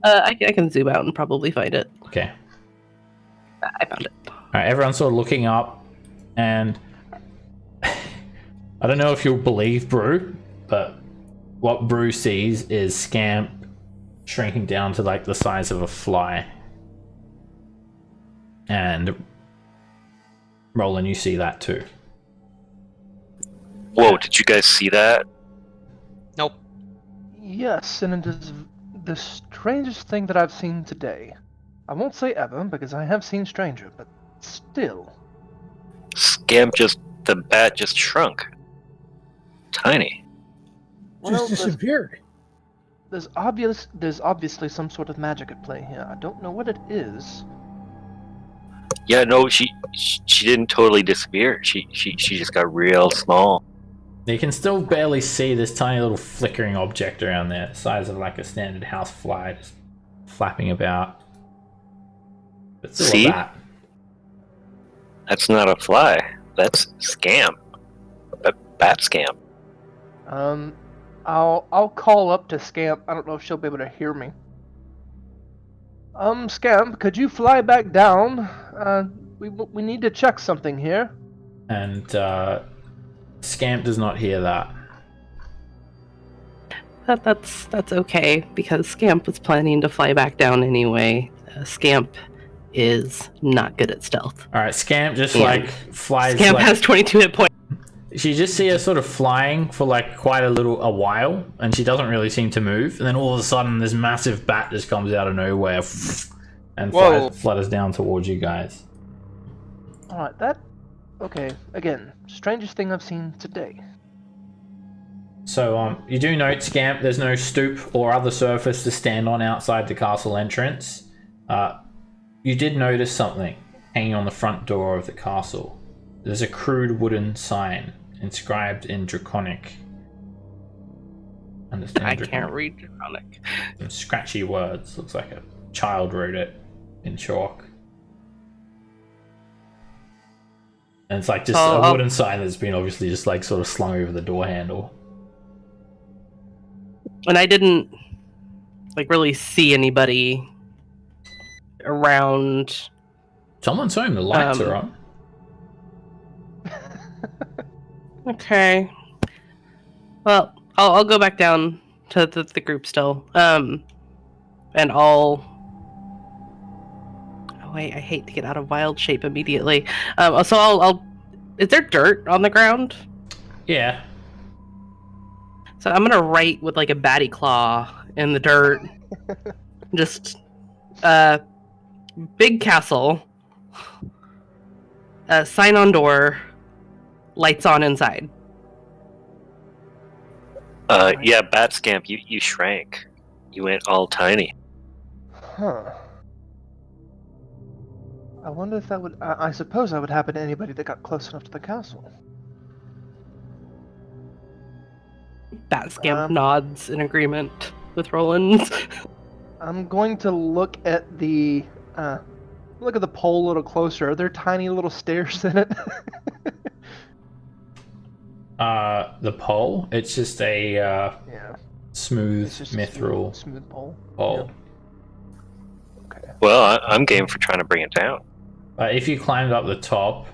I can zoom out and probably find it. Okay. I found it. Alright, everyone's sort of looking up, and I don't know if you'll believe Brew, but what Brew sees is Scamp shrinking down to like the size of a fly. And Roland, you see that too. Whoa, did you guys see that? Nope. Yes, and it is the strangest thing that I've seen today. I won't say ever, because I have seen stranger, but still. The bat just shrunk. Tiny. Just disappeared. There's obviously some sort of magic at play here. I don't know what it is. Yeah, no, she didn't totally disappear. She just got real small. You can still barely see this tiny little flickering object around there, the size of like a standard house fly, just flapping about. But still See? a bat. That's not a fly. That's Scamp. Bat Scamp. I'll call up to Scamp. I don't know if she'll be able to hear me. Scamp, could you fly back down? We need to check something here. And Scamp does not hear that. That's okay, because Scamp was planning to fly back down anyway. Scamp is not good at stealth. Alright, Scamp just And like flies. Scamp like, has 22 hit points. She just see her sort of flying for like quite a while, and she doesn't really seem to move. And then all of a sudden, this massive bat just comes out of nowhere and flutters down towards you guys. Alright, okay, again, strangest thing I've seen today. So you do note, Scamp, there's no stoop or other surface to stand on outside the castle entrance. You did notice something hanging on the front door of the castle. There's a crude wooden sign inscribed in Draconic. Understand I Draconic? can't read Draconic. Some scratchy words. Looks like a child wrote it in chalk. And it's like just a wooden sign that's been obviously just like sort of slung over the door handle. And I didn't like really see anybody around. Someone's home. The lights are on. Okay. Well, I'll go back down to the group still. And I'll. Oh wait, I hate to get out of wild shape immediately. So I'll. Is there dirt on the ground? Yeah. So I'm gonna write with like a batty claw in the dirt. Just big castle. Sign on door. Lights on inside. Yeah, Bat Scamp, you shrank. You went all tiny. Huh. I wonder if that would. I suppose that would happen to anybody that got close enough to the castle. Bat Scamp nods in agreement with Roland. I'm going to look at the pole a little closer. Are there tiny little stairs in it? The pole? It's just a Yeah. smooth It's just a mithril smooth pole. pole. Okay. Well, I'm game for trying to bring it down. If you climbed up the top,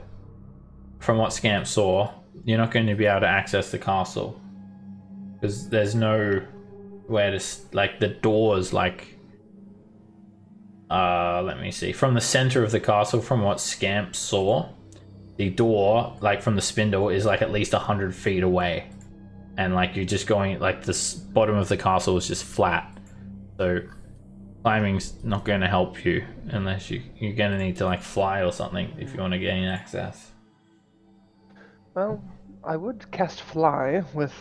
from what Scamp saw, you're not going to be able to access the castle. Because there's no where to, like, the doors, like, let me see. From the center of the castle, from what Scamp saw, the door, like, from the spindle is, like, at least 100 feet away. And, like, you're just going, like, this bottom of the castle is just flat. So climbing's not going to help you unless you're going to need to, like, fly or something if you want to gain access. Well, I would cast fly with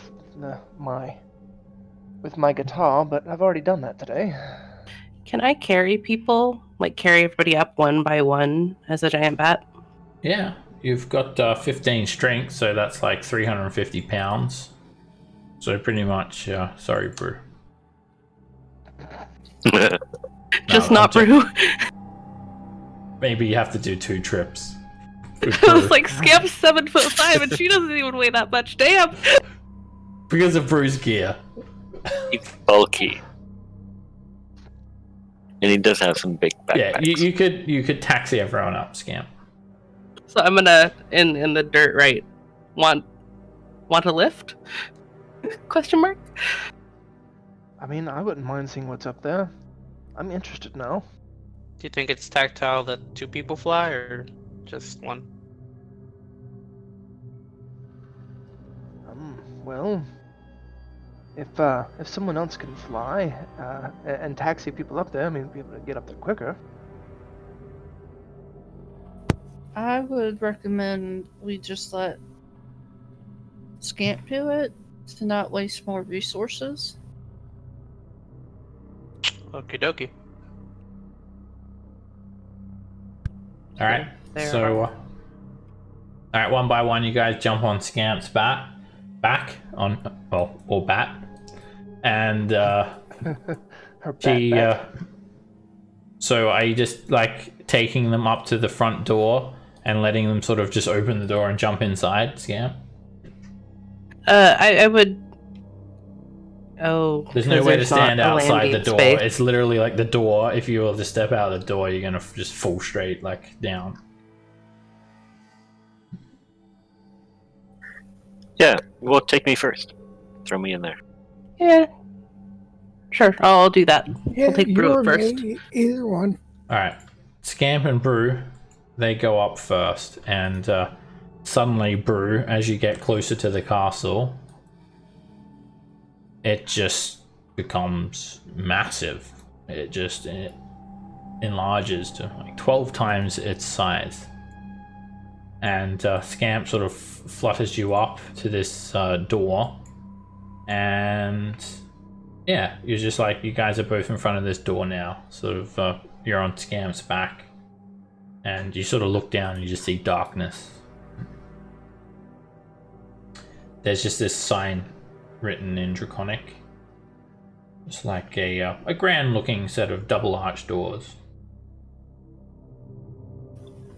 my guitar, but I've already done that today. Can I carry people? Like, carry everybody up one by one as a giant bat? Yeah, you've got 15 strength, so that's like 350 pounds. So pretty much, sorry, Brew. Just not Brew. Maybe you have to do 2 trips. I was like, Scamp's 7'5" and she doesn't even weigh that much. Damn! Because of Brew's gear. He's bulky. And he does have some big backpacks. Yeah, you could taxi everyone up, Scamp. So I'm gonna, in the dirt, right, want a lift? Question mark? I mean, I wouldn't mind seeing what's up there. I'm interested now. Do you think it's tactile that 2 people fly, or just 1? Well, if someone else can fly and taxi people up there, I mean, be able to get up there quicker. I would recommend we just let Scamp do it to not waste more resources. Okie dokie. Alright, There. so... Alright, one by one, you guys jump on Scamp's back, or bat. And, Her back. So are you just, like, taking them up to the front door and letting them sort of just open the door and jump inside, Scamp? I would... Oh, There's no way to stand not a outside the landing door. space. It's literally like the door. If you were to step out of the door, you're gonna just fall straight, like, down. Yeah, well, take me first. Throw me in there. Yeah. Sure, I'll do that. Yeah, We'll take you Brew or up first. me, either one. Alright. Scamp and Brew, they go up first. And suddenly, Brew, as you get closer to the castle, it just becomes massive. It enlarges to like 12 times its size. And Scamp sort of flutters you up to this door. And yeah, you're just like, you guys are both in front of this door now. Sort of, you're on Scamp's back. And you sort of look down and you just see darkness. There's just this sign written in Draconic. It's like a grand looking set of double arched doors.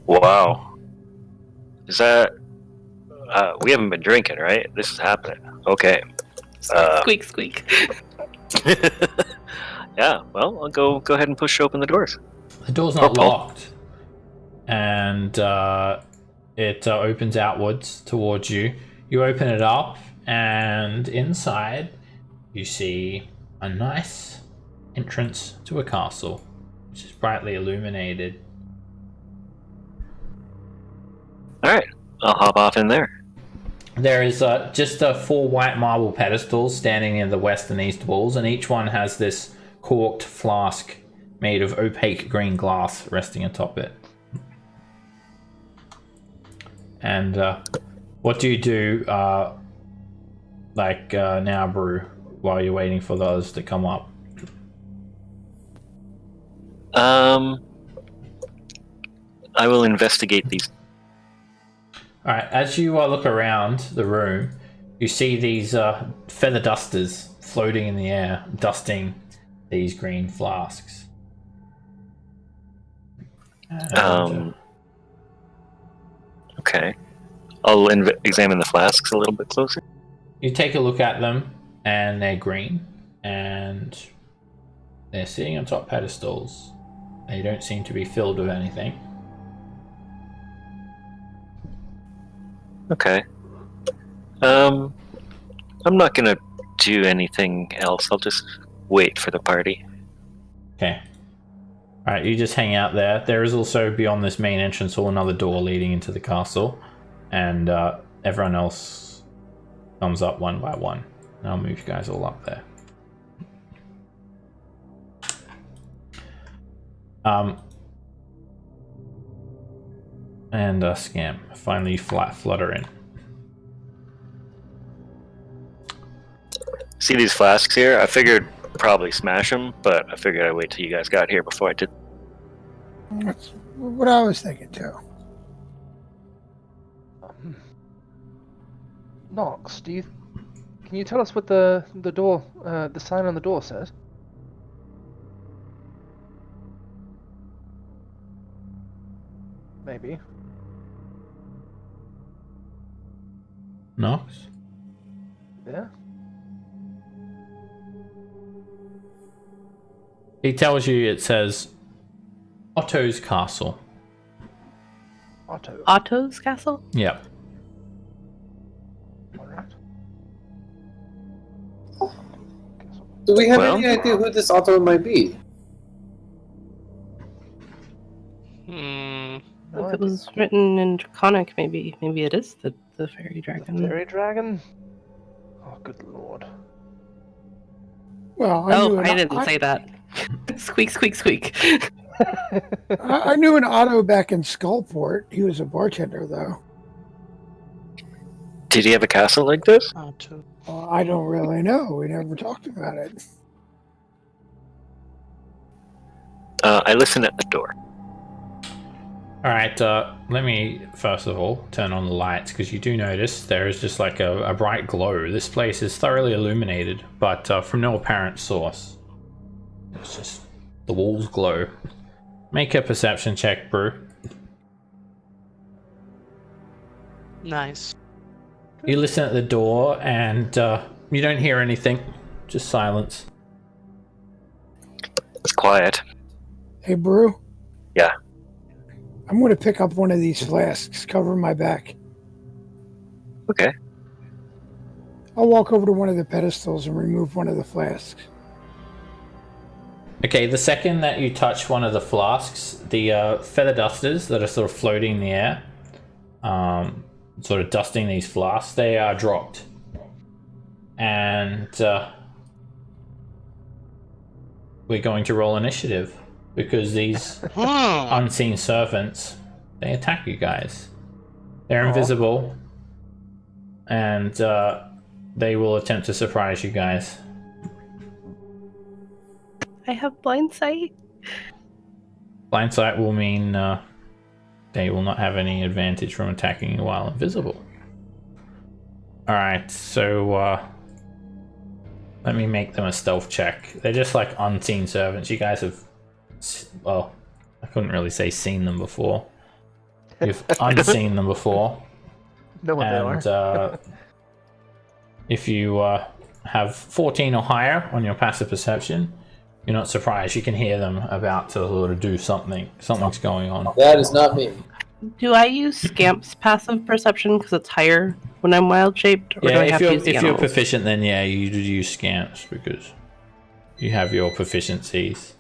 Wow. Is that... we haven't been drinking, right? This is happening. Okay. Squeak, squeak. Yeah, well, I'll go ahead and push open the doors. The door's not locked. And it opens outwards towards you. You open it up, and inside you see a nice entrance to a castle, which is brightly illuminated. Alright, I'll hop off in there. There is just 4 white marble pedestals standing in the west and east walls, and each one has this corked flask made of opaque green glass resting atop it. And what do you do? now, Brew, while you're waiting for those to come up? I will investigate these. Alright, as you look around the room, you see these feather dusters floating in the air, dusting these green flasks. Okay. I'll examine the flasks a little bit closer. You take a look at them, and they're green, and they're sitting on top pedestals. They don't seem to be filled with anything. Okay. I'm not gonna do anything else. I'll just wait for the party. Okay. Alright, you just hang out there. There is also, beyond this main entrance hall, another door leading into the castle. And everyone else comes up one by one. And I'll move you guys all up there. And Scam. Finally flutter in. See these flasks here? I figured probably smash them, but I figured I'd wait till you guys got here before I did. That's what I was thinking too. Nox, can you tell us what the door, the sign on the door says? Maybe. Nox? Yeah. He tells you it says Otto's castle. Otto. Otto's castle? Yep. Alright. Do we have Well- any idea who this Otto might be? If it was written in Draconic, maybe it is the fairy dragon. Fairy dragon? Oh, good lord. Well, I didn't say that. Squeak, squeak, squeak. I knew an Otto back in Skullport. He was a bartender, though. Did he have a castle like this? Well, I don't really know. We never talked about it. I listen at the door. Alright, let me first of all turn on the lights, because you do notice there is just like a bright glow. This place is thoroughly illuminated, but from no apparent source. It's just the walls glow. Make a perception check, Brew. Nice. You listen at the door and you don't hear anything, just silence. It's quiet. Hey, Brew? Yeah. I'm going to pick up one of these flasks, cover my back. Okay. I'll walk over to one of the pedestals and remove one of the flasks. Okay, the second that you touch one of the flasks, the feather dusters that are sort of floating in the air, sort of dusting these flasks, they are dropped. And we're going to roll initiative, because these unseen servants, they attack you guys. They're invisible, and they will attempt to surprise you guys. I have blind sight. Blind sight will mean they will not have any advantage from attacking you while invisible. Alright, so let me make them a stealth check. They're just like unseen servants. You guys have, well, I couldn't really say seen them before. You've unseen them before. Know what they are. If you have 14 or higher on your passive perception, you're not surprised. You can hear them about to sort of do something. Something's going on. That is not me. Do I use Scamp's passive perception because it's higher when I'm wild shaped, or do I have to use the if you're animals? proficient, then yeah, you use scamps because you have your proficiencies.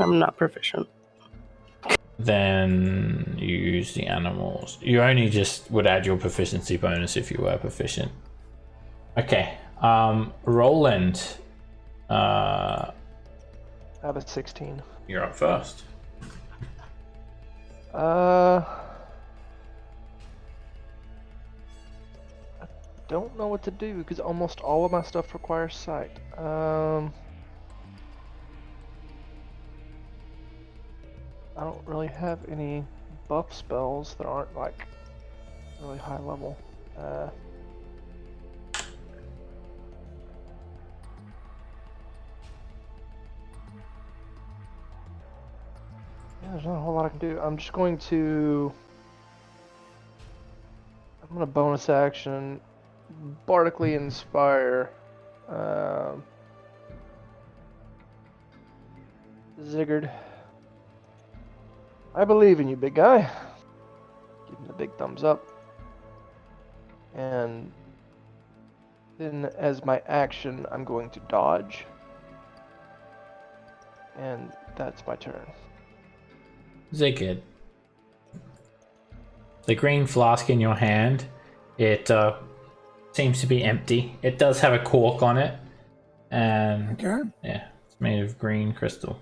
I'm not proficient. Then you use the animals. You only just would add your proficiency bonus if you were proficient. Okay, Roland. Out of 16. You're up first. don't know what to do because almost all of my stuff requires sight. I don't really have any buff spells that aren't like really high level. Yeah, there's not a whole lot I can do. I'm gonna bonus action, bardically inspire, Zigguard. I believe in you, big guy. Give him the big thumbs up. And then as my action, I'm going to dodge. And that's my turn. Zigguard. The green flask in your hand, it seems to be empty. It does have a cork on it. And Okay. yeah, it's made of green crystal.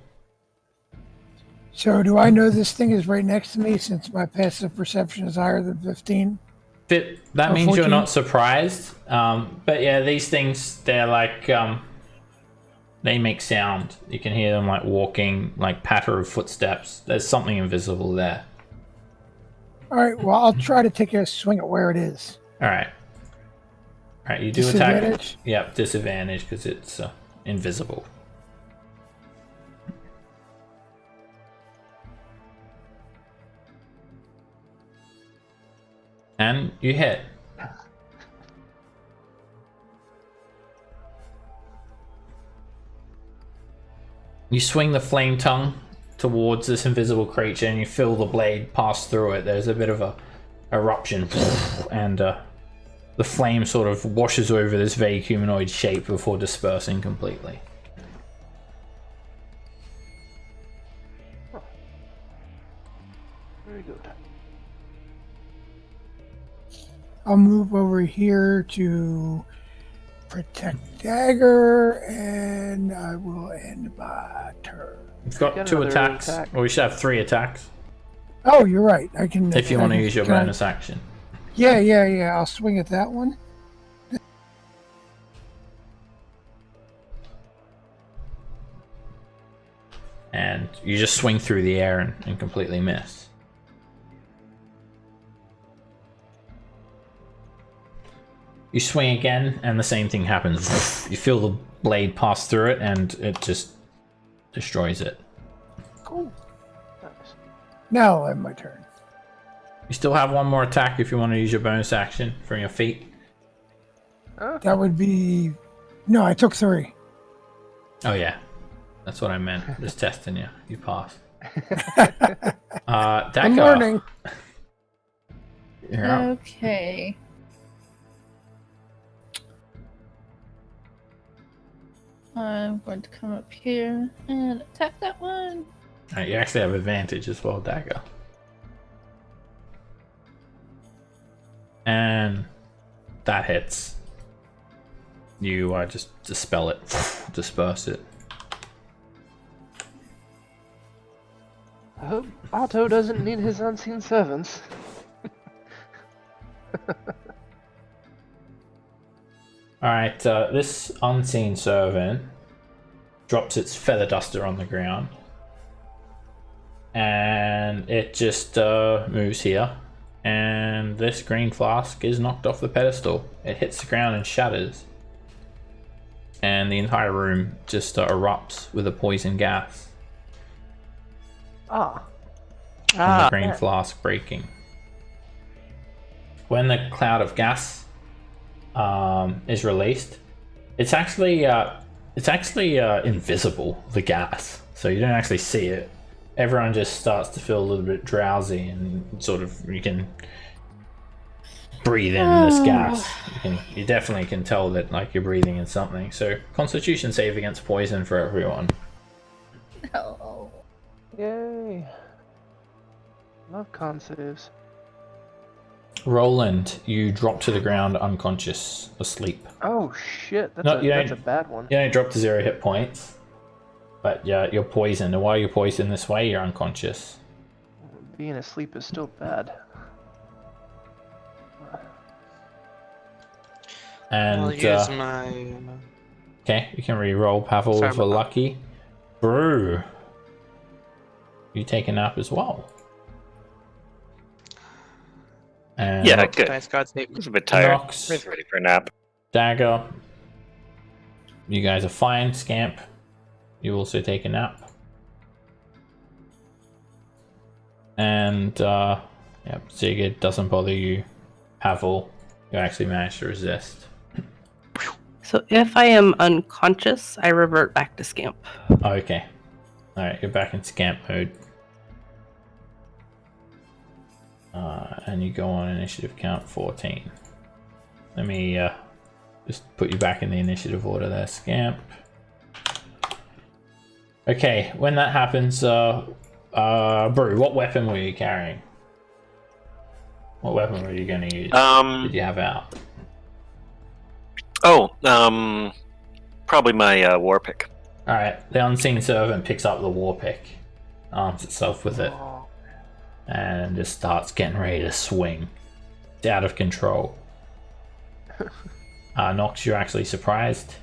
So do I know this thing is right next to me since my passive perception is higher than 15? That means 14? you're not surprised. But yeah, these things, they're like, they make sound. You can hear them like walking, like patter of footsteps. There's something invisible there. All right, well, I'll try to take a swing at where it is. All right. All right, you do attack. Disadvantage? Yep, disadvantage because it's invisible. And you hit. You swing the flame tongue towards this invisible creature and you feel the blade pass through it. There's a bit of a eruption and the flame sort of washes over this vague humanoid shape before dispersing completely. Very good. I'll move over here to protect dagger, and I will end my turn. You've got Get 2 another attacks. attack. Or you should have 3 attacks Oh, you're right. I can. if you want to use your can I- bonus action. Yeah. I'll swing at that one. And you just swing through the air and completely miss. You swing again, and the same thing happens. You feel the blade pass through it, and it just destroys it. Cool. Nice. Now I'll end my turn. You still have 1 more attack if you want to use your bonus action from your feet. That would be. No, I took 3. Oh yeah, that's what I meant. Just testing you. You passed. I'm Dagger. learning. You're up. Okay. I'm going to come up here and attack that one. Alright, you actually have advantage as well, Dagger. And that hits. You just dispel it, disperse it. I hope Otto doesn't need his unseen servants. Alright, this unseen servant drops its feather duster on the ground. And it just moves here. And this green flask is knocked off the pedestal. It hits the ground and shatters. And the entire room just erupts with a poison gas. Ah. And the green flask breaking. When the cloud of gas is released, it's actually invisible, the gas, so you don't actually see it. Everyone just starts to feel a little bit drowsy, and sort of you can breathe in this gas. You definitely can tell that like you're breathing in something. So Constitution save against poison for everyone. No. Yay. Love con saves. Roland, you drop to the ground unconscious, asleep. Oh shit, that's, No, you that's a don't- bad one. You don't drop to 0 hit points, but yeah, you're poisoned. And while you're poisoned this way, you're unconscious. Being asleep is still bad. I'll And use my. okay, you can re-roll Pavel Sorry with a about that. lucky. Brew. You take a nap as well. And Yeah, good. Dice gods hate I me. was a bit tired. Nox, I was ready for a nap. Dagger. You guys are fine. Scamp. You also take a nap. And Sigurd doesn't bother you. Pavel, you actually managed to resist. So if I am unconscious, I revert back to Scamp. Okay. Alright, you're back in scamp mode. And you go on initiative count 14. Let me just put you back in the initiative order there, Scamp. Okay, when that happens, Brew, what weapon were you carrying? What weapon were you going to use? Did you have out? Probably my war pick. Alright, the unseen servant picks up the war pick, arms itself with it, and just starts getting ready to swing. It's out of control. Nox, you're actually surprised.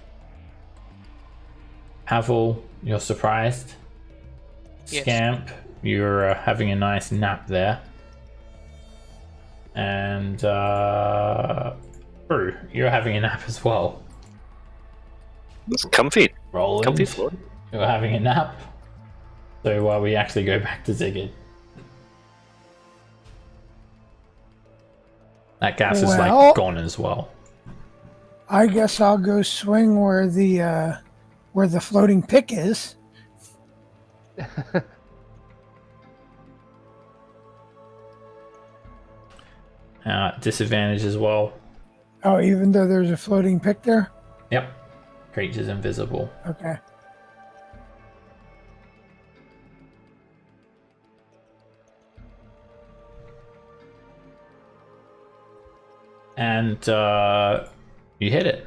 Havel, you're surprised. Yes. Scamp, you're having a nice nap there. And Brew, you're having a nap as well. It's comfy. Roland, Comfy floor. you're having a nap. So we actually go back to Sigurd. That gas is like Well- gone as well. I guess I'll go swing where the floating pick is. Disadvantage as well. Oh, even though there's a floating pick there? Yep. Creature's invisible. Okay. And you hit it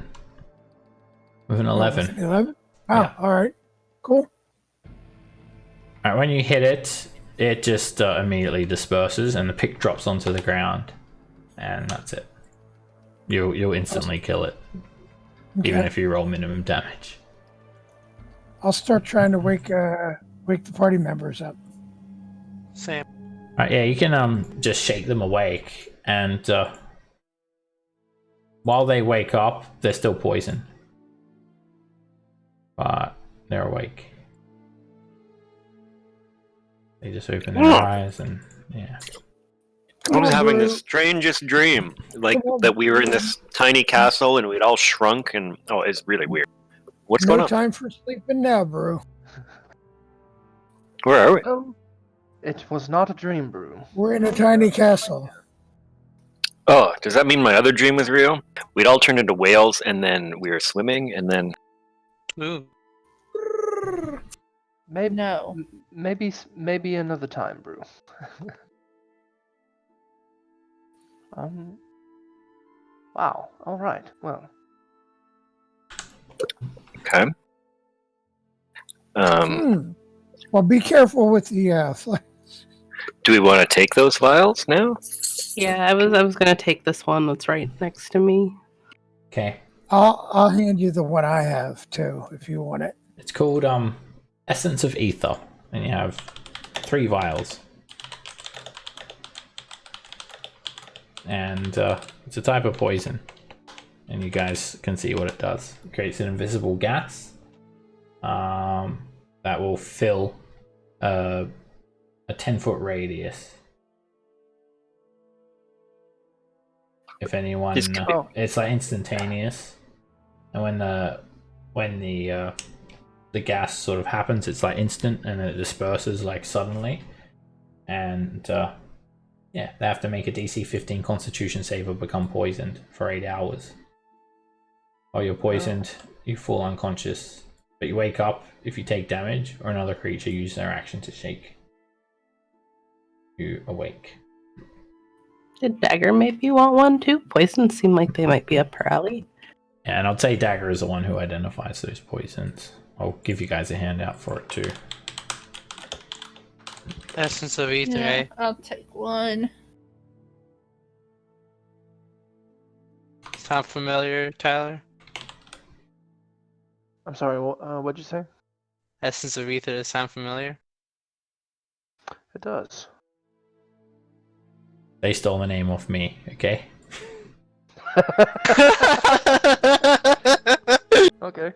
with an 11. 11? Oh, Yeah. all right. Cool. Alright, when you hit it, it just immediately disperses and the pick drops onto the ground. And that's it. You'll instantly kill it. Even Okay. if you roll minimum damage. I'll start trying to wake the party members up. Same. Alright, yeah, you can just shake them awake, and while they wake up, they're still poisoned. But they're awake. They just open their eyes and yeah. I was on, having Brew. the strangest dream, like Come on, that we were in Brew. this tiny castle and we'd all shrunk, and it's really weird. What's No going on? time for sleeping now, Brew. Where are we? Oh, it was not a dream, Brew. We're in a tiny castle. Oh, does that mean my other dream was real? We'd all turned into whales, and then we were swimming, and then Ooh. Maybe No. maybe another time, Brew. Wow. All right. Well, okay. Well, be careful with the Do we want to take those vials now? Yeah, I was gonna take this one that's right next to me. Okay. I'll hand you the one I have too, if you want it. It's called Essence of Ether, and you have 3 vials. And it's a type of poison, and you guys can see what it does. It creates an invisible gas that will fill a 10-foot radius. If anyone, it's like instantaneous, and when the gas sort of happens, it's like instant, and then it disperses like suddenly, and yeah, they have to make a DC 15 Constitution save or become poisoned for 8 hours. While you're poisoned, you fall unconscious, but you wake up if you take damage or another creature uses their action to shake you awake. Did Dagger maybe want one too? Poisons seem like they might be up her alley. Yeah, and I'd say Dagger is the one who identifies those poisons. I'll give you guys a handout for it too. Essence of Ether, Yeah, eh? I'll take one. It's sound familiar, Tyler? I'm sorry. What'd you say? Essence of Ether, does it sound familiar? It does. They stole the name off me, okay? Okay.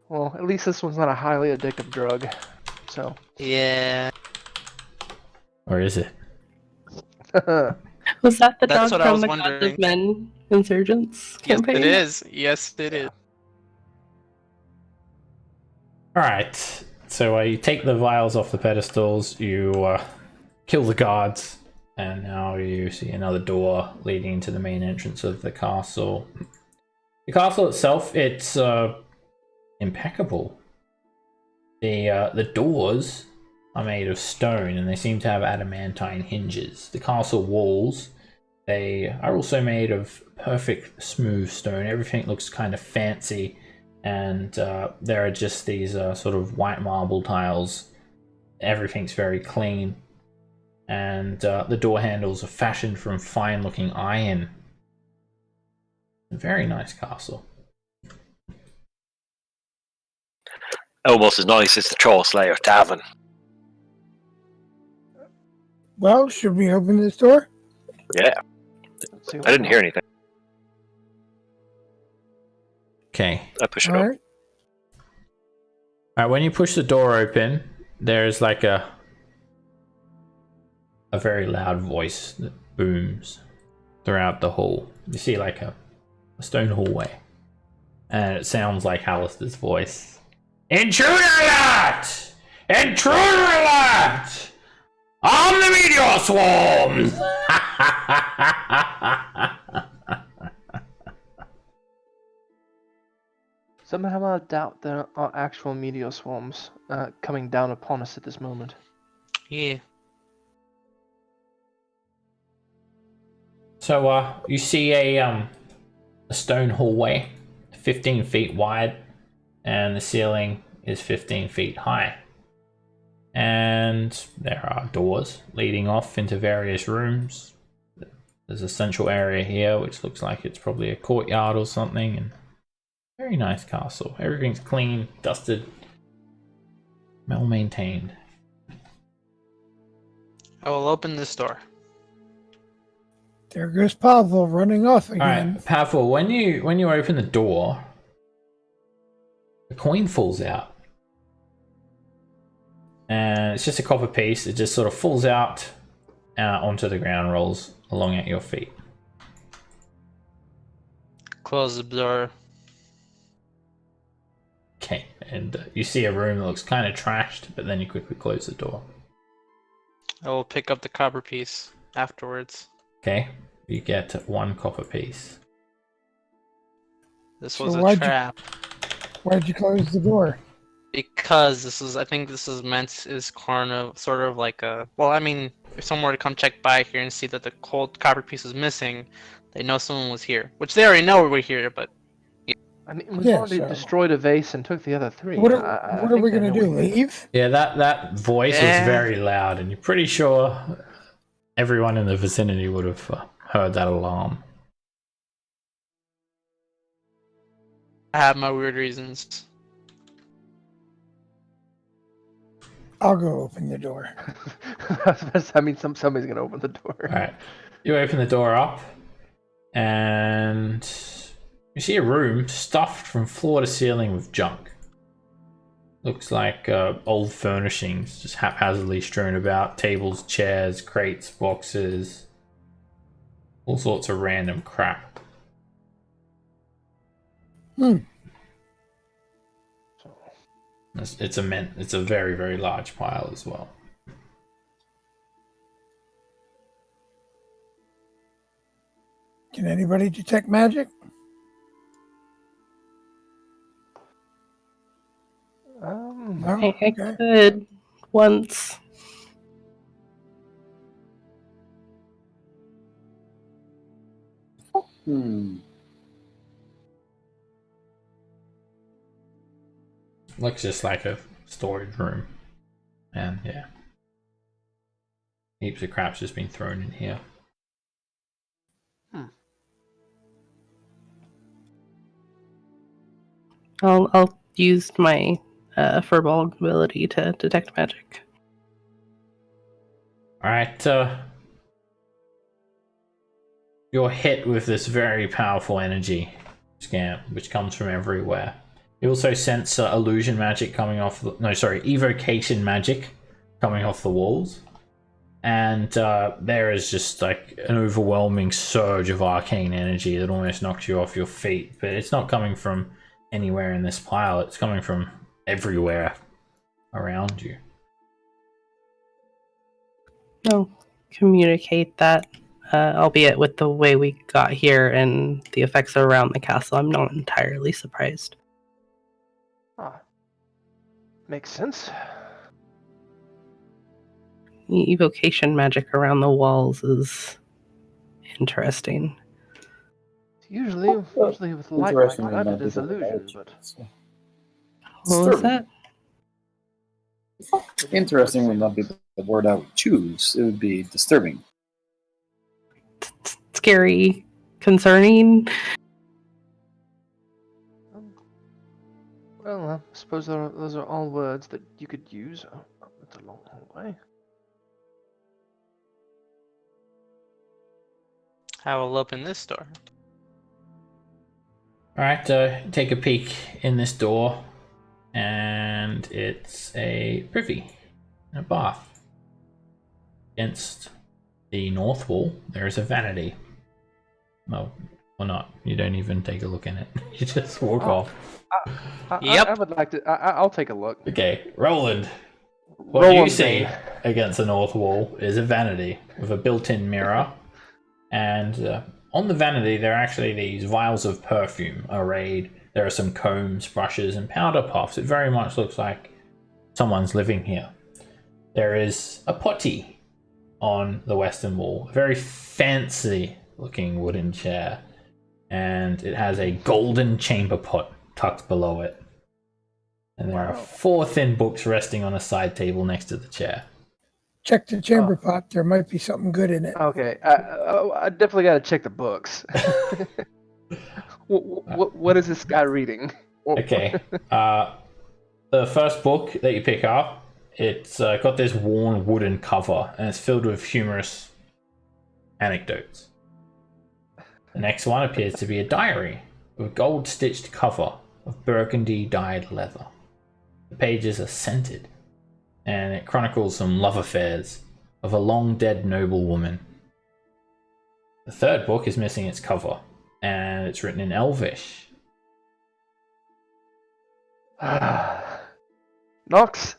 Well, at least this one's not a highly addictive drug. So. Yeah. Or is it? Was that the That's dog what I from was the Gods wondering. of Men Insurgents Yes, campaign? it is. Yes, it is. Alright, so you take the vials off the pedestals, you kill the guards, and now you see another door leading to the main entrance of the castle. The castle itself, it's impeccable. The doors are made of stone and they seem to have adamantine hinges. The castle walls, they are also made of perfect smooth stone. Everything looks kind of fancy, and there are just these sort of white marble tiles. Everything's very clean, and the door handles are fashioned from fine looking iron. A very nice castle. Almost as nice as the Troll Slayer Tavern. Well, should we open this door? Yeah, Let's see I didn't hear anything. Okay. I push it All up. right. Alright, when you push the door open, there's like a very loud voice that booms throughout the hall. You see like a stone hallway, and it sounds like Hollister's voice. Intruder alert! Intruder alert! On the meteor swarms! Somehow I doubt there are actual meteor swarms coming down upon us at this moment. Yeah. So you see a stone hallway, 15 feet wide, and the ceiling is 15 feet high. And there are doors leading off into various rooms. There's a central area here, which looks like it's probably a courtyard or something. And very nice castle. Everything's clean, dusted, well maintained. I will open this door. There goes Pavel running off again. Alright, Pavel, when you open the door, the coin falls out. And it's just a copper piece. It just sort of falls out onto the ground, rolls along at your feet. Close the door. Okay, and you see a room that looks kind of trashed, but then you quickly close the door. I will pick up the copper piece afterwards. Okay, you get one copper piece. This So was a why'd you- trap. Why'd you close the door? Because this is, I think this is meant is kind of sort of like a. Well, I mean, if someone were to come check by here and see that the cold copper piece is missing, they know someone was here. Which they already know we're here, but I mean, we've Yeah, already so- destroyed a vase and took the other three. What I are think we they going to know do? we- Leave? Yeah, that voice was Yeah. very loud, and you're pretty sure everyone in the vicinity would have heard that alarm. I have my weird reasons. I'll go open the door. I mean, somebody's gonna open the door. Alright, you open the door up, and you see a room stuffed from floor to ceiling with junk. Looks like old furnishings just haphazardly strewn about. Tables, chairs, crates, boxes. All sorts of random crap. It's a very, very large pile as well. Can anybody detect magic? No? I Okay. could once. Looks just like a storage room. And yeah. Heaps of crap's just been thrown in here. I'll use my furball ability to detect magic. Alright, you're hit with this very powerful energy scamp, which comes from everywhere. You also sense illusion magic coming off evocation magic coming off the walls. And there is just like an overwhelming surge of arcane energy that almost knocks you off your feet. But it's not coming from anywhere in this pile, it's coming from everywhere around you. I'll communicate that, albeit with the way we got here and the effects around the castle, I'm not entirely surprised. Ah, makes sense. Evocation magic around the walls is interesting. Usually with light like Interestingly, that, not it is people that I illusion, would but choose. What was that? Interesting would not be the word I would choose. It would be disturbing. Scary, concerning. well, I suppose those are all words that you could use. That's a long way. I will open this door. Alright, take a peek in this door, and it's a privy, a bath. Against the north wall, there is a vanity. No, or not. You don't even take a look in it. You just walk off. Yep. I would like to. I'll take a look. Okay, Roland. What Roland you see Bane. against the north wall is a vanity with a built-in mirror, and on the vanity there are actually these vials of perfume arrayed. There are some combs, brushes, and powder puffs. It very much looks like someone's living here. There is a potty on the western wall, a very fancy-looking wooden chair, and it has a golden chamber pot tucked below it. And there are 4 thin books resting on a side table next to the chair. Check the chamber pot. There might be something good in it. Okay, I definitely got to check the books. What is this guy reading? Okay. The first book that you pick up, it's got this worn wooden cover, and it's filled with humorous anecdotes. The next one appears to be a diary with a gold-stitched cover of burgundy-dyed leather. The pages are scented, and it chronicles some love affairs of a long-dead noblewoman. The third book is missing its cover, and it's written in Elvish. Nox,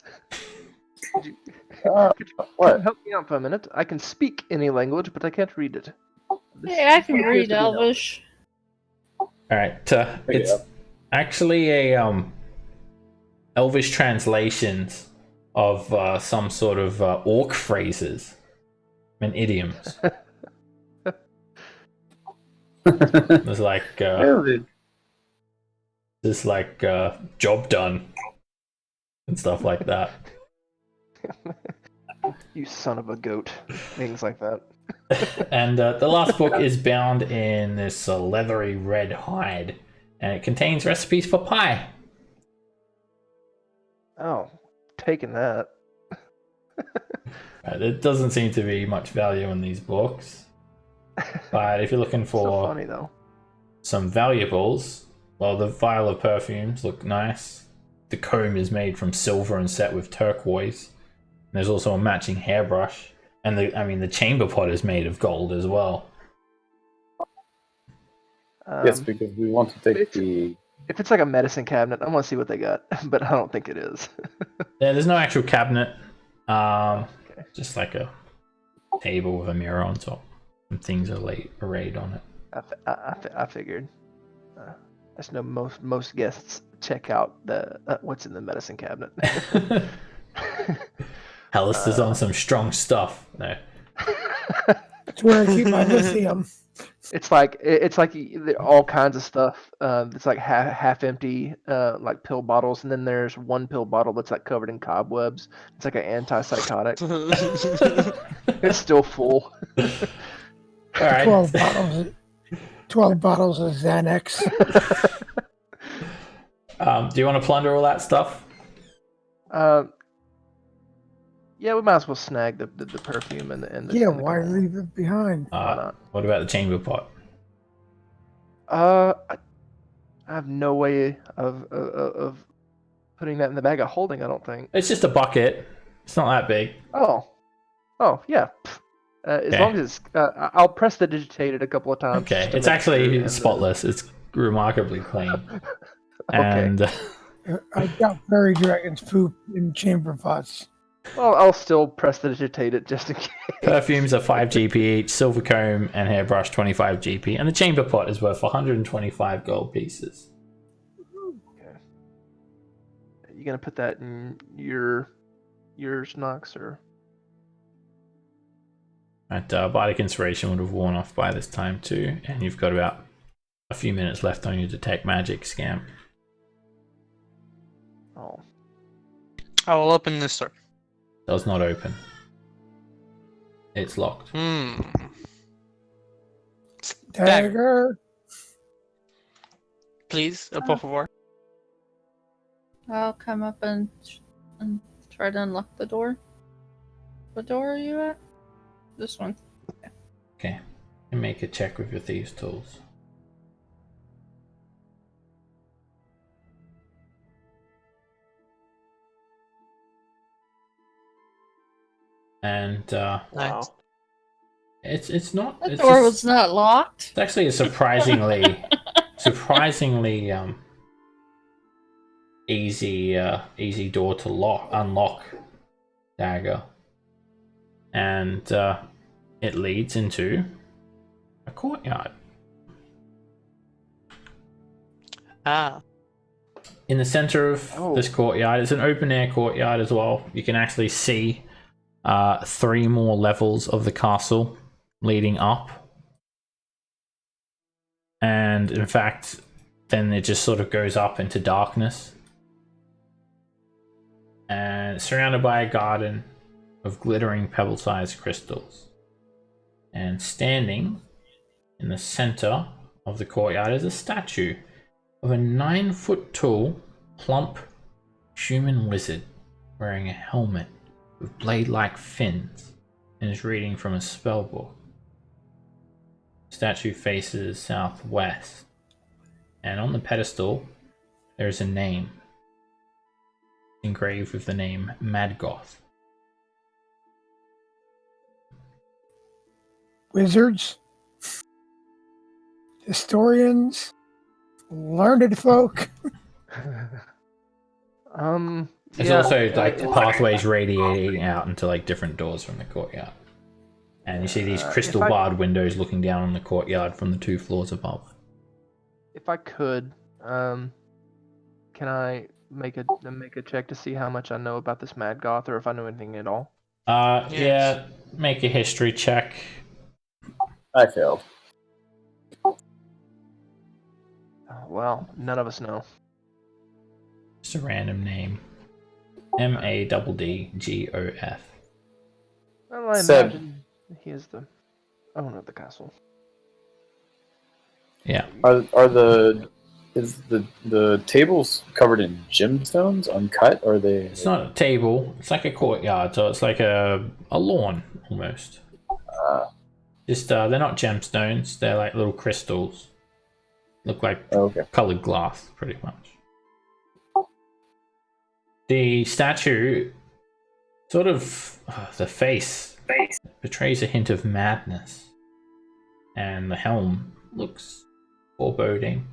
could you What? help me out for a minute? I can speak any language, but I can't read it. Hey, I can appears read to be Elvish. Alright, it's actually a Elvish translations of some sort of orc phrases and idioms. There's like job done and stuff like that. You son of a goat. Things like that. And the last book is bound in this leathery red hide, and it contains recipes for pie. Oh, taking that. There doesn't seem to be much value in these books, but if you're looking So for funny though. some valuables, well, the vial of perfumes look nice. The comb is made from silver and set with turquoise. And there's also a matching hairbrush, and the chamber pot is made of gold as well. Yes, because we want to take the. If it's like a medicine cabinet, I want to see what they got, but I don't think it is. Yeah, there's no actual cabinet. Just like a table with a mirror on top, and things are arrayed on it. I figured. I just know most guests check out the what's in the medicine cabinet. Hollister's on some strong stuff. No. That's where I keep my lithium. It's like all kinds of stuff. It's like half empty, like pill bottles, and then there's one pill bottle that's like covered in cobwebs. It's like an antipsychotic. It's still full. All right. 12 bottles of Xanax. Do you want to plunder all that stuff? Yeah, we might as well snag the perfume and the. Yeah, and the why cologne. leave it behind? Why not? What about the chamber pot? I have no way of putting that in the bag of holding. I don't think. It's just a bucket. It's not that big. Oh yeah. As Okay. long as it's, I'll press the digitated a couple of times. Okay, just to it's make actually sure, and spotless. It's remarkably clean. Okay. And I got fairy dragons poop in chamber pots. Well, I'll still press the digitated just in case. perfumes are 5 GP each, silver comb and hairbrush 25 GP, and the chamber pot is worth 125 gold pieces. Okay. You gonna put that in yours, Nox, or? Right, Bardic Inspiration would have worn off by this time too, and you've got about a few minutes left on your Detect Magic scam. Oh. I will open this door. Does not open. It's locked. Dagger. Please, por favor. I'll come up and try to unlock the door. What door are you at? This one. Okay. And make a check with your thieves' tools. And Nice. it's not. The It's door just- was not locked. It's actually a surprisingly easy door to unlock dagger, and it leads into a courtyard. In the center of this courtyard, it's an open air courtyard as well. You can actually see 3 more levels of the castle leading up. And in fact, then it just sort of goes up into darkness. And it's surrounded by a garden of glittering pebble-sized crystals. And standing in the center of the courtyard is a statue of a 9-foot tall, plump human wizard wearing a helmet with blade-like fins and is reading from a spellbook. The statue faces southwest, and on the pedestal there is a name engraved with the name Madgoth. Wizards, historians, learned folk. There's Yeah, also like pathways radiating out into like different doors from the courtyard. And you see these crystal barred windows looking down on the courtyard from the 2 floors above. If I could, can I make a check to see how much I know about this Mad Goth, or if I know anything at all? Yeah, make a history check. I failed. Well, none of us know. Just a random name. Maddgoth. Well, I Seb. imagine he is the owner of the castle. Yeah. Is the tables covered in gemstones, uncut, or are they? It's not a table, it's like a courtyard, so it's like a lawn almost. Just they're not gemstones, they're like little crystals. Look like colored glass, pretty much. The statue, sort of, the face betrays a hint of madness, and the helm looks foreboding.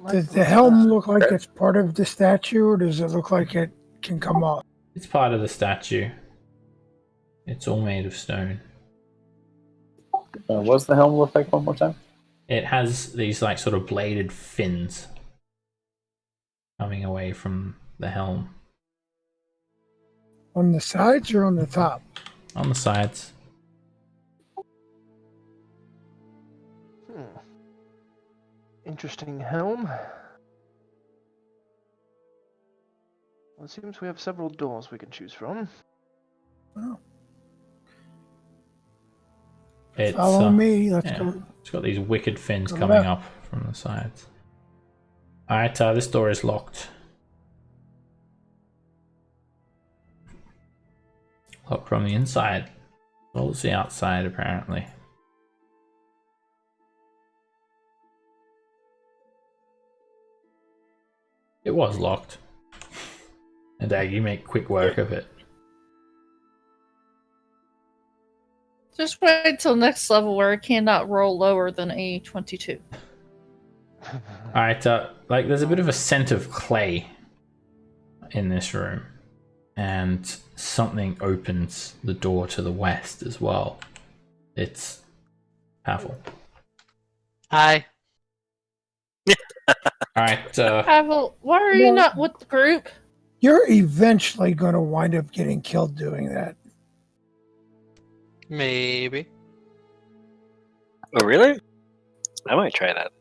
Does the helm look like it's part of the statue, or does it look like it can come off? It's part of the statue. It's all made of stone. What's the helm look like one more time? It has these like sort of bladed fins coming away from the helm. On the sides or on the top? On the sides. Interesting helm. Well, it seems we have several doors we can choose from. Oh. It's, Follow me. Let's yeah. go. It's got these wicked fins coming up from the sides. Alright, this door is locked. Locked from the inside. As well as the outside, apparently. It was locked. And you make quick work of it. Just wait till next level where I cannot roll lower than a 22. Alright, like there's a bit of a scent of clay in this room. And something opens the door to the west as well. It's Pavel. Hi. Alright, Pavel, why are you not with the group? You're eventually going to wind up getting killed doing that. Maybe. Oh, really? I might try that.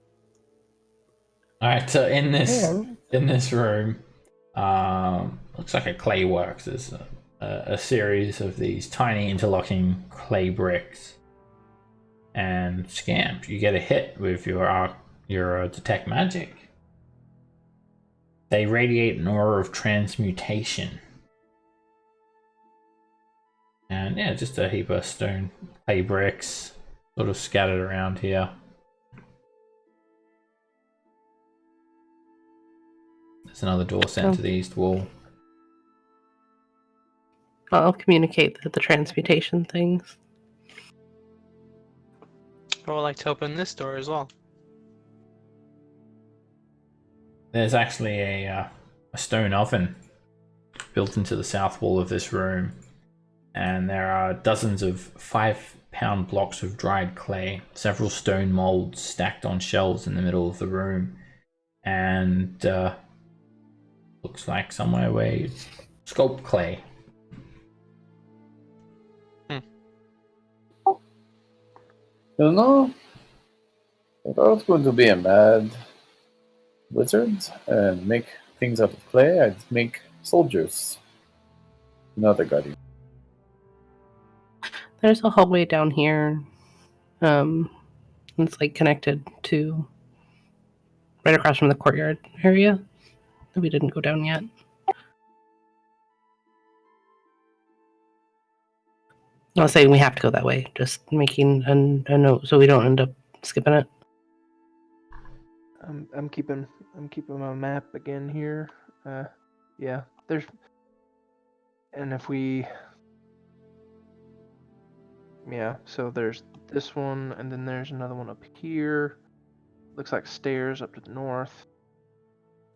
alright, in this room, looks like a clay works. There's a series of these tiny interlocking clay bricks. And scam, you get a hit with your detect magic. They radiate an aura of transmutation. And yeah, just a heap of stone clay bricks sort of scattered around here. There's another door sent to the east wall. I'll communicate the transmutation things. I would like to open this door as well. There's actually a stone oven built into the south wall of this room, and there are dozens of 5-pound blocks of dried clay, several stone molds stacked on shelves in the middle of the room, and looks like somewhere where you sculpt clay. You know, if I was going to be a mad wizard and make things out of clay, I'd make soldiers. Another guardian. There's a hallway down here. It's like connected to right across from the courtyard area that we didn't go down yet. I was saying we have to go that way, just making a note so we don't end up skipping it. I'm keeping my map again here. Yeah, there's, and if we, yeah, so there's this one, and then there's another one up here. Looks like stairs up to the north,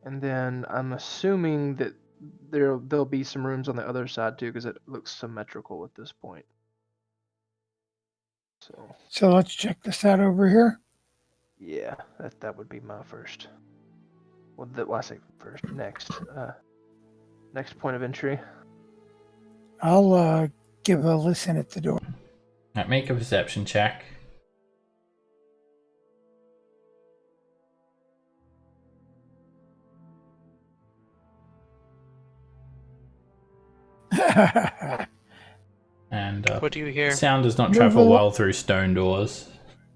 and then I'm assuming that there'll be some rooms on the other side too, because it looks symmetrical at this point. So let's check this out over here. Yeah, that would be my first. Well, I say first. Next point of entry. I'll give a listen at the door. Right, make a perception check. And What do you hear? sound does not Move travel along. well through stone doors.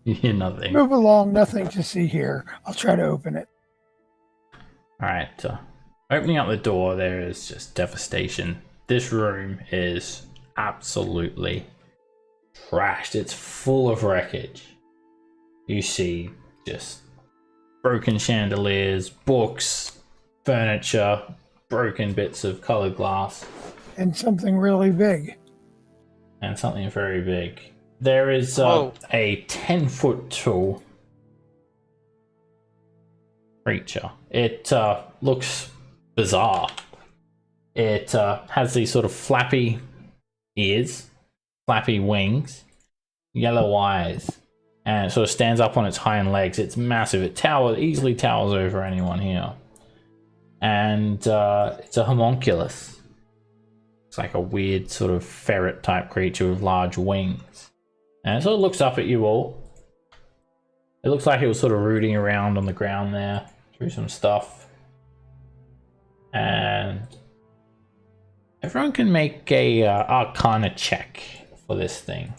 You hear nothing. Move along, nothing to see here. I'll try to open it. Alright, opening up the door, there is just devastation. This room is absolutely trashed. It's full of wreckage. You see just broken chandeliers, books, furniture, broken bits of colored glass. And something really big. And something very big. There is a 10-foot tall creature. It looks bizarre. It has these sort of flappy ears, flappy wings, yellow eyes, and it sort of stands up on its hind legs. It's massive. It easily towers over anyone here. And it's a homunculus. It's like a weird sort of ferret type creature with large wings. And it sort of looks up at you all. It looks like it was sort of rooting around on the ground there through some stuff. And everyone can make a Arcana check for this thing.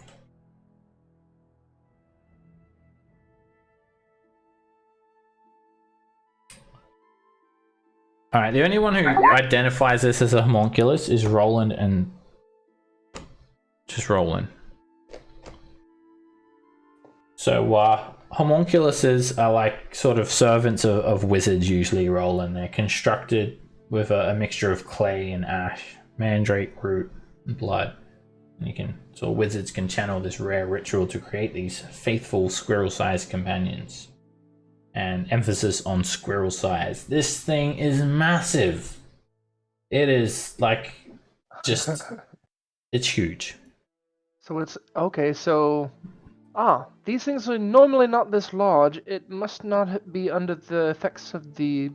Alright, the only one who identifies this as a homunculus is Roland and... just Roland. So, homunculuses are like sort of servants of wizards usually, Roland. They're constructed with a mixture of clay and ash, mandrake root, and blood. And wizards can channel this rare ritual to create these faithful squirrel-sized companions. And emphasis on squirrel size. This thing is massive. It is like just it's huge. So it's okay. So, these things are normally not this large. It must not be under the effects of the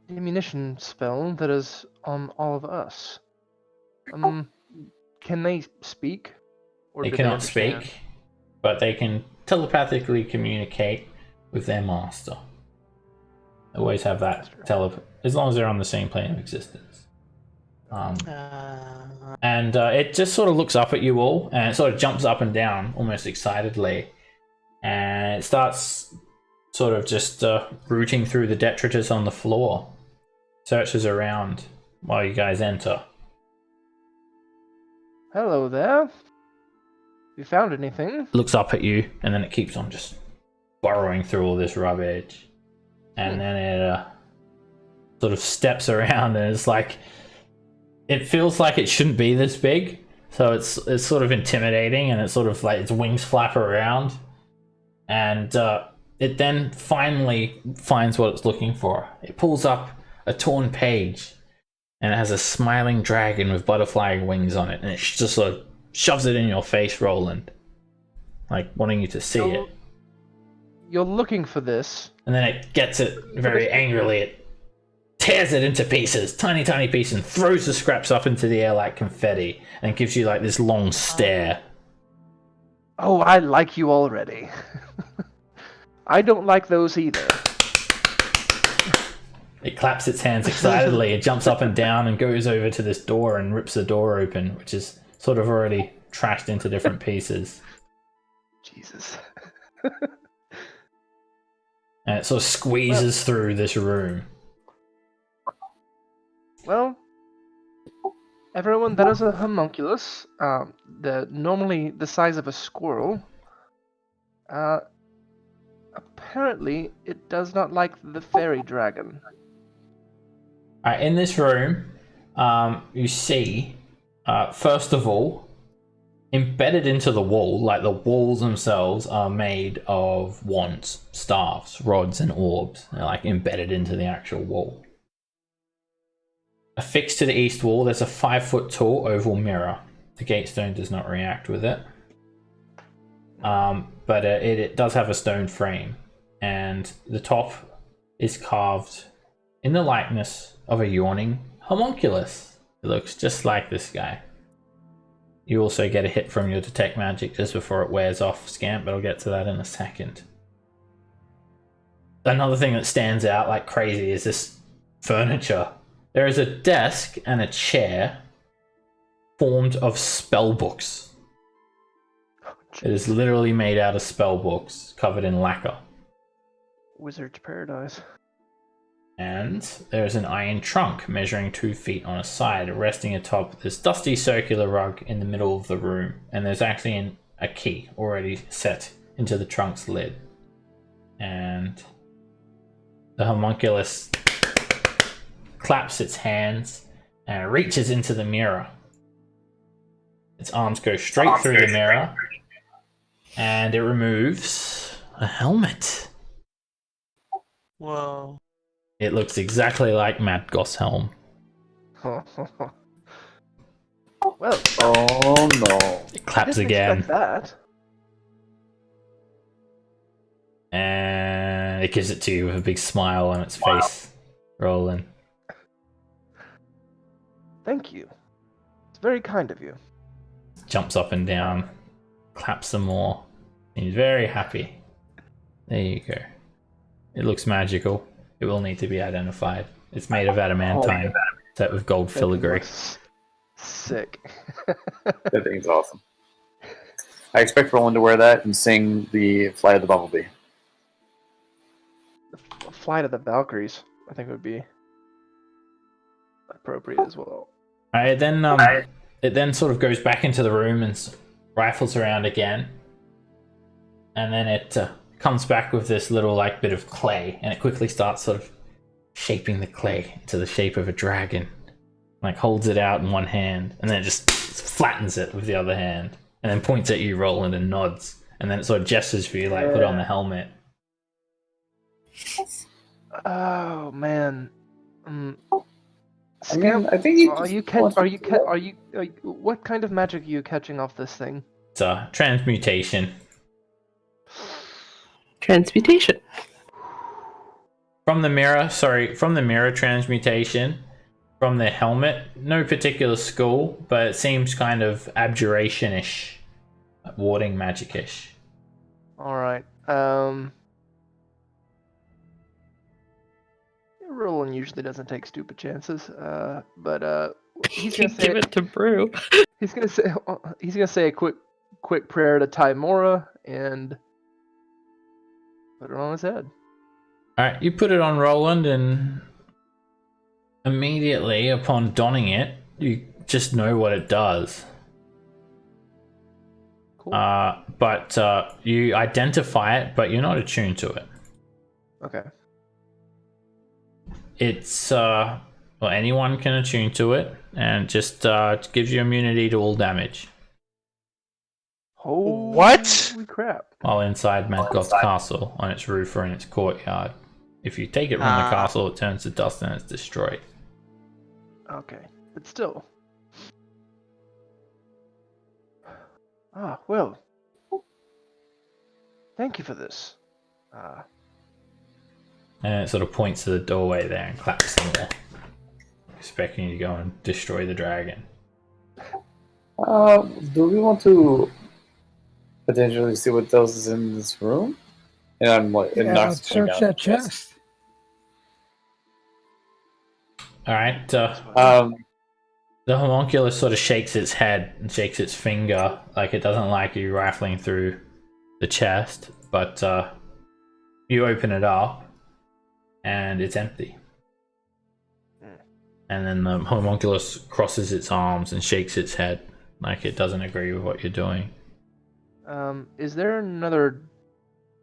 diminution spell that is on all of us. Can they speak? Or They do cannot understand? speak, but they can telepathically communicate with their master. They always have that as long as they're on the same plane of existence. And it just sort of looks up at you all, and it sort of jumps up and down almost excitedly, and it starts sort of just rooting through the detritus on the floor, searches around while you guys enter. Hello there. You found anything? Looks up at you, and then it keeps on just burrowing through all this rubbish, and then it sort of steps around, and it's like it feels like it shouldn't be this big, so it's sort of intimidating, and it's sort of like its wings flap around, and it then finally finds what it's looking for. It pulls up a torn page, and it has a smiling dragon with butterfly wings on it, and it just sort of shoves it in your face, Roland, like wanting you to see it. You're looking for this. And then it gets it very angrily. It tears it into pieces, tiny pieces, and throws the scraps up into the air like confetti, and gives you like this long stare. Oh, I like you already. I don't like those either. It claps its hands excitedly. It jumps up and down and goes over to this door and rips the door open, which is sort of already trashed into different pieces. Jesus. And it sort of squeezes through this room. Well, everyone, that is a homunculus. Normally the size of a squirrel. Apparently, it does not like the fairy dragon. Alright, in this room, you see, first of all, embedded into the wall, like the walls themselves are made of wands, staffs, rods, and orbs. They're like embedded into the actual wall. Affixed to the east wall, there's a 5-foot tall oval mirror. The gatestone does not react with it. But it does have a stone frame, and the top is carved in the likeness of a yawning homunculus. It looks just like this guy. You also get a hit from your detect magic just before it wears off, Scamp, but I'll get to that in a second. Another thing that stands out like crazy is this furniture. There is a desk and a chair formed of spell books. It is literally made out of spell books covered in lacquer. Wizard's paradise. And there's an iron trunk measuring 2 feet on a side, resting atop this dusty circular rug in the middle of the room. And there's actually a key already set into the trunk's lid. And the homunculus claps its hands and reaches into the mirror. Its arms go straight through the mirror, and it removes a helmet. Whoa. It looks exactly like Mad Goth's helm. Well, Oh no. It claps didn't again, expect that. and it gives it to you with a big smile on its face, Roland. Thank you. It's very kind of you. Jumps up and down, claps some more. He's very happy. There you go. It looks magical. It will need to be identified. It's made of adamantine, set with gold That thing filigree. looks sick. That thing's awesome. I expect Roland to wear that and sing the Flight of the Bumblebee. Flight of the Valkyries, I think it would be. appropriate as well. Alright, then it then sort of goes back into the room and rifles around again, and then it comes back with this little like bit of clay, and it quickly starts sort of shaping the clay into the shape of a dragon. Like holds it out in one hand, and then it just flattens it with the other hand, and then points at you, Roland, and nods, and then it sort of gestures for you, like put on the helmet. Oh man. I mean, I think you. What kind of magic are you catching off this thing? It's a transmutation. Transmutation. From the mirror transmutation. From the helmet, no particular school, but it seems kind of abjuration-ish, warding magic-ish. Alright, Roland usually doesn't take stupid chances, but he's gonna say give it to Brew. he's gonna say a quick prayer to Timora and put it on his head. Alright, you put it on Roland, and immediately upon donning it, you just know what it does. Cool. But you identify it, but you're not attuned to it. Okay. It's well, anyone can attune to it, and just gives you immunity to all damage Holy crap. while inside Madgoth's castle, on its roof or in its courtyard. If you take it from the castle, it turns to dust and it's destroyed. Okay, but still. Well. Thank you for this. And it sort of points to the doorway there and claps in there, expecting you to go and destroy the dragon. Do we want to potentially see what else is in this room? And I'm like, Let's search that chest. Alright, the homunculus sort of shakes its head and shakes its finger, like it doesn't like you rifling through the chest, but you open it up and it's empty. And then the homunculus crosses its arms and shakes its head, like it doesn't agree with what you're doing. Is there another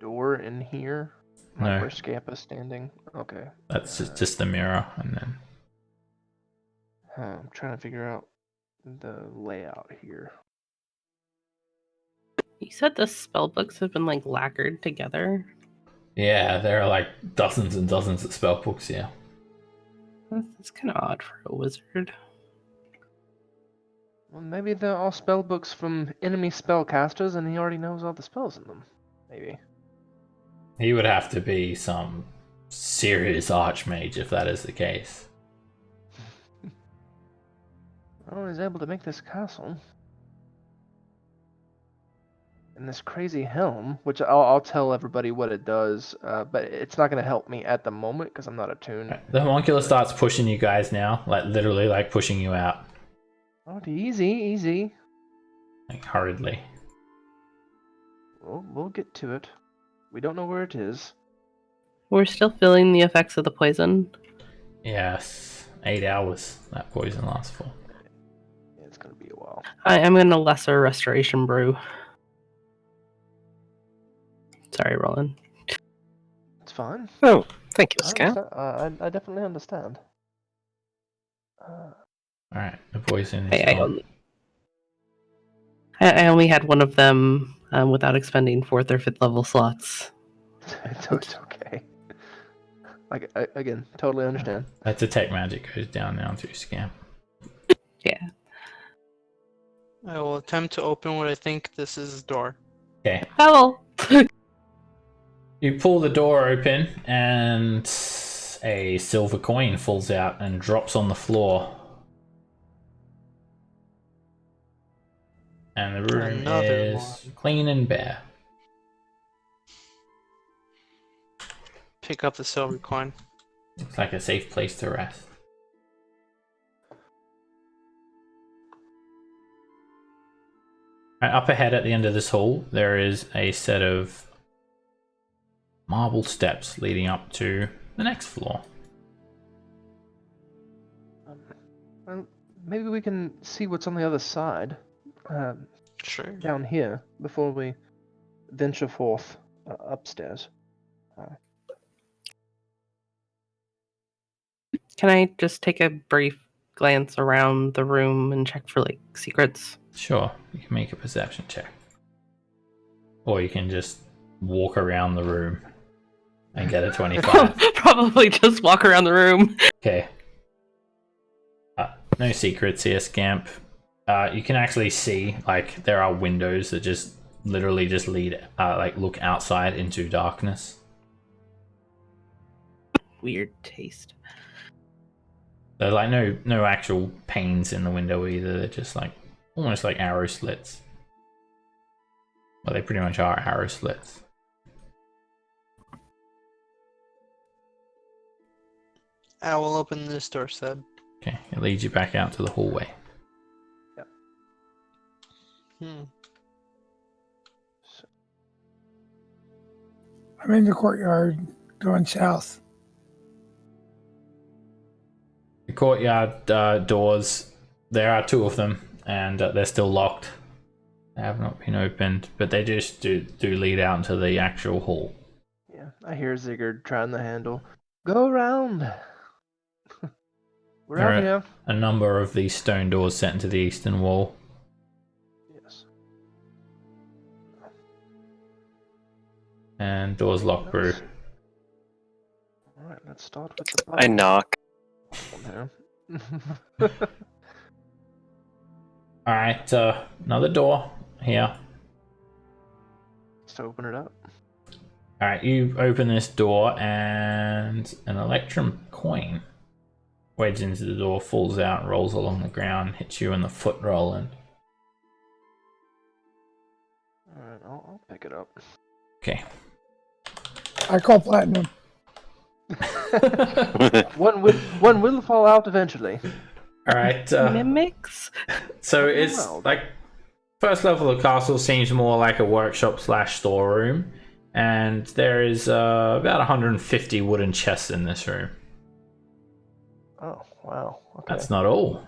door in here? No. Where Scamp is standing? Okay. That's just the mirror, and then... I'm trying to figure out the layout here. You said the spell books have been like lacquered together. Yeah, there are like dozens and dozens of spell books here. That's kind of odd for a wizard. Well, maybe they're all spell books from enemy spellcasters, and he already knows all the spells in them. Maybe. He would have to be some serious archmage if that is the case. Well, he's able to make this castle. And this crazy helm, which I'll tell everybody what it does, but it's not going to help me at the moment because I'm not attuned. The homunculus starts pushing you guys now, like literally like pushing you out. Oh, easy. Like hurriedly. We'll get to it. We don't know where it is. We're still feeling the effects of the poison. Yes, 8 hours that poison lasts for. Yeah, it's going to be a while. I am in a lesser restoration brew. Sorry, Roland. It's fine. Oh, thank you, Scamp. I definitely understand. Alright, the poison is I only had one of them without expending 4th or 5th level slots. It's okay. Like, again, totally understand. That detect magic goes down now through Scamp. Yeah. I will attempt to open what I think this is door. Okay. Hell! You pull the door open and a silver coin falls out and drops on the floor. And the room Another is one. clean and bare. Pick up the silver coin. Looks like a safe place to rest. Right, up ahead at the end of this hall, there is a set of marble steps leading up to the next floor. Well, maybe we can see what's on the other side, Sure. down here, before we venture forth upstairs. Can I just take a brief glance around the room and check for like secrets? Sure, you can make a perception check. Or you can just walk around the room and get a 25. Probably just walk around the room. Okay. No secrets here, Scamp. You can actually see, like, there are windows that just literally just lead, look outside into darkness. Weird taste. There's like no actual panes in the window either. They're just like almost like arrow slits. Well, they pretty much are arrow slits. I will open this door, Seb. Okay, it leads you back out to the hallway. I'm in the courtyard going south. The courtyard doors, there are 2 of them, and they're still locked. They have not been opened, but they just do lead out into the actual hall. Yeah, I hear Zigguard trying the handle. Go around. We're There out are here. a number of these stone doors set into the eastern wall. Yes. And doors locked, Brew. All right, let's start with the I knock. bottom here. Alright, another door here. Let's open it up. Alright, you open this door and an electrum coin wedges into the door, falls out, rolls along the ground, hits you in the foot rolling. Alright, I'll pick it up. Okay. I call platinum. One will fall out eventually. Alright, Mimics? so it's Well. like first level of the castle seems more like a workshop / storeroom, and there is about 150 wooden chests in this room. Oh, wow. Okay. That's not all.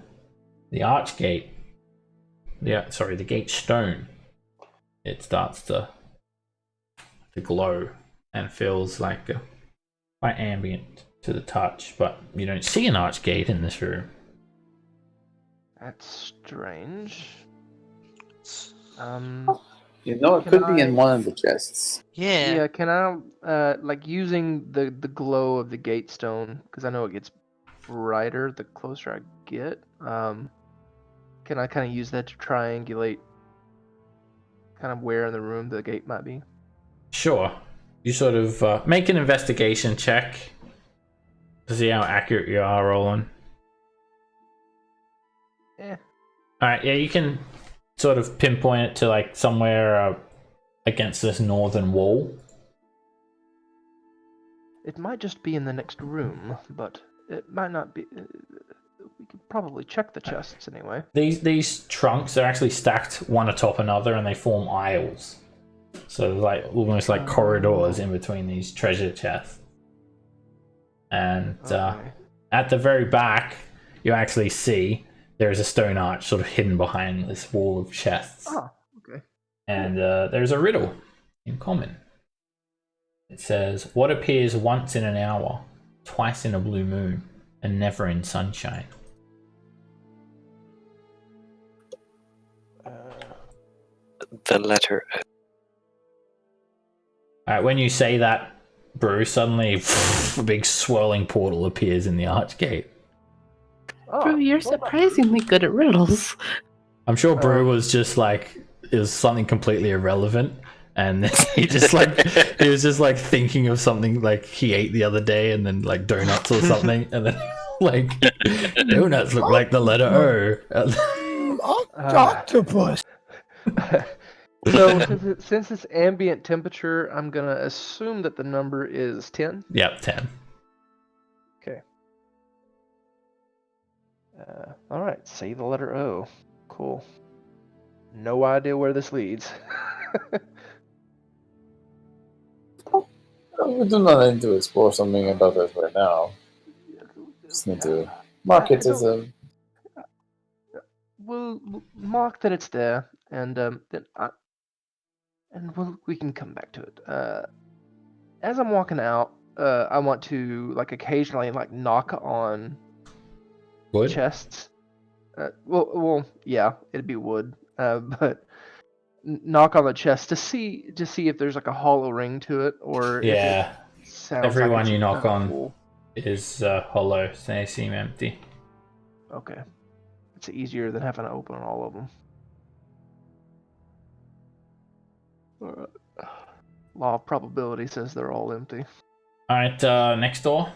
The arch gate, the gate stone, it starts to glow and feels like quite ambient to the touch, but you don't see an arch gate in this room. That's strange. You know, it Can could be I- in one of the chests. Yeah. Yeah, can I, using the glow of the gate stone, because I know it gets brighter the closer I get, can I kind of use that to triangulate kind of where in the room the gate might be? Sure. You sort of make an investigation check to see how accurate you are, Roland. Eh. Alright, yeah, you can sort of pinpoint it to like somewhere against this northern wall. It might just be in the next room, but it might not be. We could probably check the chests anyway. These trunks are actually stacked one atop another and they form aisles. So like almost like corridors in between these treasure chests. And Okay. at the very back, you actually see there is a stone arch sort of hidden behind this wall of chests. Oh, okay. And there's a riddle in common. It says, "What appears once in an hour, twice in a blue moon, and never in sunshine?" The letter. Alright, when you say that, Brew, suddenly a big swirling portal appears in the archgate. Oh, Bro, you're well, surprisingly good at riddles. I'm sure Brew was just like, it was something completely irrelevant. And then he was just like thinking of something like he ate the other day and then like donuts or something. And then like donuts look like the letter O. Octopus. So since it's ambient temperature, I'm gonna assume that the number is 10. Yep, 10. Okay. All right. Say the letter O. Cool. No idea where this leads. We do not need to explore something about this right now. Just need to Mark it as a. We'll mark that it's there, and we can come back to it. As I'm walking out, I want to like occasionally like knock on Wood? chests. Well, yeah, it'd be wood, but knock on the chest to see if there's like a hollow ring to it, or Yeah. if it sounds Everyone like it's you knock on full. is hollow, so they seem empty. Okay, it's easier than having to open all of them. Alright. Law of probability says they're all empty. Alright, next door.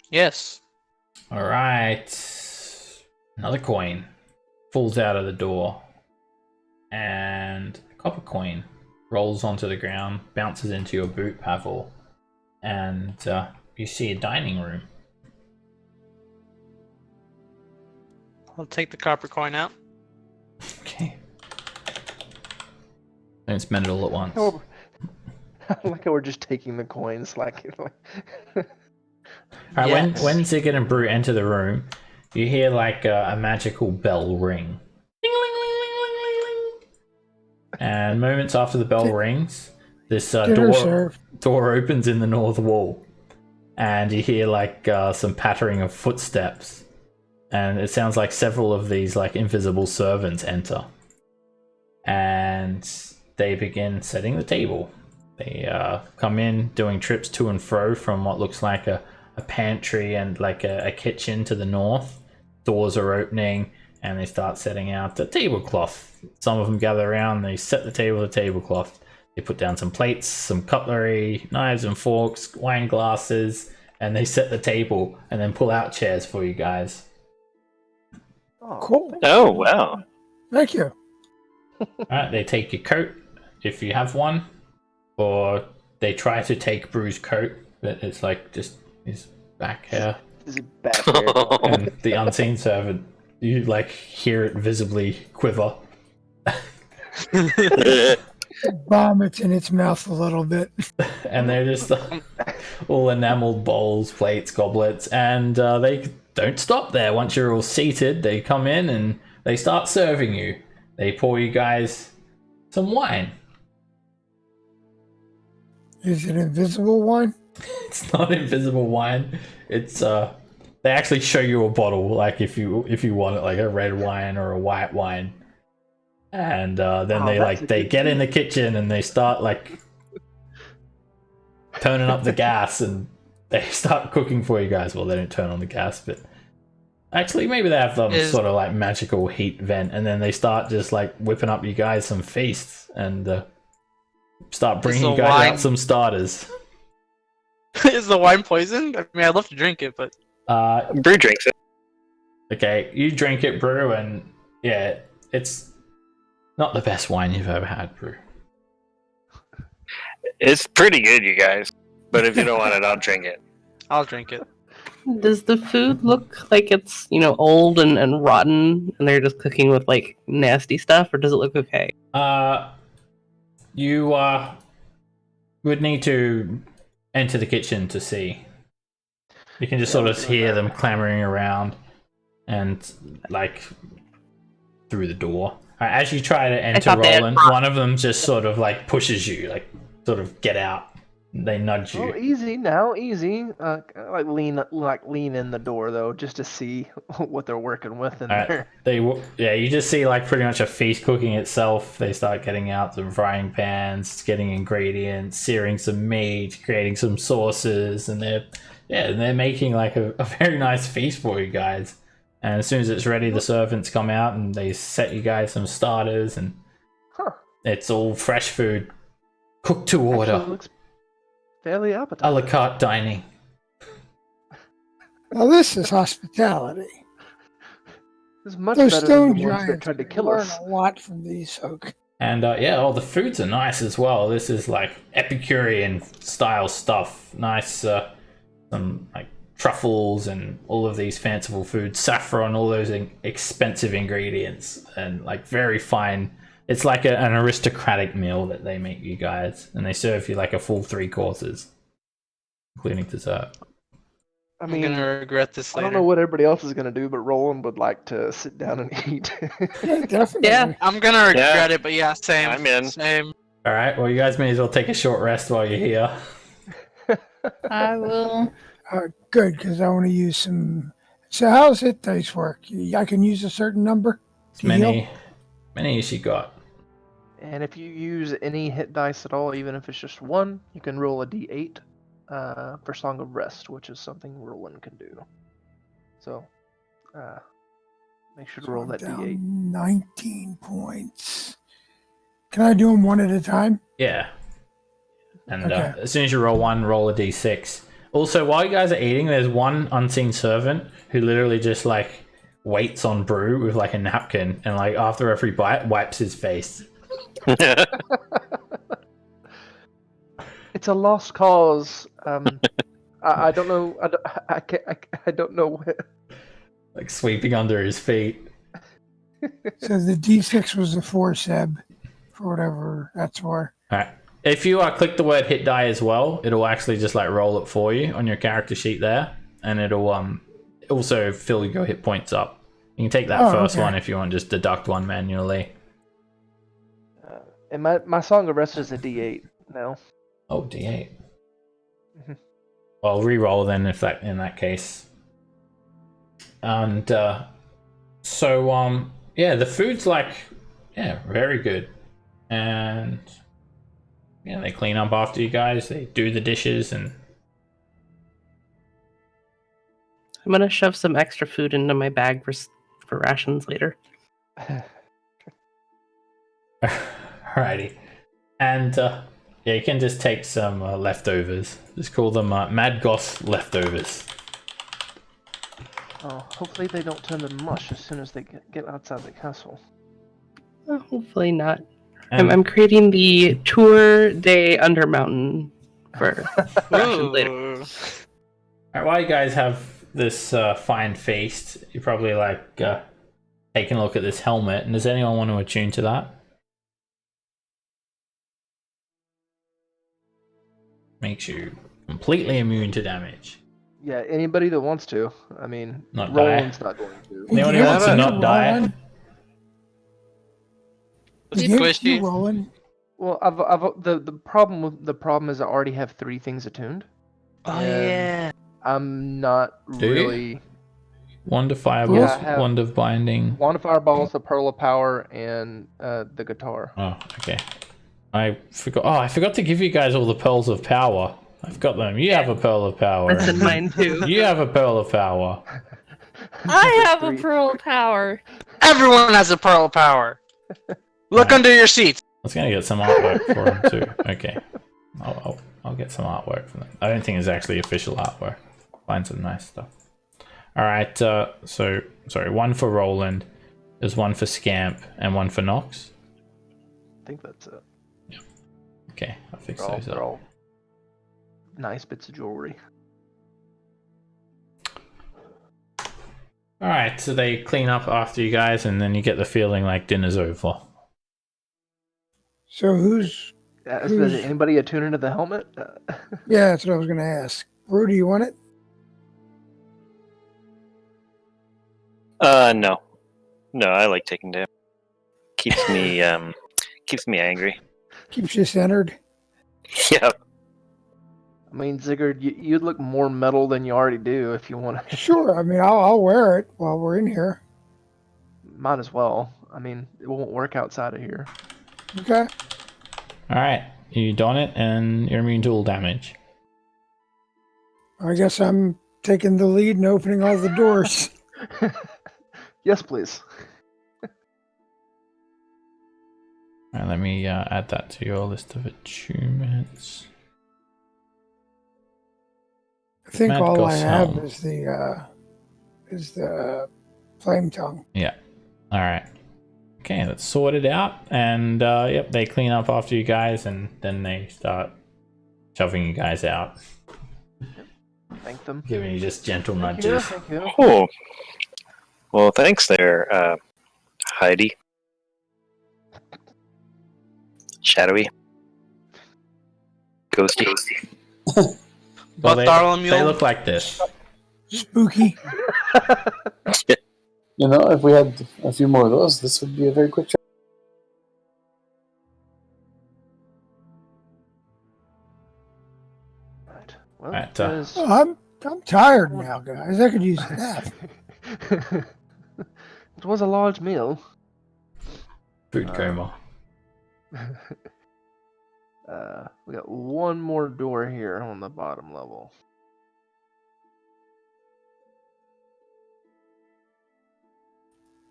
Yes. Alright. Another coin falls out of the door. And a copper coin rolls onto the ground, bounces into your boot, Pavel. And you see a dining room. I'll take the copper coin out. Okay. Don't spend it all at once. Oh, I like how we're just taking the coins, like. Alright, Yes. when Zigget and Brute enter the room, you hear like a magical bell ring. Ding, ling, ling, ling, ling, ling, ling. And moments after the bell rings, this Dinner served. door opens in the north wall. And you hear like some pattering of footsteps. And it sounds like several of these like invisible servants enter. And they begin setting the table. They come in doing trips to and fro from what looks like a pantry and like a kitchen to the north. Doors are opening and they start setting out the tablecloth. Some of them gather around, they set the table with the tablecloth. They put down some plates, some cutlery, knives and forks, wine glasses, and they set the table and then pull out chairs for you guys. Cool. Oh, wow. Thank you. Alright, they take your coat if you have one, or they try to take Bruce's coat, but it's like just his back hair. Is it bad hair? And the unseen servant, you like hear it visibly quiver. Vomits in its mouth a little bit. And they're just all enameled bowls, plates, goblets, and they don't stop there. Once you're all seated, they come in and they start serving you. They pour you guys some wine. Is it invisible wine? It's not invisible wine. It's they actually show you a bottle, like if you want it, like a red wine or a white wine. And then they get in the kitchen and they start like turning up the gas and they start cooking for you guys. Well, they don't turn on the gas, but actually maybe they have some sort of like magical heat vent, and then they start just like whipping up you guys some feasts and start bringing you guys out some starters. Is the wine poisoned? I mean, I'd love to drink it, but Brew drinks it. Okay, you drink it, Brew, and yeah, it's not the best wine you've ever had, Brew. It's pretty good, you guys. But if you don't want it, I'll drink it. I'll drink it. Does the food look like it's, old and rotten and they're just cooking with like nasty stuff, or does it look okay? You would need to enter the kitchen to see. You can just sort of hear them clamoring around and like through the door. As you try to enter, Roland, one of them just sort of like pushes you, like sort of get out. They nudge you. Oh, easy now, easy. Like lean in the door though, just to see what they're working with in there. You just see like pretty much a feast cooking itself. They start getting out some frying pans, getting ingredients, searing some meat, creating some sauces, and they're making like a very nice feast for you guys. And as soon as it's ready, the servants come out and they set you guys some starters, and it's all fresh food, cooked to order. Actually, looks fairly A appetizing. la carte dining. Now this is hospitality. It's much Those better stone than the ones that giants tried to would kill learn us. a lot from these folk. And the foods are nice as well. This is like Epicurean style stuff. Nice, some like truffles and all of these fanciful foods, saffron, all those expensive ingredients, and like very fine. It's like an aristocratic meal that they make you guys, and they serve you like a full 3 courses, including dessert. I I'm mean, gonna regret this I later. don't know what everybody else is gonna do, but Roland would like to sit down and eat. Yeah, definitely. Yeah. I'm gonna regret it, but yeah, same. I'm in. Same. All right. Well, you guys may as well take a short rest while you're here. I will. Good, because I want to use some. So how's hit dice work? I can use a certain number As to heal? many as you got. And if you use any hit dice at all, even if it's just one, you can roll a d8 for Song of Rest, which is something Roland can do. So, make sure to So roll I'm that down d8. 19 points. Can I do them one at a time? Yeah. And Okay. as soon as you roll one, roll a d6. Also, while you guys are eating, there's one unseen servant who literally just like waits on Brew with like a napkin, and like after every bite, wipes his face. It's a lost cause. I don't know. I don't know where. Like sweeping under his feet. So the D6 was a 4, Seb, for whatever that's for. Alright. If you click the word hit die as well, it'll actually just like roll it for you on your character sheet there, and it'll also fill your hit points up. You can take that first okay. one if you want, just deduct one manually. And my Song of Rest is a d8 now. Oh, d8. Mhm. Well, re-roll then if that in that case. And so yeah, the food's like very good, and yeah, they clean up after you guys. They do the dishes and. I'm gonna shove some extra food into my bag for rations later. Alrighty. And yeah, you can just take some leftovers. Just call them Mad Goth leftovers. Oh, hopefully they don't turn to mush as soon as they get outside the castle. Hopefully not. And I'm creating the Tour de Undermountain for rations later. Ooh. alright, while you guys have this fine feast, you're probably like taking a look at this helmet. And does anyone want to attune to that? Makes you completely immune to damage. Yeah, anybody that wants to. I mean, Not die. Roland's not going to. Anyone who Yeah, wants to but- not die? Roland. It's You squishy. Roland. Well, the problem is I already have 3 things attuned. Oh and yeah. I'm not Do you? really. Wand of Fireballs, Yeah, I have- Wand of Binding. Wand of Fireballs, the Pearl of Power, and the guitar. Oh, okay. I forgot. Oh, I forgot to give you guys all the pearls of power. I've got them. You have a pearl of power. That's in mine too. You have a pearl of power. I have a 3. pearl of power. Everyone has a pearl of power. Look under your seats. I was gonna get some artwork for them too. Okay, I'll get some artwork for them. I don't think it's actually official artwork. Find some nice stuff. All right. So sorry. One for Roland. There's one for Scamp and one for Nox. I think that's it. Okay, I'll fix They're all, those they're up. all nice bits of jewelry. All right. So they clean up after you guys, and then you get the feeling like dinner's over. So who's... Is anybody attuned into the helmet? Yeah, that's what I was going to ask. Brew, do you want it? No. No, I like taking damage. Keeps me angry. Keeps you centered. Yep. I mean, Zigguard, you'd look more metal than you already do if you want to. Sure, I mean, I'll wear it while we're in here. Might as well. I mean, it won't work outside of here. Okay. All right. You don it, and you're immune to all damage. I guess I'm taking the lead and opening all the doors. Yes, please. All right, let me add that to your list of attunements. I think Mad all I Goth's have helm. is the flame tongue. Yeah. All right. Okay, let's sort it out. And yep, they clean up after you guys, and then they start shoving you guys out, Thank them. giving you just gentle Thank you. nudges. Thank you. Oh. Well, thanks there, Heidi. Shadowy. Ghosty. Well, they Bartholomew. look like this. Spooky. You know, if we had a few more of those, this would be a very quick trip. Right. Well, Right, there's... Oh, I'm tired now, guys. I could use a nap. It was a large meal. Food coma. We got one more door here on the bottom level.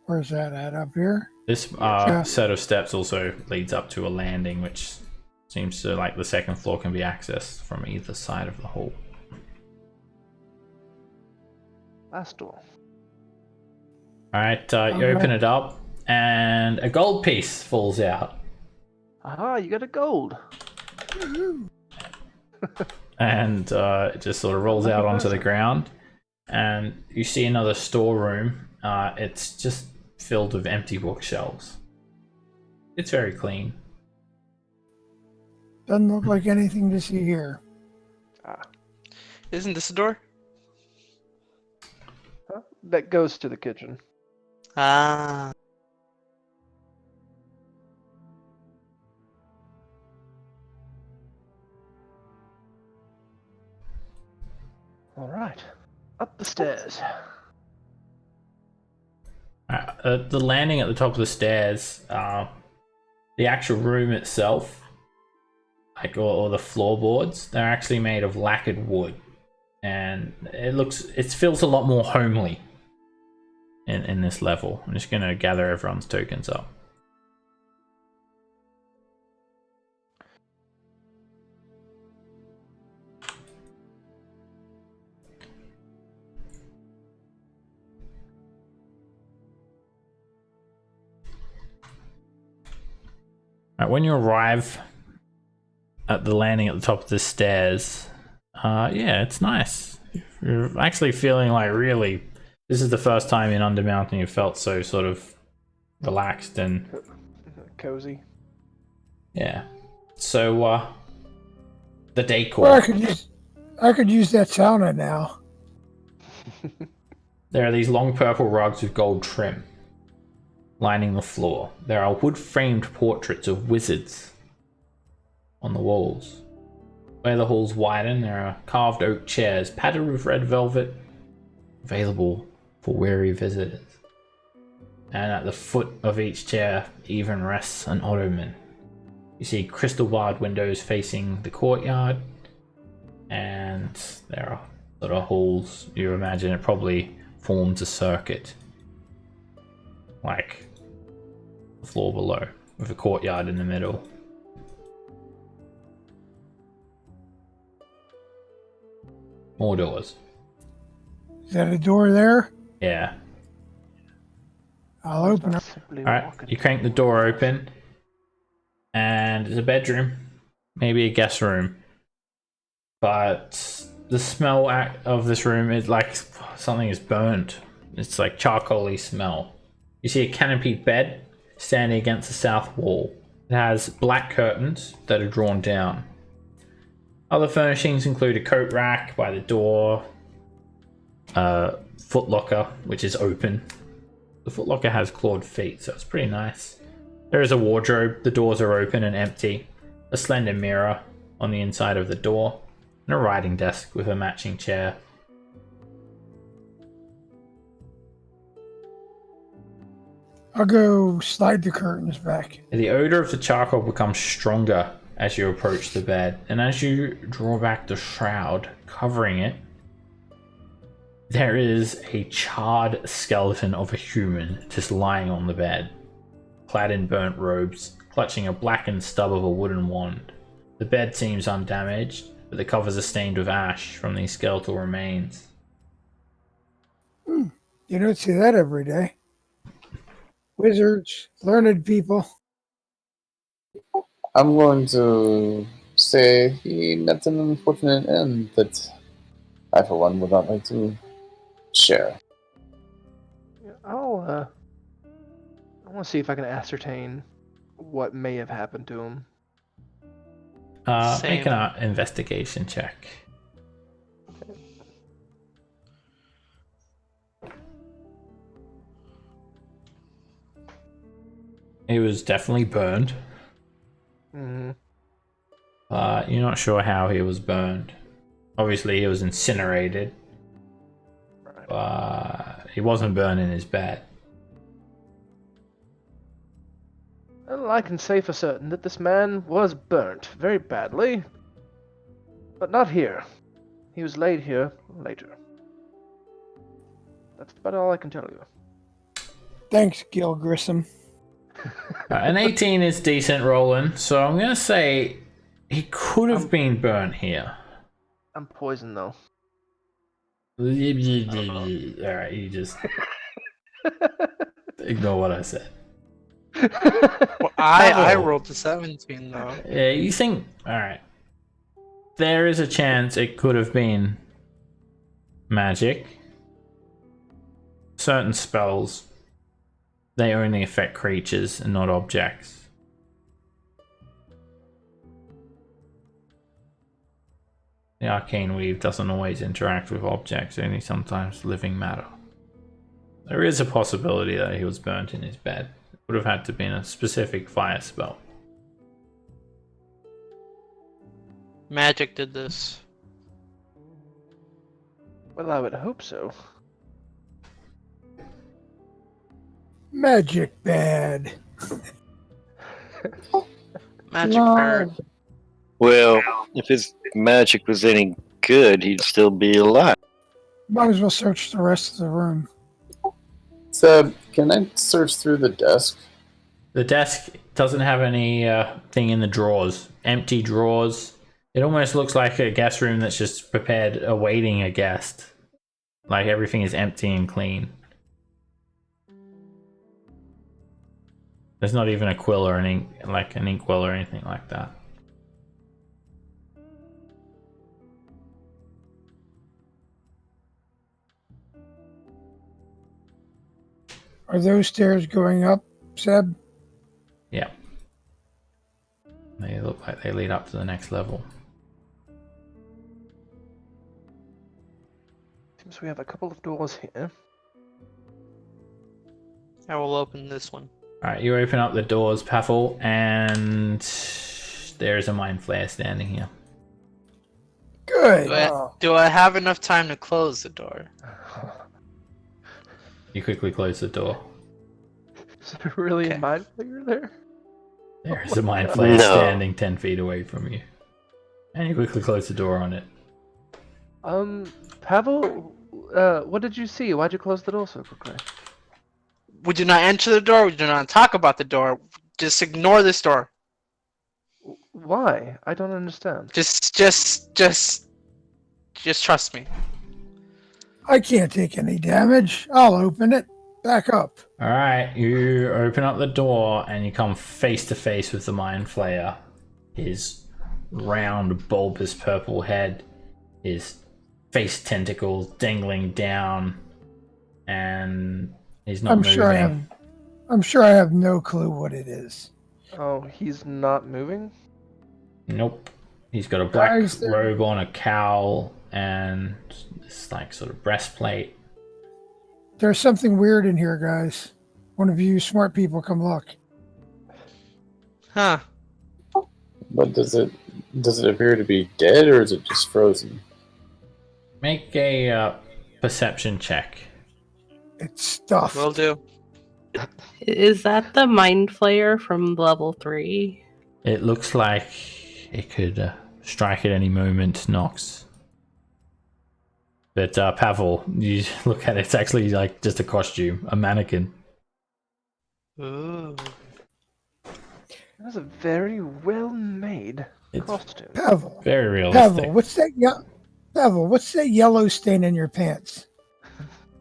Where's that at? Up here? This Yeah. set of steps also leads up to a landing, which seems to like the second floor can be accessed from either side of the hall. Last door. Alright, you open it up, and a gold piece falls out. Aha, you got a gold. And it just sort of rolls out onto the ground. And you see another storeroom. It's just filled with empty bookshelves. It's very clean. Doesn't look like anything to see here. Isn't this a door? Huh? That goes to the kitchen. Ah. All right. Up the stairs. The landing at the top of the stairs, the actual room itself, like or the floorboards, they're actually made of lacquered wood, and it feels a lot more homely in this level. I'm just gonna gather everyone's tokens up. Right, when you arrive at the landing at the top of the stairs, yeah, it's nice. You're actually feeling like really, this is the first time in Undermountain you felt so sort of relaxed and Cozy. yeah. So the decor. Well, I could use that sauna now. There are these long purple rugs with gold trim lining the floor. There are wood-framed portraits of wizards on the walls. Where the halls widen, there are carved oak chairs padded with red velvet, available for weary visitors. And at the foot of each chair even rests an ottoman. You see crystal barred windows facing the courtyard, and there are sort of halls. You imagine it probably forms a circuit, like the floor below, with a courtyard in the middle. More doors. Is that a door there? Yeah. I'll open it. Alright, you crank the door open, and it's a bedroom, maybe a guest room. But the smell of this room is like something is burnt. It's like charcoaly smell. You see a canopied bed standing against the south wall. It has black curtains that are drawn down. Other furnishings include a coat rack by the door, a footlocker which is open. The footlocker has clawed feet, so it's pretty nice. There is a wardrobe, the doors are open and empty, a slender mirror on the inside of the door, and a writing desk with a matching chair. I'll go slide the curtains back. The odor of the charcoal becomes stronger as you approach the bed, and as you draw back the shroud covering it, there is a charred skeleton of a human just lying on the bed, clad in burnt robes, clutching a blackened stub of a wooden wand. The bed seems undamaged, but the covers are stained with ash from these skeletal remains. You don't see that every day. Wizards, learned people. I'm going to say he met an unfortunate end that I, for one, would not like to share. I want to see if I can ascertain what may have happened to him. Make an investigation check. He was definitely burned. Mm-hmm. You're not sure how he was burned. Obviously, he was incinerated. But he wasn't burned in his bed. Well, I can say for certain that this man was burnt very badly. But not here. He was laid here later. That's about all I can tell you. Thanks, Gil Grissom. An 18 is decent rolling, so I'm going to say he could have been burnt here. I'm poisoned, though. Alright, you just ignore what I said. Well, I rolled a 17 though. Yeah, you think, alright. There is a chance it could have been magic. Certain spells, they only affect creatures and not objects. The arcane weave doesn't always interact with objects, only sometimes living matter. There is a possibility that he was burnt in his bed. It would have had to been a specific fire spell. Magic did this. Well, I would hope so. Magic bad. Magic bird. Well, if his magic was any good, he'd still be alive. Might as well search the rest of the room. So, can I search through the desk? The desk doesn't have any thing in the drawers. Empty drawers. It almost looks like a guest room that's just prepared awaiting a guest. Like everything is empty and clean. There's not even a quill or an inkwell or anything like that. Are those stairs going up, Seb? Yeah. They look like they lead up to the next level. Seems we have a couple of doors here. I will open this one. Alright, you open up the doors, Pavel, and there is a mind flare standing here. Good. Do I have enough time to close the door? You quickly close the door. Is there really Okay. a mind flayer there? There is a mind flare No. standing 10 feet away from you. And you quickly close the door on it. Pavel, what did you see? Why'd you close the door so quickly? We do not enter the door. We do not talk about the door. Just ignore this door. Why? I don't understand. Just trust me. I can't take any damage. I'll open it. Back up. Alright, you open up the door and you come face to face with the mind flayer. His round, bulbous purple head, his face tentacles dangling down, and he's not moving. I'm sure I have no clue what it is. Oh, he's not moving? Nope. He's got a black Guys, there- robe on, a cowl, and this like sort of breastplate. There's something weird in here, guys. One of you smart people come look. Huh. But does it appear to be dead, or is it just frozen? Make a perception check. It's stuffed. Will do. Is that the mind flayer from level 3? It looks like it could strike at any moment, Nox. But Pavel, you look at it, it's actually like just a costume, a mannequin. Ooh. That's a very well-made It's costume. Pavel. very realistic. Pavel, what's that yellow stain in your pants?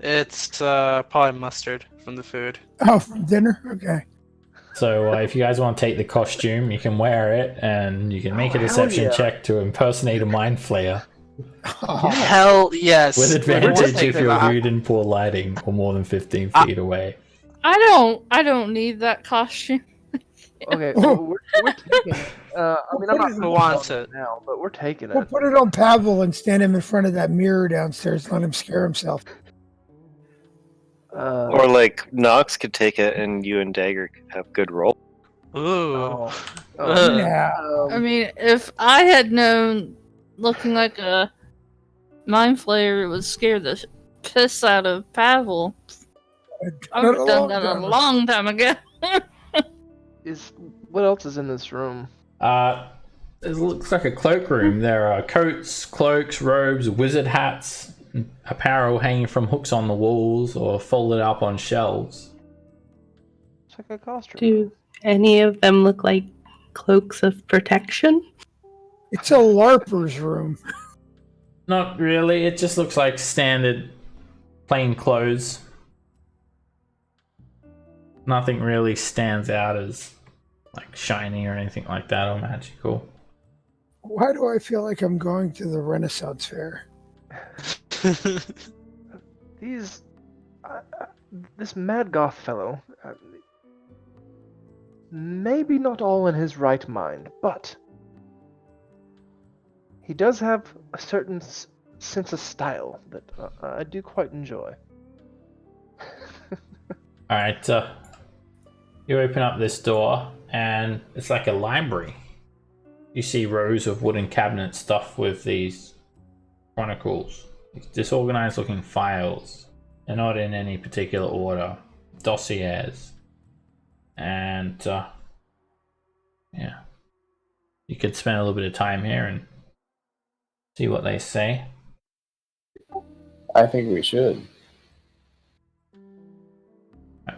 It's probably mustard from the food. Oh, from dinner? Okay. So if you guys want to take the costume, you can wear it and you can make a hell deception yeah. check to impersonate a mind flayer. Oh, Hell yes. With We're advantage taking if you're that. viewed in poor lighting or more than 15 feet away. I don't need that costume. Okay, well, we're taking it. I mean, I'm not Who wants on it? now, but we're taking we'll it. put it on Pavel and stand him in front of that mirror downstairs and let him scare himself. Or like Nox could take it, and you and Dagger could have good roll. Ooh. No. I mean, if I had known looking like a mind flayer would scare the piss out of Pavel, I would have done that a long time ago. What else is in this room? It looks like a cloakroom. There are coats, cloaks, robes, wizard hats, apparel hanging from hooks on the walls or folded up on shelves. It's like a costume. Do any of them look like cloaks of protection? It's a LARPer's room. Not really. It just looks like standard plain clothes. Nothing really stands out as like shiny or anything like that or magical. Why do I feel like I'm going to the Renaissance Fair? This Mad Goth fellow, maybe not all in his right mind, but he does have a certain sense of style that I do quite enjoy. Alright, you open up this door and it's like a library. You see rows of wooden cabinets stuffed with these chronicles, these disorganized looking files. They're not in any particular order. Dossiers. And yeah. You could spend a little bit of time here and see what they say. I think we should.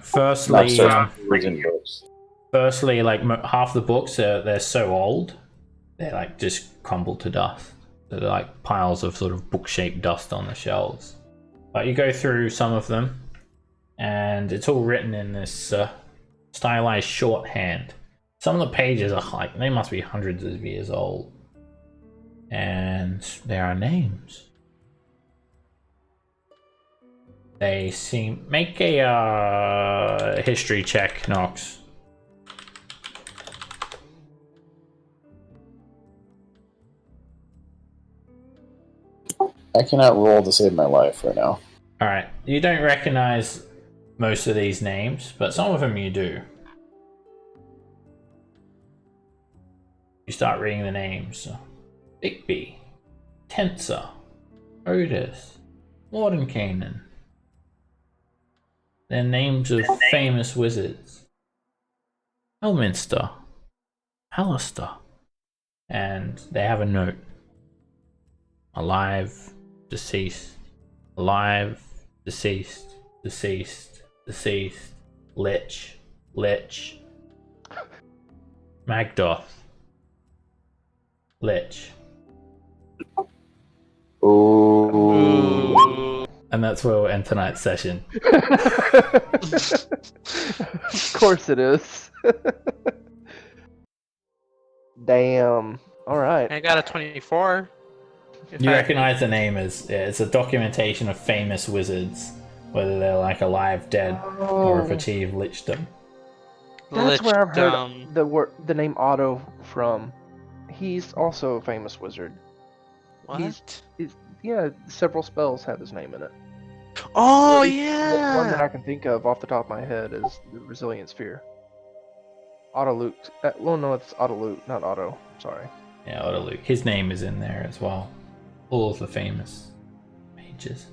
Firstly, reading books. Firstly, like half the books they're so old, they're like just crumbled to dust. They're like piles of sort of book-shaped dust on the shelves. But you go through some of them, and it's all written in this stylized shorthand. Some of the pages are like they must be hundreds of years old, and there are names. They seem. Make a history check, Nox. I cannot roll to save my life right now. Alright, you don't recognize most of these names, but some of them you do. You start reading the names. Bigby, Tenser, Otis, Mordenkainen. They're names of famous wizards. Elminster, Hollister. And they have a note. Alive, deceased, alive, deceased, deceased, deceased, lich, Magdoth, lich. Ooh. And that's where we'll end tonight's session. Of course it is. Damn. Alright. I got a 24. You recognize the name as it's a documentation of famous wizards, whether they're like alive, dead, or have achieved lichdom. That's where I've heard the name Otto from. He's also a famous wizard. What? Yeah, several spells have his name in it. Oh, One that yeah! I can think of off the top of my head is the Resilient Sphere. Otto Luke. Well, no, it's Otto Luke, not Otto. Sorry. Yeah, Otto Luke. His name is in there as well. All of the famous mages.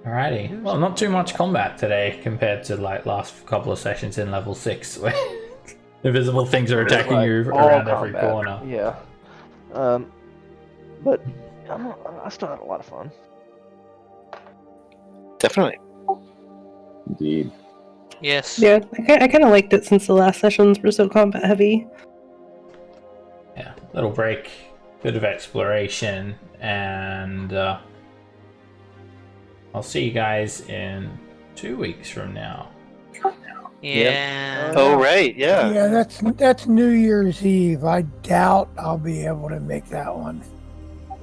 Alrighty. Well, not too much combat today compared to like last couple of sessions in level 6 where invisible things are attacking you around every corner. Yeah. But I still had a lot of fun. Definitely. Indeed. Yes. Yeah, I kind of liked it since the last sessions were so combat heavy. Yeah, little break, bit of exploration, and I'll see you guys in 2 weeks from now. Yeah. Oh, right, yeah. Yeah, that's New Year's Eve. I doubt I'll be able to make that one.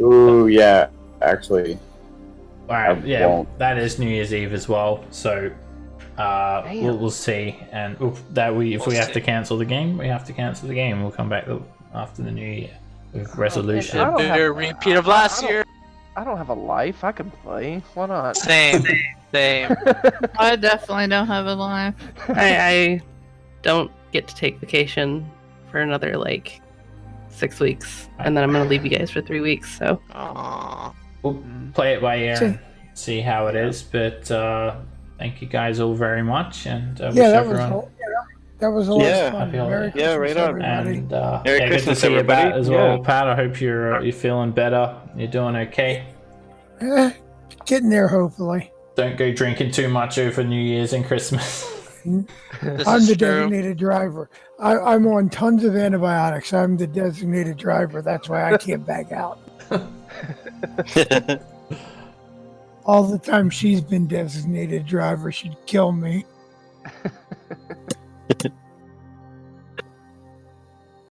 Ooh, yeah. Actually, Alright, I yeah, won't. that is New Year's Eve as well, so we'll see. And if we have to cancel the game, we have to cancel the game. We'll come back after the New Year with resolution. I don't have- A repeat of last year. I don't have a life. I can play. Why not? Same. I definitely don't have a life. I don't get to take vacation for another like 6 weeks, and then I'm gonna leave you guys for 3 weeks. So Aww. We'll play it by ear and see how it is. But thank you guys all very much, and wish Yeah, that was everyone all. That was a lot Yeah. of fun. Happy holidays. Merry Yeah, Christmas, right on. everybody. and Merry yeah, good to Christmas, see you back everybody. as well, Yeah. Pat. I hope you're feeling better. You're doing okay. Getting there, hopefully. Don't go drinking too much over New Year's and Christmas. This I'm is the true. designated driver. I'm on tons of antibiotics. I'm the designated driver. That's why I can't back out. All the time she's been designated driver, she'd kill me.